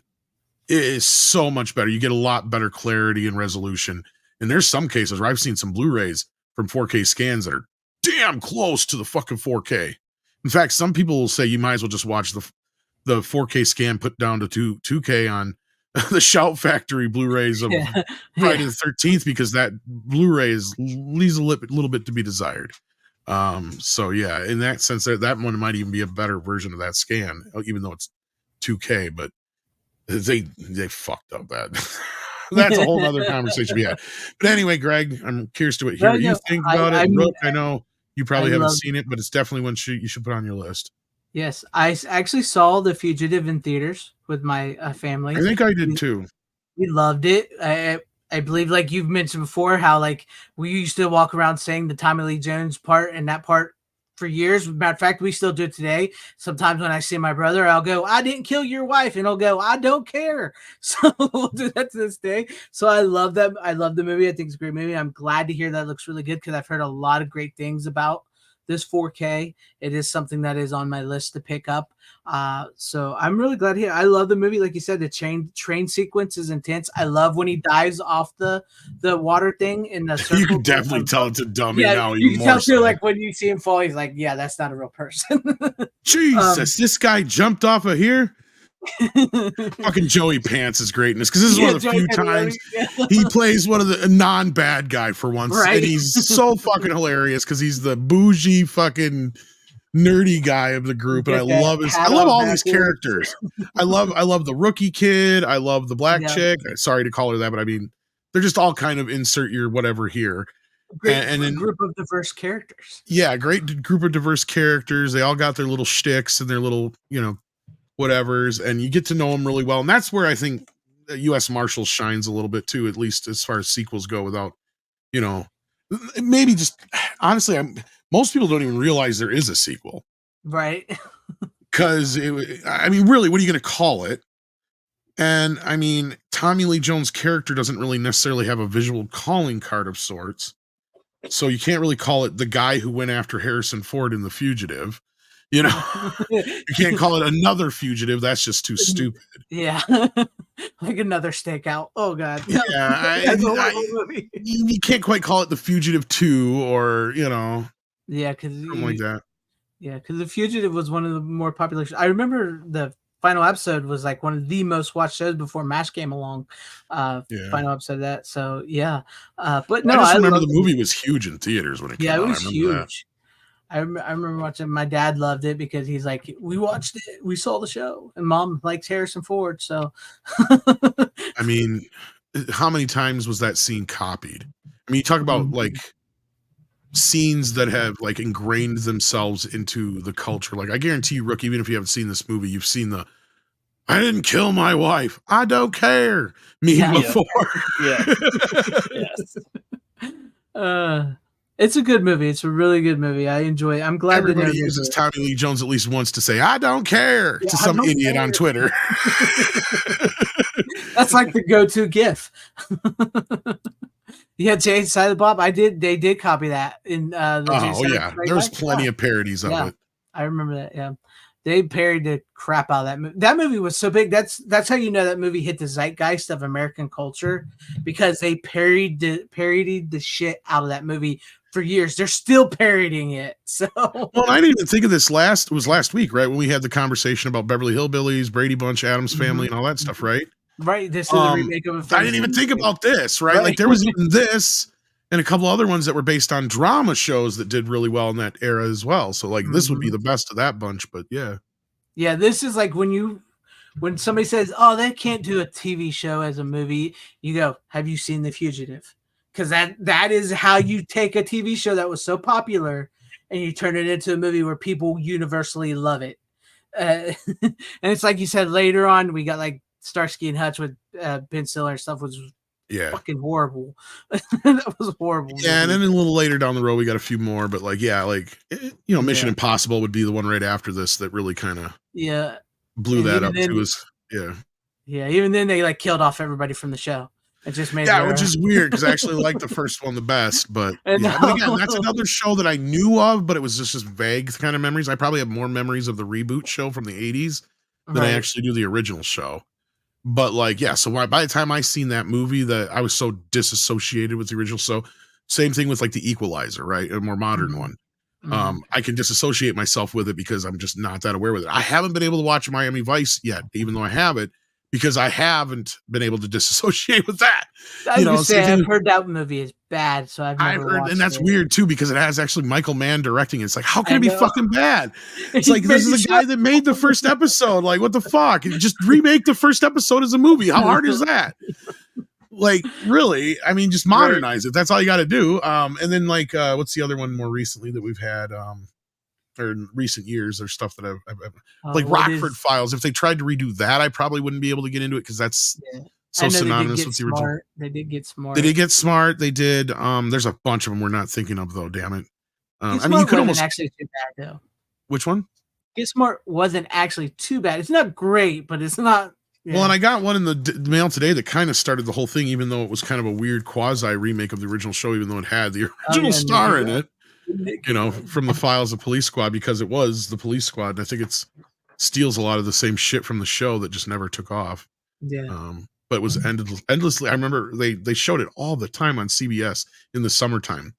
It is so much better. You get a lot better clarity and resolution. And there's some cases where I've seen some Blu-rays from 4K scans that are damn close to the fucking 4K. In fact, some people will say you might as well just watch the 4K scan put down to 2K on the Shout Factory Blu-rays of Friday the 13th, because that Blu-ray leaves a little bit to be desired. So yeah, in that sense, that one might even be a better version of that scan, even though it's 2K. But they fucked up that. That's a whole other conversation we had. But anyway, Greg, I'm curious to hear what you think about it. Rook, I know you probably haven't seen it, but it's definitely one you should put on your list. Yes, I actually saw The Fugitive in theaters with my family. I think I did too. We loved it. I believe, like you've mentioned before, how like we used to walk around saying the Tommy Lee Jones part and that part for years. Matter of fact, we still do it today. Sometimes when I see my brother, I'll go, "I didn't kill your wife," and he'll go, "I don't care." So we'll do that to this day. So I love that. I love the movie. I think it's a great movie. I'm glad to hear that it looks really good, because I've heard a lot of great things about this 4K. It is something that is on my list to pick up. So I'm really glad here. I love the movie. Like you said, the train sequence is intense. I love when he dives off the water thing in the circle. You can definitely tell it's a dummy now. You Even can tell more too, so. like when you see him fall, he's like, yeah, that's not a real person. Jesus, this guy jumped off of here. Fucking Joey Pants is greatness because this is one of the few times he plays one of the non-bad guy for once, and he's so fucking hilarious because he's the bougie fucking nerdy guy of the group, and I love all these characters. I love the rookie kid. I love the black chick. Sorry to call her that, but I mean they're just all kind of insert your whatever here. And then group of diverse characters. Yeah, great group of diverse characters. They all got their little shticks and their little whatevers, and you get to know them really well, and that's where I think U.S. Marshals shines a little bit too, at least as far as sequels go. Without maybe just honestly, most people don't even realize there is a sequel, right? Because I mean, really, what are you going to call it? And I mean, Tommy Lee Jones' character doesn't really necessarily have a visual calling card of sorts, so you can't really call it the guy who went after Harrison Ford in The Fugitive. You can't call it another fugitive. That's just too stupid. Yeah. Like another stakeout. Oh, God. Yeah. You can't quite call it The Fugitive 2 or, Yeah, because something like that. Yeah, because The Fugitive was one of the more popular. I remember the final episode was like one of the most watched shows before MASH came along. Final episode of that. So, yeah. But no, I remember the movie was huge in theaters when it came out. Yeah, it was huge. I remember watching. My dad loved it because he's like, we watched it, we saw the show, and Mom likes Harrison Ford. So, I mean, how many times was that scene copied? I mean, you talk about like scenes that have like ingrained themselves into the culture. Like, I guarantee you, Rook, even if you haven't seen this movie, you've seen the "I didn't kill my wife, I don't care" meme before. Yeah. Yes. It's a good movie. It's a really good movie. I enjoy it. I'm glad everybody uses Tommy Lee Jones at least once to say "I don't care" to some idiot on Twitter. That's like the go-to GIF. Yeah, Jay Silent Bob. They did copy that in the. There was plenty of parodies of it. I remember that. Yeah, they parodied the crap out of that movie. That movie was so big. That's how you know that movie hit the zeitgeist of American culture, because they parodied the shit out of that movie for years. They're still parodying it. So, well, I didn't even think of this last week, right? When we had the conversation about Beverly Hillbillies, Brady Bunch, Addams Family, and all that stuff, right? Right. This is a remake of I didn't even think about this, right? Like there was even this and a couple other ones that were based on drama shows that did really well in that era as well. So like this would be the best of that bunch, but yeah. Yeah, this is like when somebody says, "Oh, they can't do a TV show as a movie," you go, "Have you seen The Fugitive?" Because that is how you take a TV show that was so popular and you turn it into a movie where people universally love it. And it's like you said, later on, we got like Starsky and Hutch with Ben Stiller and stuff, was fucking horrible. That was horrible. Yeah, and then a little later down the road, we got a few more, but like, Mission Impossible would be the one right after this that really kind of blew that up to us. Yeah, even then they like killed off everybody from the show. It just made which is weird because I actually like the first one the best, but but again, that's another show that I knew of, but it was just vague kind of memories. I probably have more memories of the reboot show from the 80s than I actually do the original show. But like, so by the time I seen that movie, that I was so disassociated with the original. So same thing with like the Equalizer, right? A more modern one. I can disassociate myself with it because I'm just not that aware with it. I haven't been able to watch Miami Vice yet, even though I have it, because I haven't been able to disassociate with that. I've heard that movie is bad, so I've heard, and that's weird too, because it has actually Michael Mann directing it. It's like, how can it be fucking bad? It's like, this is the guy that made the first episode. Like, what the fuck? Just remake the first episode as a movie. How hard is that? Like, really? I mean, just modernize it. That's all you got to do. And then like, what's the other one more recently that we've had? Or in recent years, there's stuff that I've like Rockford Files. If they tried to redo that, I probably wouldn't be able to get into it because that's so synonymous with the original. They did get smart. They did. There's a bunch of them we're not thinking of though. Damn it. I mean, you could almost actually too bad though. Which one? Get Smart wasn't actually too bad. It's not great, but it's not. Yeah. Well, and I got one in the mail today that kind of started the whole thing, even though it was kind of a weird quasi remake of the original show, even though it had the original star in it. from the files of Police Squad, because it was the Police Squad. And I think it's steals a lot of the same shit from the show that just never took off. Yeah. But it was endlessly. I remember they showed it all the time on CBS in the summertime.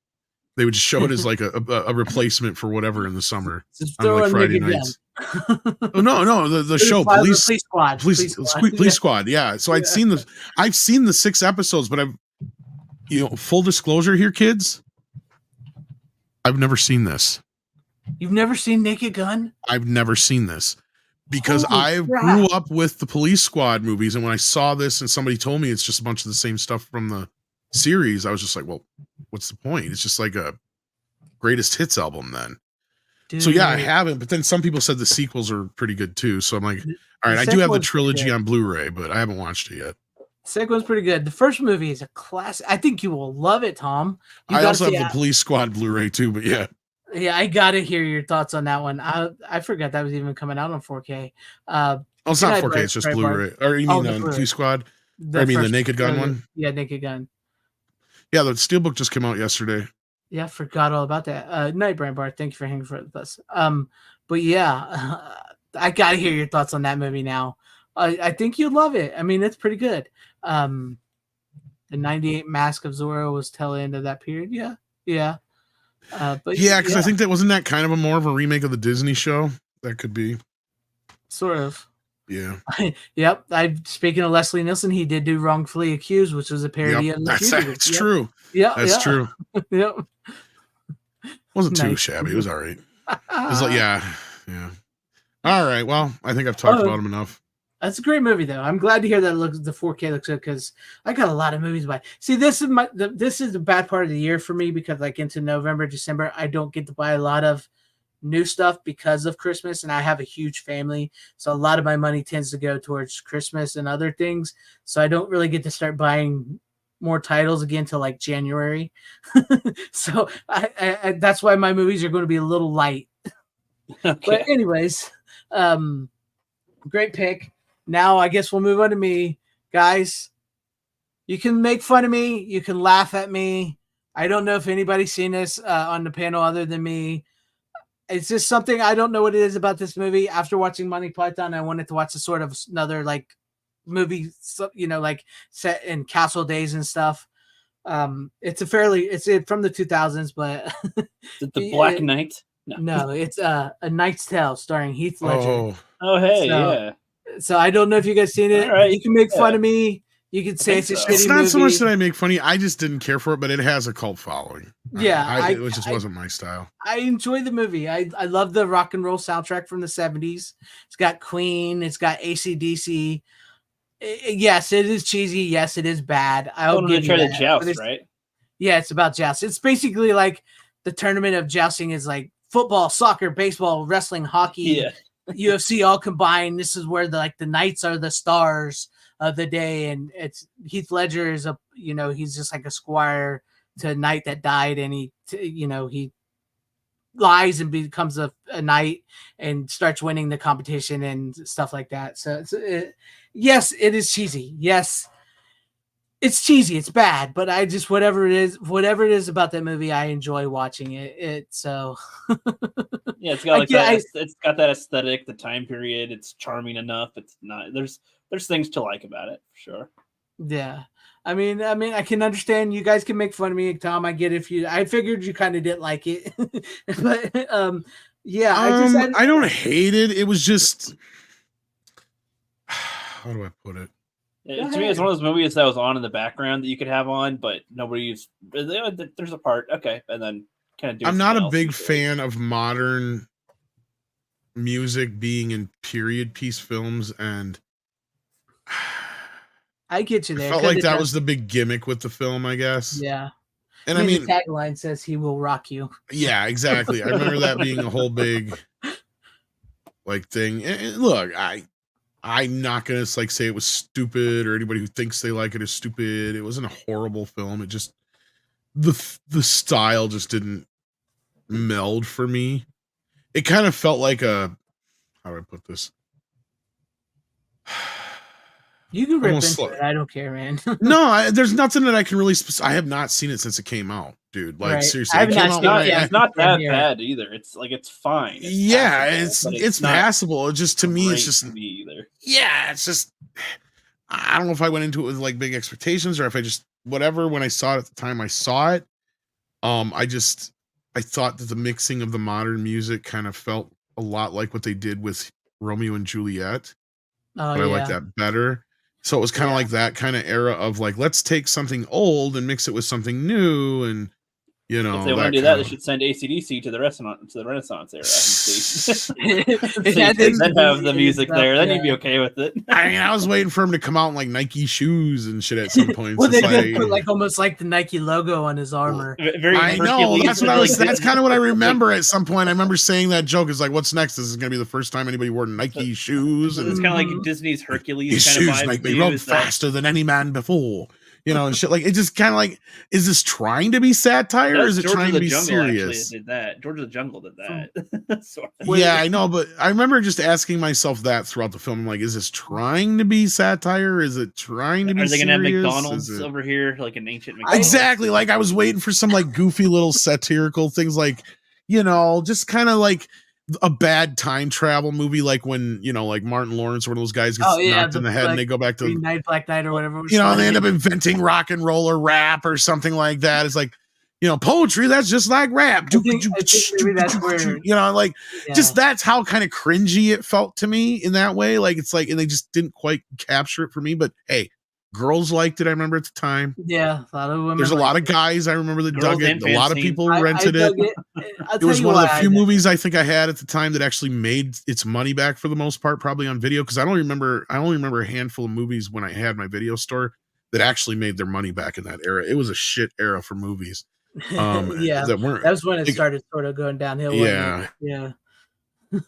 They would just show it as like a replacement for whatever in the summer on like Friday nights. Oh no, the show Police Squad. Yeah. So I've seen the 6 episodes, but I've full disclosure here, kids. I've never seen this. You've never seen Naked Gun? I've never seen this. Because Holy I crap. grew up with the Police Squad movies, and when I saw this and somebody told me it's just a bunch of the same stuff from the series, I was just like, well, what's the point? It's just like a greatest hits album then. Dude. So yeah, I haven't, but then some people said the sequels are pretty good too. So I'm like, all right, I do second have the one's pretty trilogy good. on Blu-ray, but I haven't watched it yet. Second one's pretty good. The first movie is a classic. I think you will love it, Tom. I also have the Police Squad Blu-ray too, but yeah. Yeah, I gotta hear your thoughts on that one. I forgot that was even coming out on 4K. It's not 4K, it's just Blu-ray. Or you mean the Police Squad? Or I mean the Naked Gun one? Yeah, Naked Gun. Yeah, the Steelbook just came out yesterday. Yeah, I forgot all about that. Night Brand Bar, thank you for hanging with us. But yeah, I gotta hear your thoughts on that movie now. I think you'd love it. I mean, it's pretty good. The 98 Mask of Zorro was tail end of that period. Yeah. But yeah, because I think that wasn't that kind of more of a remake of the Disney show. That could be sort of. Yeah. Yep. Speaking of Leslie Nielsen, he did do Wrongfully Accused, which was a parody of That's true. Yeah, that's true. Yep. Wasn't too shabby. It was all right. It was like yeah. All right. Well, I think I've talked about him enough. That's a great movie, though. I'm glad to hear that the 4K looks good because I got a lot of movies by. See, this is the bad part of the year for me because like into November, December, I don't get to buy a lot of new stuff because of Christmas, and I have a huge family, so a lot of my money tends to go towards Christmas and other things. So I don't really get to start buying more titles again till like January. So I that's why my movies are going to be a little light. Okay. But anyways, great pick. Now I guess we'll move on to me. Guys, you can make fun of me. You can laugh at me. I don't know if anybody's seen this on the panel other than me. It's just something I don't know what it is about this movie. After watching Monty Python, I wanted to watch a sort of another like movie, like set in castle days and stuff. It's from the 2000s, but the Black Knight? No, it's A Knight's Tale starring Heath Ledger. Oh, hey, yeah. So I don't know if you guys seen it. Right. You can make fun of me. You can say it's a shitty movie. It's not so much that I make funny. I just didn't care for it, but it has a cult following. Yeah. It just wasn't my style. I enjoy the movie. I love the rock and roll soundtrack from the 70s. It's got Queen. It's got AC/DC. Yes, it is cheesy. Yes, it is bad. I'll give you that. The joust, right? Yeah, it's about joust. It's basically like the tournament of jousting is like football, soccer, baseball, wrestling, hockey, UFC all combined. This is where the knights are the stars of the day, and it's Heath Ledger is he's just like a squire to a knight that died, and he lies and becomes a knight and starts winning the competition and stuff like that. So yes, it is cheesy. Yes, it's cheesy. It's bad, but I just whatever it is about that movie, I enjoy watching it. So yeah, it's got it's got that aesthetic, the time period. It's charming enough. It's not there's things to like about it for sure. Yeah. I mean, I can understand you guys can make fun of me, Tom. I get it I figured you kind of didn't like it, but yeah, I don't hate it. It was just, how do I put it? To me, it's one of those movies that was on in the background that you could have on, but nobody's. There's a part, okay, and then kind of do. I'm not a big fan of modern music being in period piece films, and I get you there. I felt like that was the big gimmick with the film, I guess. Yeah. And I mean the tagline says he will rock you. Yeah, exactly. I remember that being a whole big thing. And look, I'm not gonna say it was stupid, or anybody who thinks they like it is stupid. It wasn't a horrible film. It just the style just didn't meld for me. It kind of felt like how do I put this? You can rip Almost into it. I don't care, man. No, there's nothing that I can really. I have not seen it since it came out, dude. Like Right. seriously, I it haven't came actually- out when yeah, I- It's not Same that here. bad either. It's like it's fine. It's yeah, passable, but it's not passable. It just to me, it's great just to me either. yeah, it's just I don't know if I went into it with like big expectations or if I just whatever. When I saw it at the time, I saw it. I thought that the mixing of the modern music kind of felt a lot like what they did with Romeo and Juliet, Oh but I like yeah. that better. So it was kind of Yeah. like that kind of era of like, let's take something old and mix it with something new, and you know, If they want to do kind that, they of- should send AC/DC to the Renaissance era. It So had you this then have the music and music stuff, there, then yeah. you'd be okay with it. I mean, I was waiting for him to come out in like Nike shoes and shit at some point. Well, It's they did like- put like almost like the Nike logo on his armor. Very I know. Hercules, That's what I was. like, That's kind of what I remember at some point. I remember saying that joke. It's like, what's next? This is going to be the first time anybody wore Nike shoes. It's And kind of like Mhm. Disney's Hercules his kind of shoes vibe. make me too, run is that- faster than any man before. You know, and shit. Like, it just kind of like, is this trying to be satire or That's is it George of trying the to be Jungle serious? Actually did that. George of the Jungle did that. Sort of. Yeah, I know, but I remember just asking myself that throughout the film. I'm like, is this trying to be satire? Is it trying to be Are they gonna have serious? McDonald's Is it- over here, like an ancient McDonald's? Exactly. Like I was waiting for some like goofy little satirical things, like, you know, just kind of like a bad time travel movie, like when, you know, like Martin Lawrence, one of those guys gets Oh, yeah, knocked in the head and they go back to, Green Night, Black Night, or whatever. it was you know, and called. they end up inventing rock and roll or rap or something like that. It's like, you know, poetry, that's just like rap. I think maybe that's where- you know, like Yeah. just that's how kind of cringy it felt to me in that way. Like it's like, and they just didn't quite capture it for me. But hey, girls liked it. I remember at the time. Yeah, a lot of women. There's a like lot of it. guys I remember that Girls dug it. and A lot of FanZcene. people I rented dug it. I'll It tell was you one of the why I few did. movies I think I had at the time that actually made its money back for the most part, probably on video. Because I only remember a handful of movies when I had my video store that actually made their money back in that era. It was a shit era for movies. Yeah, that weren't. that was when it it- started sort of going downhill. wasn't it? Yeah. Yeah.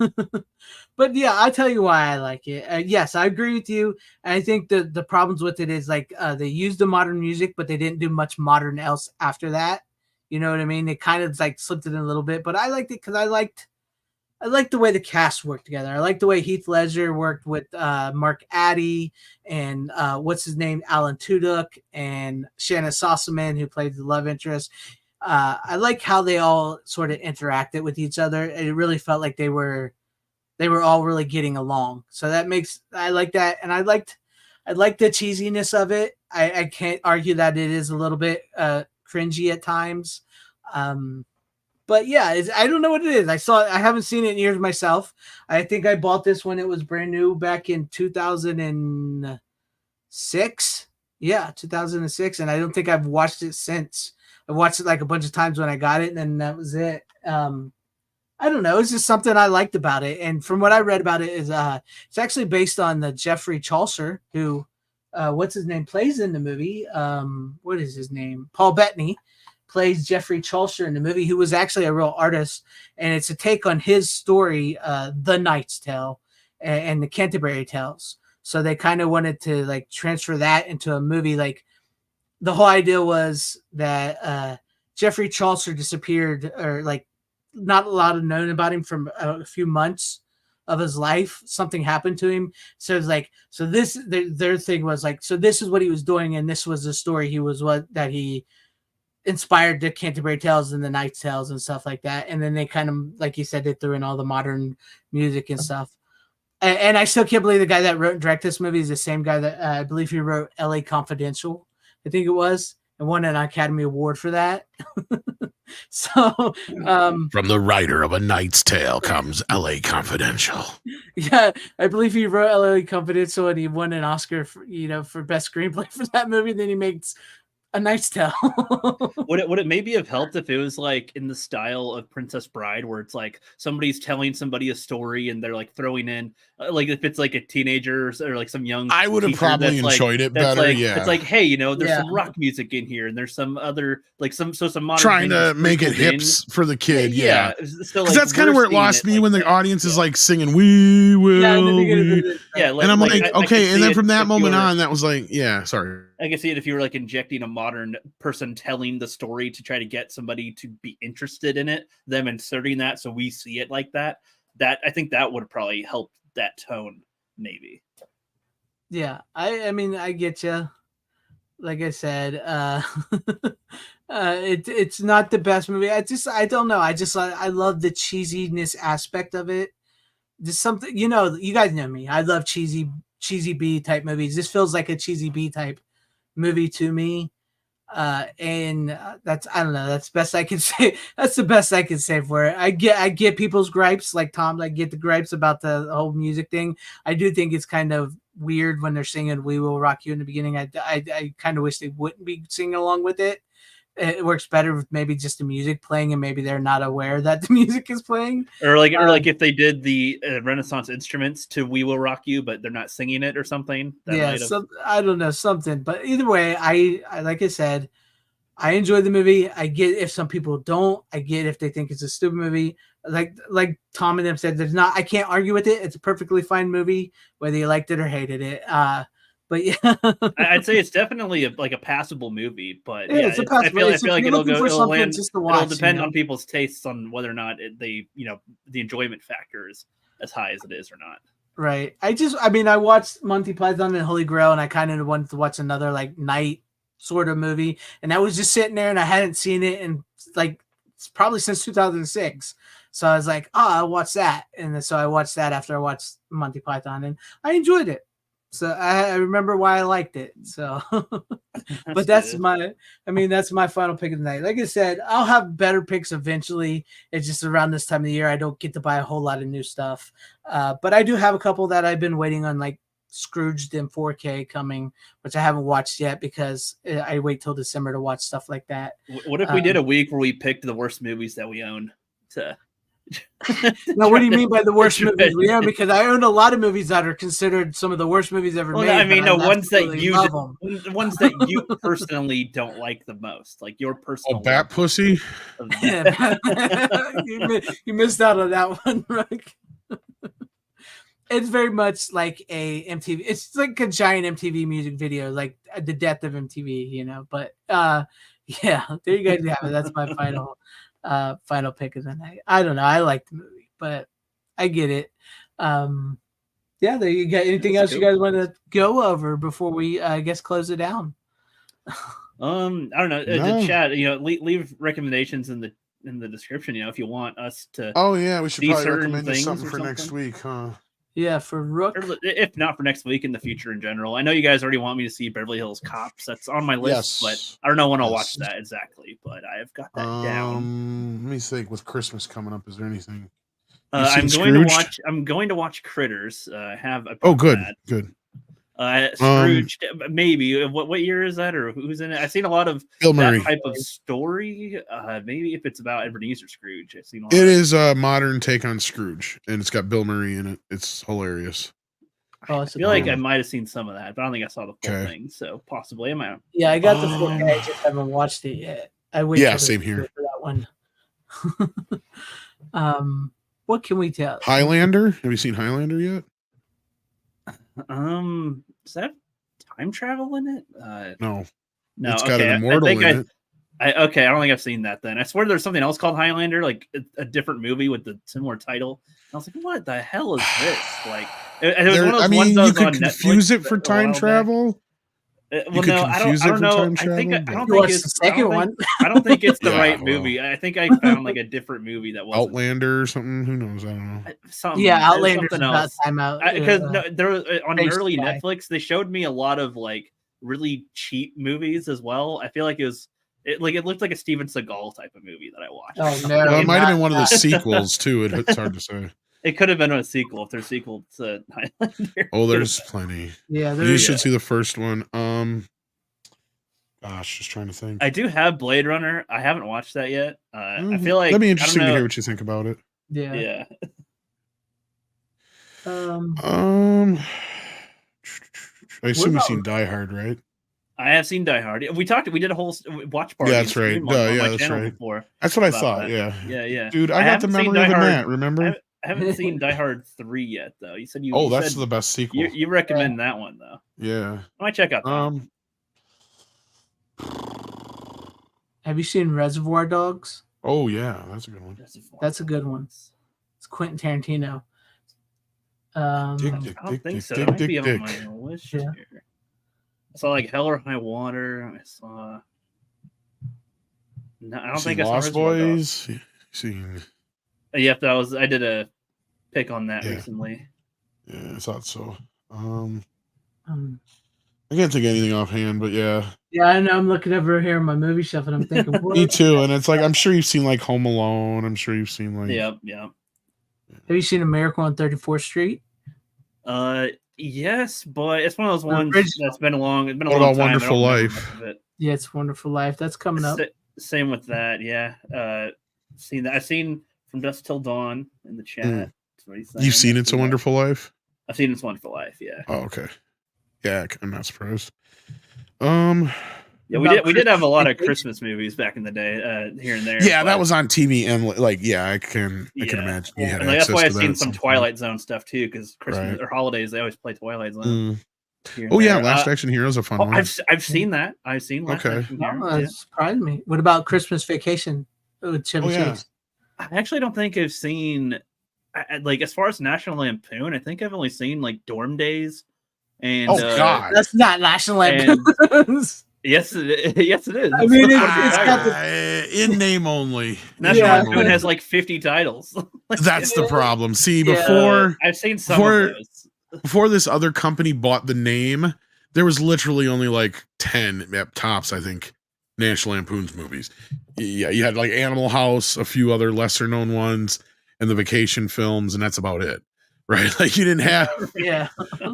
But yeah, I'll tell you why I like it. Yes, I agree with you. I think the problems with it is like they used the modern music, but they didn't do much modern else after that. You know what I mean? They kind of like slipped it in a little bit, but I liked it because I liked the way the cast worked together. I liked the way Heath Ledger worked with Mark Addy and what's his name, Alan Tudyk, and Shanna Sossaman, who played the love interest. I like how they all sort of interacted with each other. It really felt like they were all really getting along. So I like that, and I liked the cheesiness of it. I can't argue that it is a little bit cringy at times. But yeah, I don't know what it is. I haven't seen it in years myself. I think I bought this when it was brand new back in 2006. Yeah, 2006, and I don't think I've watched it since. I watched it like a bunch of times when I got it, and then that was it. I don't know. It's just something I liked about it. And from what I read about it is it's actually based on the Jeffrey Chaucer, who what's his name, plays in the movie. What is his name? Paul Bettany plays Jeffrey Chaucer in the movie, who was actually a real artist. And it's a take on his story, The Knight's Tale and the Canterbury Tales. So they kind of wanted to like transfer that into a movie. Like the whole idea was that Jeffrey Chaucer disappeared, or like not a lot of known about him from a few months of his life. Something happened to him. So it's like, so this, their thing was like, so this is what he was doing. And this was the story that he inspired the Canterbury Tales and the Knight's Tales and stuff like that. And then they kind of, like you said, they threw in all the modern music and stuff. And I still can't believe the guy that wrote and directed this movie is the same guy that I believe he wrote LA Confidential, I think it was, and won an Academy Award for that. So From the writer of A Knight's Tale comes LA Confidential. yeah, I believe he wrote LA Confidential and he won an Oscar for, for best screenplay for that movie. Then he makes A Knight's Tale. Would it maybe have helped if it was like in the style of Princess Bride, where it's like somebody's telling somebody a story and they're like throwing in, like if it's like a teenager or like some young, I would have teacher probably that's enjoyed it that's better. like, Yeah, it's like, hey, there's Yeah. some rock music in here, and there's some other like some modern trying to things make it sprinkled in. hips for the kid. Yeah. So Because like, that's kind of we're where it seeing lost me like when the that. audience is Yeah. like singing "We Will." Yeah, and then they get we-" into Yeah, and I'm like, I could okay. And see then it from that if you moment were- on, that was like, yeah, sorry. I can see it if you were like injecting a modern person telling the story to try to get somebody to be interested in it, them inserting that so we see it like that. That I think that would have probably helped that tone, maybe. Yeah, I mean, I get you. Like I said, it's not the best movie. I don't know. I love the cheesiness aspect of it. Just something, you guys know me. I love cheesy B type movies. This feels like a cheesy B type movie to me. And that's, I don't know, that's best I can say. That's the best I can say for it. I get people's gripes, like Tom. I get the gripes about the whole music thing. I do think it's kind of weird when they're singing "We Will Rock You" in the beginning. I kind of wish they wouldn't be singing along with it. It works better with maybe just the music playing, and maybe they're not aware that the music is playing. Or like if they did the Renaissance instruments to "We Will Rock You," but they're not singing it or something. Yeah, I don't know, something. But either way, I like I said, I enjoy the movie. I get if some people don't. I get if they think it's a stupid movie. Like Tom and them said, there's not. I can't argue with it. It's a perfectly fine movie, whether you liked it or hated it. But yeah, I'd say it's definitely a passable movie. But yeah, yeah, it's a passable. I feel like it'll land. Just to watch, It'll depend on people's tastes on whether or not the enjoyment factor is as high as it is or not. Right. I mean, I watched Monty Python and Holy Grail, and I kind of wanted to watch another like night sort of movie, and I was just sitting there, and I hadn't seen it in like probably since 2006. So I was like, I'll watch that, and so I watched that after I watched Monty Python, and I enjoyed it. So I remember why I liked it. So, but that's my final pick of the night. Like I said, I'll have better picks eventually. It's just around this time of the year I don't get to buy a whole lot of new stuff, but I do have a couple that I've been waiting on, like Scrooged in 4K coming, which I haven't watched yet because I wait till December to watch stuff like that. What if we did a week where we picked the worst movies that we own? Now, what do you mean by the worst movies we own? Because I own a lot of movies that are considered some of the worst movies ever made. I mean, the ones that you personally don't like the most, like your personal. Oh, Bat Pussy. You missed out on that one, Rick. It's very much like a MTV. It's like a giant MTV music video, like the death of MTV, But yeah, there you guys have it. That's my final pick of the night. I don't know. I like the movie, but I get it. Yeah, there you go. Anything else you guys want to go over before we, I guess, close it down? I don't know. The chat, leave recommendations in the description. If you want us to. Oh yeah, we should probably recommend you something for next week, huh? Yeah, for Rook. Or if not for next week, in the future in general. I know you guys already want me to see Beverly Hills Cops. That's on my list, but I don't know when I'll watch that exactly. But I've got that down. Let me think. With Christmas coming up, is there anything? I'm going to watch Critters. Good. Scrooge, maybe. What year is that, or who's in it? I've seen a lot of Bill Murray type of story. Maybe if it's about Ebenezer Scrooge, I've seen. It is a modern take on Scrooge, and it's got Bill Murray in it. It's hilarious. I feel like I might have seen some of that, but I don't think I saw the full thing. So possibly, am I? Yeah, I got the 4K. I just haven't watched it yet. I wait. Yeah, same here for that one. What can we tell? Highlander. Have you seen Highlander yet? Does that have time travel in it? No. It's got an immortal in it. I don't think I've seen that then. I swear there's something else called Highlander, like a different movie with the similar title. I was like, what the hell is this? Like, it was one of those ones you could confuse it for time travel. I don't know. I don't think it's the second one. I don't think it's the right movie. I think I found like a different movie that was Outlander or something. Who knows? I don't know. Outlander. Something else. Because there was on early Spy. Netflix, they showed me a lot of like really cheap movies as well. I feel like it looked like a Steven Seagal type of movie that I watched. Oh no! Well, it might have been one of the sequels too. It's hard to say. It could have been a sequel if there's sequel to Highlander. Oh, there's plenty. Yeah, you should see the first one. Gosh, just trying to think. I do have Blade Runner. I haven't watched that yet. I feel like that'd be interesting to hear what you think about it. Yeah. I assume you've seen Die Hard, right? I have seen Die Hard. We did a whole watch party. Yeah, that's right. That's right. Before that's what I thought. That. Yeah. Yeah. Dude, I got the memory of that. Remember? I haven't seen Die Hard 3 yet, though. You said you. Oh, that's the best sequel. You recommend that one, though. Yeah. I might check out that. Have you seen Reservoir Dogs? Oh yeah, that's a good one. That's a good one. It's Quentin Tarantino. Dick, Um, dick, I don't dick, think dick, so. dick, That might dick, be on dick. my list Yeah. here. I saw like Hell or High Water. I saw. No, I don't Seen think I saw Lost Reservoir Dogs. Boys. Seen. Yep, I did a pick on that Yeah. recently. Yeah, I thought so. um, I can't think of anything offhand, but yeah, yeah, I know. I'm looking over here in my movie shelf, and I'm thinking, what me too. And it's like I'm sure you've seen like Home Alone. I'm sure you've seen like. Yep. Have you seen A Miracle on 34th Street? Yes, but it's one of those ones original. that's been a long. It's been a What long about time. Wonderful I don't remember Life? much of it. Yeah, it's Wonderful Life. That's coming up. Same with that. Yeah. Seen that. I've seen From Dusk Till Dawn in the chat. Mm. That's what he's saying. You've seen It's a Wonderful Life? I've seen It's a Wonderful Life. Yeah. Oh, okay. Yeah, I'm not surprised. Yeah, we did have a lot of Christmas movies back in the day, here and there. Yeah, that was on TV, and like, yeah, I can imagine you had and like, that's why I've to seen that some Twilight Zone stuff too, because Christmas or holidays they always play Twilight Zone. Oh yeah, Last Action Hero is a fun one. I've seen that. I've seen Last Action Hero. Oh, that surprised me. What about Christmas Vacation with Chevy Chase? I actually don't think I've seen, like, as far as National Lampoon, I think I've only seen like Dorm Days. And God, that's not National Lampoon. Yes, it is. I mean, it's got the in name only. National Lampoon has like 50 titles. That's the problem. See, before I've seen some of those. Before this other company bought the name, there was literally only like 10 at tops, I think, National Lampoon's movies. Yeah, you had like Animal House, a few other lesser known ones, and the vacation films, and that's about it. Right? Like you didn't have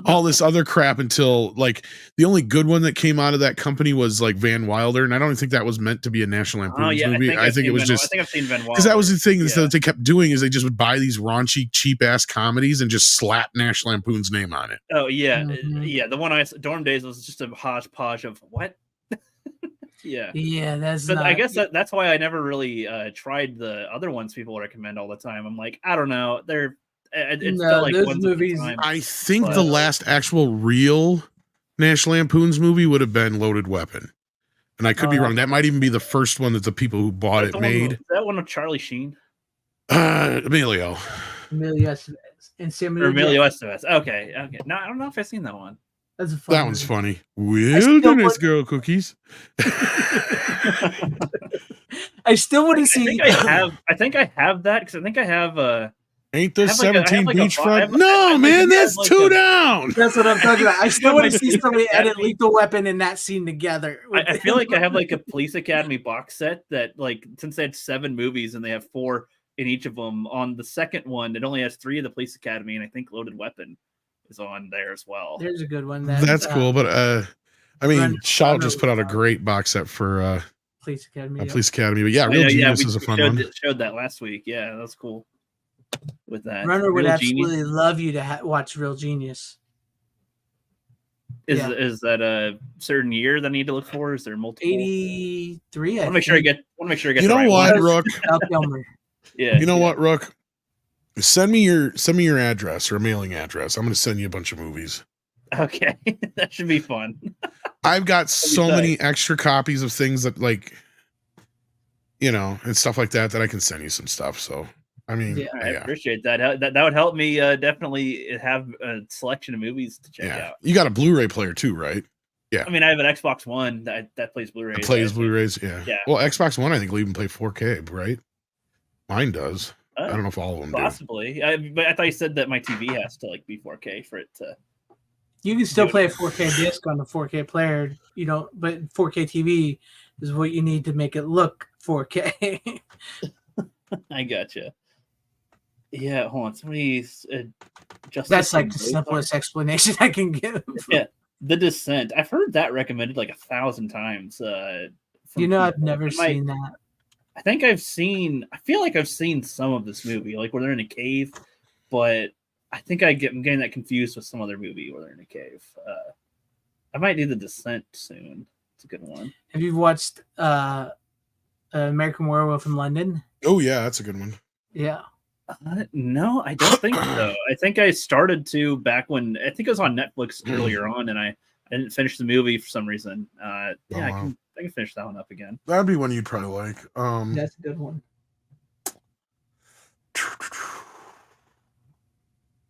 all this other crap until like the only good one that came out of that company was like Van Wilder, and I don't even think that was meant to be a National Lampoon's movie. I think it was just I think I've seen Van Wilder. Because that was the thing that they kept doing is they just would buy these raunchy, cheap ass comedies and just slap National Lampoon's name on it. Oh yeah, yeah. The one Dorm Days was just a hodgepodge of what. Yeah, that's. But I guess that's why I never really tried the other ones people recommend all the time. I'm like, I don't know, they're. It felt like those movies. I think the last actual real National Lampoon's movie would have been Loaded Weapon, and I could be wrong. That might even be the first one that the people who bought it made. That one with Charlie Sheen, Emilio Estevez, and Emilio Estevez. Okay. No, I don't know if I've seen that one. That's a fun that one's funny. Wilderness Girl Cookies. I still want to see. I think I have that because I think I have Ain't this 17 like beachfront? No, man, that's like 2 down. That's what I'm talking about. I still want to see somebody edit Lethal Weapon in that scene together. I feel like I have like a Police Academy box set that, like, since they had 7 movies and they have 4 in each of them, on the second one, it only has 3 of the Police Academy, and I think Loaded Weapon is on there as well. There's a good one. That's cool, but I mean, Shout just put out a great box set for Police Academy. Police Academy, but yeah, Real Genius is a fun one. Showed that last week. Yeah, that's cool. With that, Runner would absolutely love you to watch Real Genius. Is that a certain year that I need to look for? Is there multiple? 83. I want to make sure I get. You know what, Rook? Yeah. You know what, Rook? Send me your address or a mailing address. I'm going to send you a bunch of movies. Okay, that should be fun. I've got so many extra copies of things that, like, you know, and stuff like that I can send you some stuff. So. I mean, I appreciate that. That would help me definitely have a selection of movies to check out. You got a Blu-ray player too, right? Yeah. I mean, I have an Xbox One that plays Blu-rays. It plays Blu-rays, yeah. Well, Xbox One, I think, will even play 4K, right? Mine does. I don't know if all of them possibly. But I thought you said that my TV has to like be 4K for it to. You can still play a 4K disc on the 4K player, you know, but 4K TV is what you need to make it look 4K. I gotcha. Yeah, hold on. Somebody's that's like the simplest explanation I can give. Yeah, The Descent. I've heard that recommended like 1,000 times. You know, I've never seen that. I think I feel like I've seen some of this movie, like where they're in a cave, but I think I'm getting that confused with some other movie where they're in a cave. I might do The Descent soon. It's a good one. Have you watched American Werewolf in London? Oh yeah, that's a good one. Yeah. No, I don't think so. I think I started to back when I think it was on Netflix earlier on, and I didn't finish the movie for some reason. I can finish that one up again. That'd be one you'd probably like. That's a good one.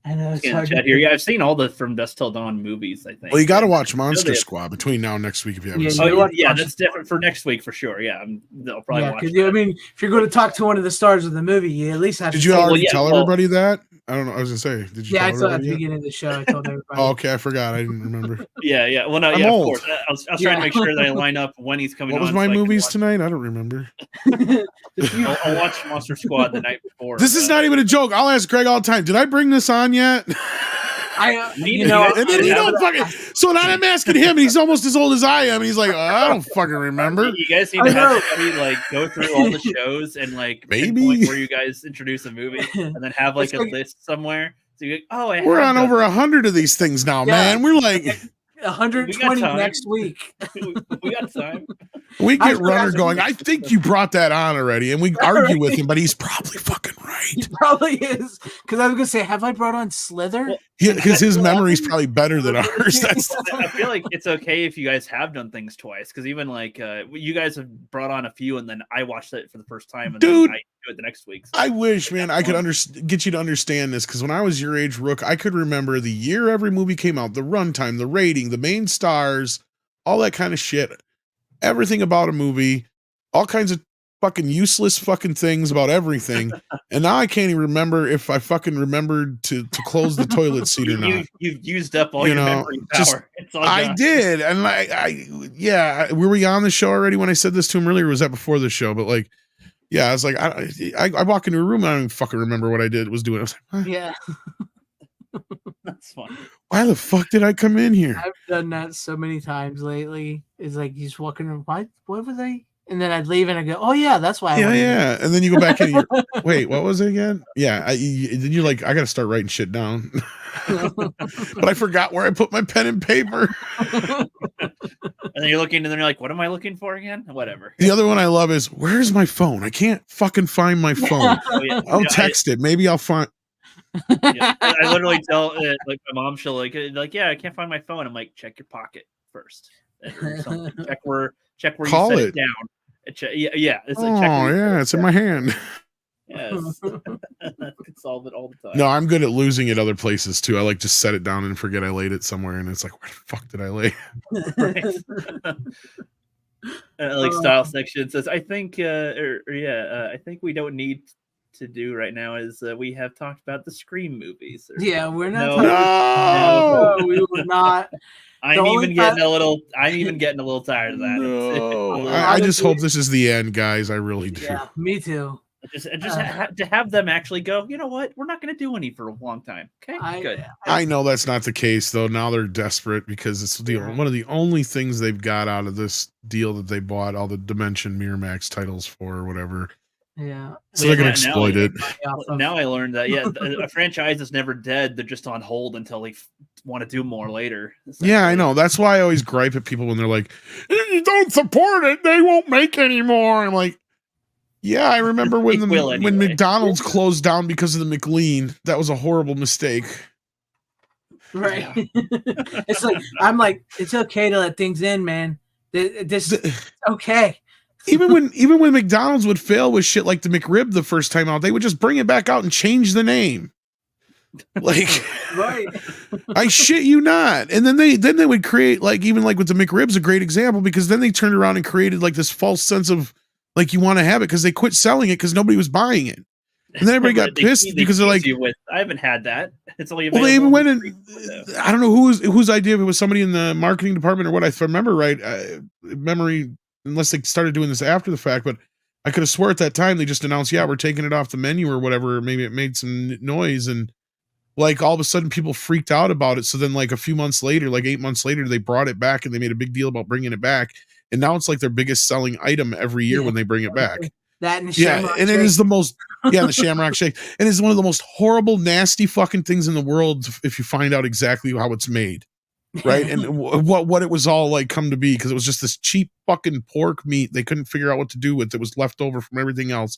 I know it's In the hard chat to here. Yeah, I've seen all the From Dusk Till Dawn movies, I think. Well, you got to watch they Monster have- Squad between now and next week if you haven't Yeah, seen you it. watch yeah, Monster that's different for next week for sure. Yeah, I'll probably Yeah, watch because that. I mean, if you're going to talk to one of the stars of the movie, you at least have Did to you say, already yeah, tell well- everybody that? I don't know. I was gonna say, did you Yeah, I tell saw at everybody the yet? beginning of the show. I told everybody. Oh, okay, I forgot. I didn't remember. Yeah. Well, no, I'm yeah, of old. course. I was trying to make sure that I line up when he's coming What was on. my so I can movies watch- tonight? I don't remember. I'll watch Monster Squad the night before. This is not even a joke. I'll ask Greg all the time. Did I bring this on yet? You know, And then he don't fucking. So now I'm asking him, and he's almost as old as I am, and he's like, I don't fucking remember. You guys need to have somebody like go through all the shows and like Maybe. pinpoint where you guys introduce a movie, and then have like a list somewhere. So you go, We're on over 100 of these things now, man. We're like 120 time. next week. we got time. we I get forgot Runner to- going. I think you brought that on already, and we argue with him, but he's probably fucking He right. probably is. Because I was going to say, have I brought on Slither? Well, Because his memory's probably better than ours. That's I feel like it's okay if you guys have done things twice, because even like you guys have brought on a few, and then I watched it for the first time, and Dude. then I do it the next week. So. I wish, man, I could get you to understand this, because when I was your age, Rook, I could remember the year every movie came out, the runtime, the rating, the main stars, all that kind of shit, everything about a movie, all kinds of fucking useless fucking things about everything. And now I can't even remember if I fucking remembered to close the toilet seat or not. You've used up all You your know, memory just- power. It's all I gone. did, and were we on the show already when I said this to him earlier? Or was that before the show? But like, yeah, I was like, I walk into a room, and I don't even fucking remember what I was doing. I was like, Yeah, That's fun. why the fuck did I come in here? I've done that so many times lately. It's like he's walking around, what was I? And then I'd leave and I go, oh yeah, that's why. I Yeah, went in." yeah, and then you go back in. And wait, what was it again? Yeah, then you're like, I got to start writing shit down. But I forgot where I put my pen and paper. And then you're looking, and then you're like, "What am I looking for again?" Whatever. The other one I love is, where's my phone? I can't fucking find my phone. Oh, yeah. I'll Yeah, text it. Maybe I'll find. Yeah, I literally tell like my mom, she'll like, yeah, I can't find my phone. I'm like, check your pocket first, or something. check where Call you set it. it down. Yeah. It's Oh like, check where you set yeah, it it's in down. my hand. Yes, that could solve it all the time. No, I'm good at losing it other places too. I like just set it down and forget I laid it somewhere, and it's like, where the fuck did I lay? Right. Like style section says, I think, I think we don't need to do right now is we have talked about the Scream movies. Or, Yeah, we're not. No. No. No, we were not. I'm The only even getting a little tired of that. No. It's- I just hope this is the end, guys. I really do. Yeah, me too. To have them actually go, you know what? We're not going to do any for a long time. Okay, good. I know that's not the case though. Now they're desperate because it's one of the only things they've got out of this deal that they bought all the Dimension Miramax titles for or whatever. Yeah. So they're gonna exploit it. Now I learned that a franchise is never dead. They're just on hold until they want to do more later. Yeah, I know. That's why I always gripe at people when they're like, "If you don't support it, they won't make any more." I'm like, yeah, I remember when It will when anyway. McDonald's closed down because of the McLean. That was a horrible mistake. Right. It's like I'm like, it's okay to let things in, man. This okay. Even when McDonald's would fail with shit like the McRib the first time out, they would just bring it back out and change the name. Like, Right. I shit you not. And then they would create like, even like with the McRib's a great example, because then they turned around and created like this false sense of like you want to have it because they quit selling it because nobody was buying it. And then everybody got pissed because they're like, I haven't had that. It's only well, they even went available in. I don't know whose idea. If it was somebody in the marketing department or what. If I remember right, memory, unless they started doing this after the fact, but I could have swore at that time they just announced, yeah, we're taking it off the menu or whatever. Maybe it made some noise, and like all of a sudden people freaked out about it. So then like a few months later, like 8 months later, they brought it back and they made a big deal about bringing it back. And now it's like their biggest selling item every year when they bring it back. That and the Yeah, Shamrock and it Shake. is the most the Shamrock Shake. And it's one of the most horrible, nasty fucking things in the world if you find out exactly how it's made. Right? And what it was all like come to be, because it was just this cheap fucking pork meat they couldn't figure out what to do with. It was left over from everything else.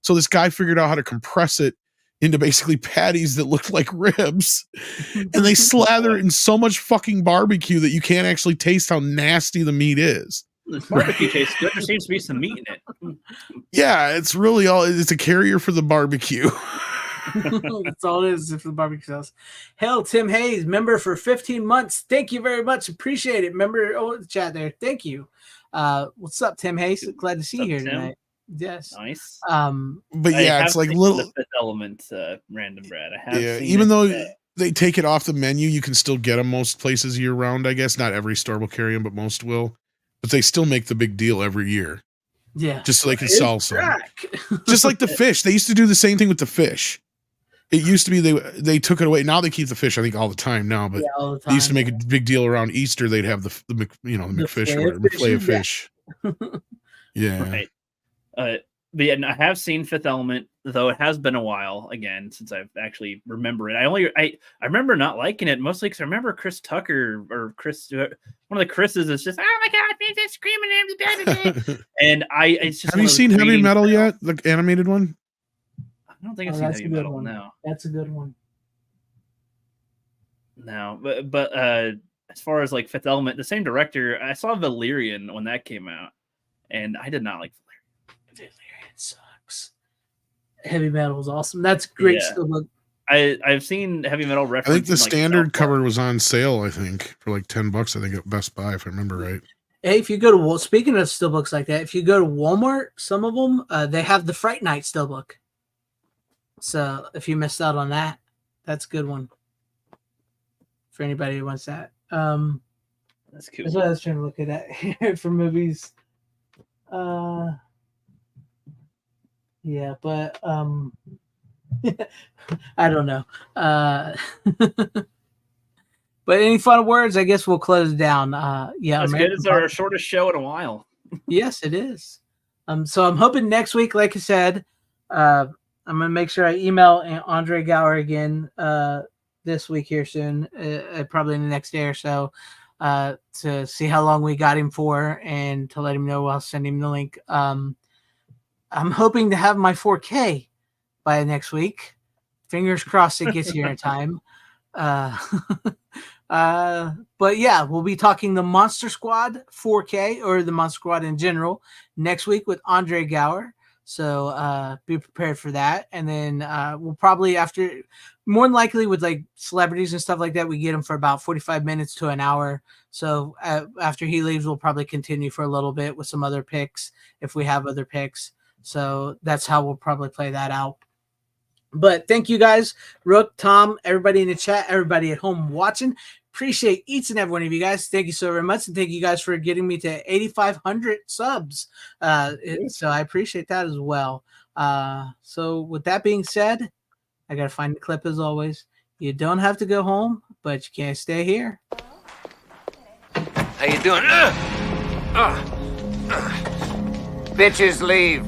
So this guy figured out how to compress it into basically patties that looked like ribs. And they slather it in so much fucking barbecue that you can't actually taste how nasty the meat is. The barbecue tastes good. There seems to be some meat in it. Yeah, it's really it's a carrier for the barbecue. That's all it is for the barbecue sauce. Hell, Tim Hayes, member for 15 months. Thank you very much. Appreciate it. Member the chat there. Thank you. What's up, Tim Hayes? Glad to see you here Tim? tonight. Yes. Nice. But I yeah, have it's like seen little. the Fifth Element, Random Brad. I have Yeah, seen even it, though they take it off the menu, you can still get them most places year round. I guess not every store will carry them, but most will. But they still make the big deal every year, Yeah. just so they can sell some. Just like the fish, they used to do the same thing with the fish. It used to be they took it away. Now they keep the fish, I think, all the time now. But all the time, they used to make a big deal around Easter. They'd have the McFish or whatever, fillet of fish. Yeah. Right. But yeah, I have seen Fifth Element, though it has been a while again since I've actually remember it. I remember not liking it mostly because I remember Chris Tucker or Chris, one of the Chris's is just, oh my god, he's just screaming at me, and it's just. Have you seen Heavy Metal yet? The animated one? I don't think I've seen Heavy Metal. No, that's a good one. No, but as far as like Fifth Element, the same director, I saw Valerian when that came out, and I did not like Valerian. Sucks. Heavy Metal was awesome. That's great. Yeah. I've seen Heavy Metal reference. I think the standard cover was on sale. I think for like $10. I think at Best Buy, if I remember right. Hey, if you go to speaking of steelbooks like that, if you go to Walmart, some of them they have the Fright Night steelbook. So if you missed out on that, that's a good one for anybody who wants that. That's cool. That's what I was trying to look at that for movies. Yeah, but I don't know. But any final words? I guess we'll close it down. Yeah, that's good. It's our shortest show in a while. Yes, it is. So I'm hoping next week, like I said, I'm gonna make sure I email Andre Gower again this week here soon, probably in the next day or so, to see how long we got him for and to let him know. I'll send him the link. I'm hoping to have my 4K by next week. Fingers crossed it gets here in time. But yeah, we'll be talking the Monster Squad 4K or the Monster Squad in general next week with Andre Gower. So be prepared for that. And then we'll probably more than likely with like celebrities and stuff like that, we get them for about 45 minutes to an hour. So after he leaves, we'll probably continue for a little bit with some other picks if we have other picks. So that's how we'll probably play that out. But thank you guys, Rook, Tom, everybody in the chat, everybody at home watching. Appreciate each and every one of you guys. Thank you so very much. And thank you guys for getting me to 8,500 subs. So I appreciate that as well. So with that being said, I got to find the clip as always. You don't have to go home, but you can't stay here. How you doing? Bitches leave.